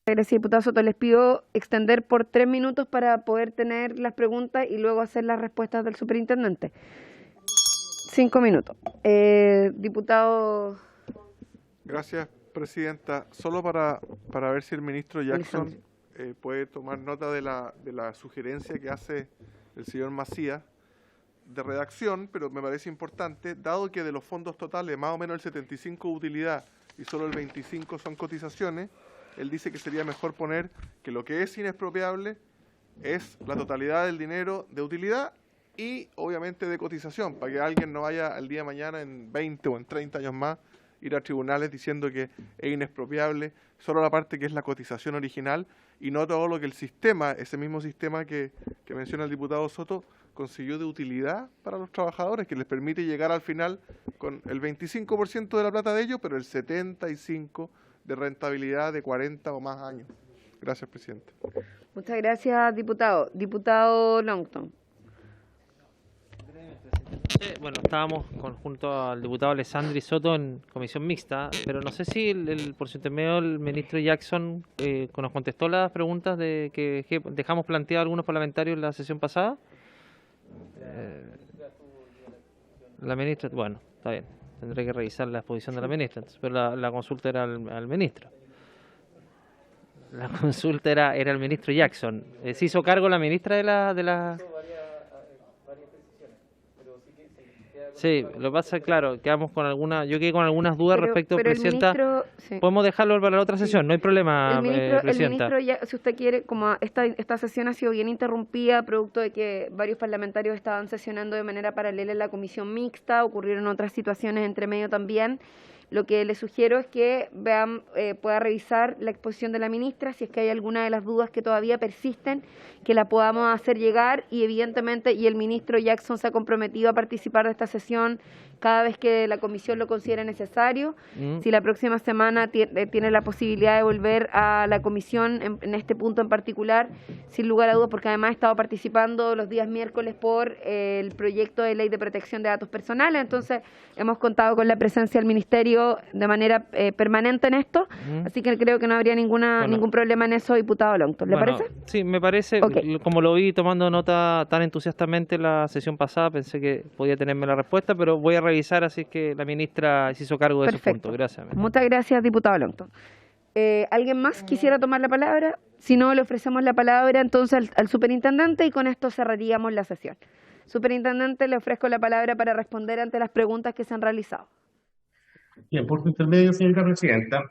Gracias, diputado Soto. Les pido extender por 3 minutos para poder tener las preguntas y luego hacer las respuestas del superintendente. 5 minutos. Diputado. Gracias, Presidenta. Solo para ver si el ministro Jackson puede tomar nota de la sugerencia que hace el señor Macías de redacción, pero me parece importante, dado que de los fondos totales más o menos el 75% utilidad y solo el 25% son cotizaciones, él dice que sería mejor poner que lo que es inexpropiable es la totalidad del dinero de utilidad y obviamente de cotización, para que alguien no vaya el día de mañana en 20 o en 30 años más ir a tribunales diciendo que es inexpropiable solo la parte que es la cotización original y no todo lo que el sistema, ese mismo sistema que menciona el diputado Soto, consiguió de utilidad para los trabajadores, que les permite llegar al final con el 25% de la plata de ellos, pero el 75% de rentabilidad de 40 o más años. Gracias, Presidente. Muchas gracias, diputado. Diputado Longton. Bueno, estábamos junto al diputado Alessandri Soto en comisión mixta, pero no sé si por su intermedio el ministro Jackson nos contestó las preguntas que dejamos planteadas algunos parlamentarios en la sesión pasada. La ministra, bueno, está bien, tendré que revisar la exposición de la ministra, pero la consulta era al ministro. La consulta era el ministro Jackson. ¿Se hizo cargo la ministra de la... Sí, lo que pasa es claro, yo quedé con algunas dudas respecto, Presidenta. Podemos dejarlo para la otra sesión, no hay problema, Presidenta. El ministro, si usted quiere, como esta sesión ha sido bien interrumpida, producto de que varios parlamentarios estaban sesionando de manera paralela en la comisión mixta, ocurrieron otras situaciones entre medio también. Lo que le sugiero es que pueda revisar la exposición de la ministra, si es que hay alguna de las dudas que todavía persisten, que la podamos hacer llegar y evidentemente, y el ministro Jackson se ha comprometido a participar de esta sesión cada vez que la comisión lo considere necesario. Si la próxima semana tiene la posibilidad de volver a la comisión en este punto en particular, sin lugar a dudas, porque además he estado participando los días miércoles por el proyecto de ley de protección de datos personales, entonces hemos contado con la presencia del Ministerio inscribió de manera permanente en esto, así que creo que no habría ningún problema en eso, diputado Longton. ¿Le parece? Sí, me parece, como lo vi tomando nota tan entusiastamente la sesión pasada, pensé que podía tenerme la respuesta, pero voy a revisar, así que la ministra se hizo cargo de esos puntos. Gracias. Muchas gracias, diputado Longton. ¿Alguien más quisiera tomar la palabra? Si no, le ofrecemos la palabra entonces al superintendente y con esto cerraríamos la sesión. Superintendente, le ofrezco la palabra para responder ante las preguntas que se han realizado. Bien, por su intermedio, señora presidenta,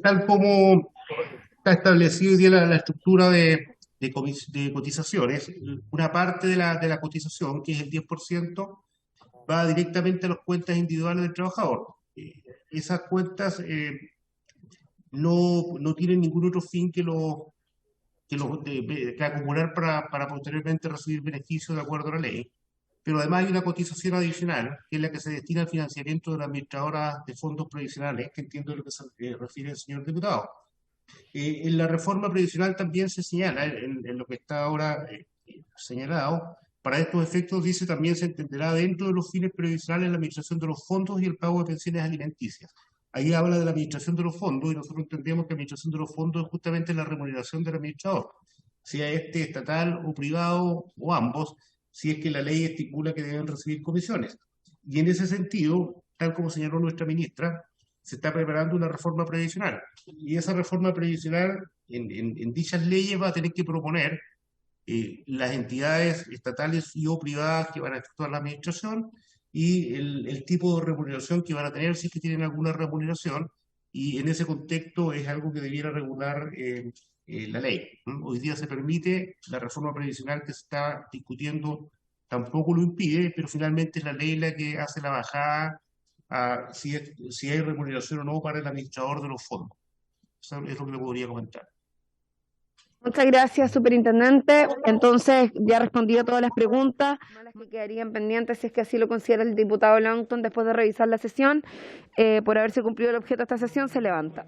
tal como está establecido hoy día la estructura de cotizaciones, una parte de la cotización, que es el 10%, va directamente a las cuentas individuales del trabajador. Esas cuentas no tienen ningún otro fin que acumular para posteriormente recibir beneficios de acuerdo a la ley. Pero además hay una cotización adicional, que es la que se destina al financiamiento de la administradora de fondos previsionales, que entiendo a lo que se refiere el señor diputado. En la reforma previsional también se señala, en lo que está ahora señalado, para estos efectos dice también se entenderá dentro de los fines previsionales la administración de los fondos y el pago de pensiones alimenticias. Ahí habla de la administración de los fondos y nosotros entendemos que la administración de los fondos es justamente la remuneración del administrador, sea estatal o privado o ambos, si es que la ley estipula que deben recibir comisiones. Y en ese sentido, tal como señaló nuestra ministra, se está preparando una reforma previsional. Y esa reforma previsional, en dichas leyes, va a tener que proponer las entidades estatales y o privadas que van a efectuar la administración y el tipo de remuneración que van a tener, si es que tienen alguna remuneración, y en ese contexto es algo que debiera regular la ley. Hoy día se permite, la reforma previsional que se está discutiendo tampoco lo impide, pero finalmente es la ley la que hace la bajada a si hay remuneración o no para el administrador de los fondos. Eso es lo que le podría comentar. Muchas gracias, superintendente. Entonces, ya respondido a todas las preguntas, las que quedarían pendientes, si es que así lo considera el diputado Longton, después de revisar la sesión, por haberse cumplido el objeto de esta sesión, se levanta.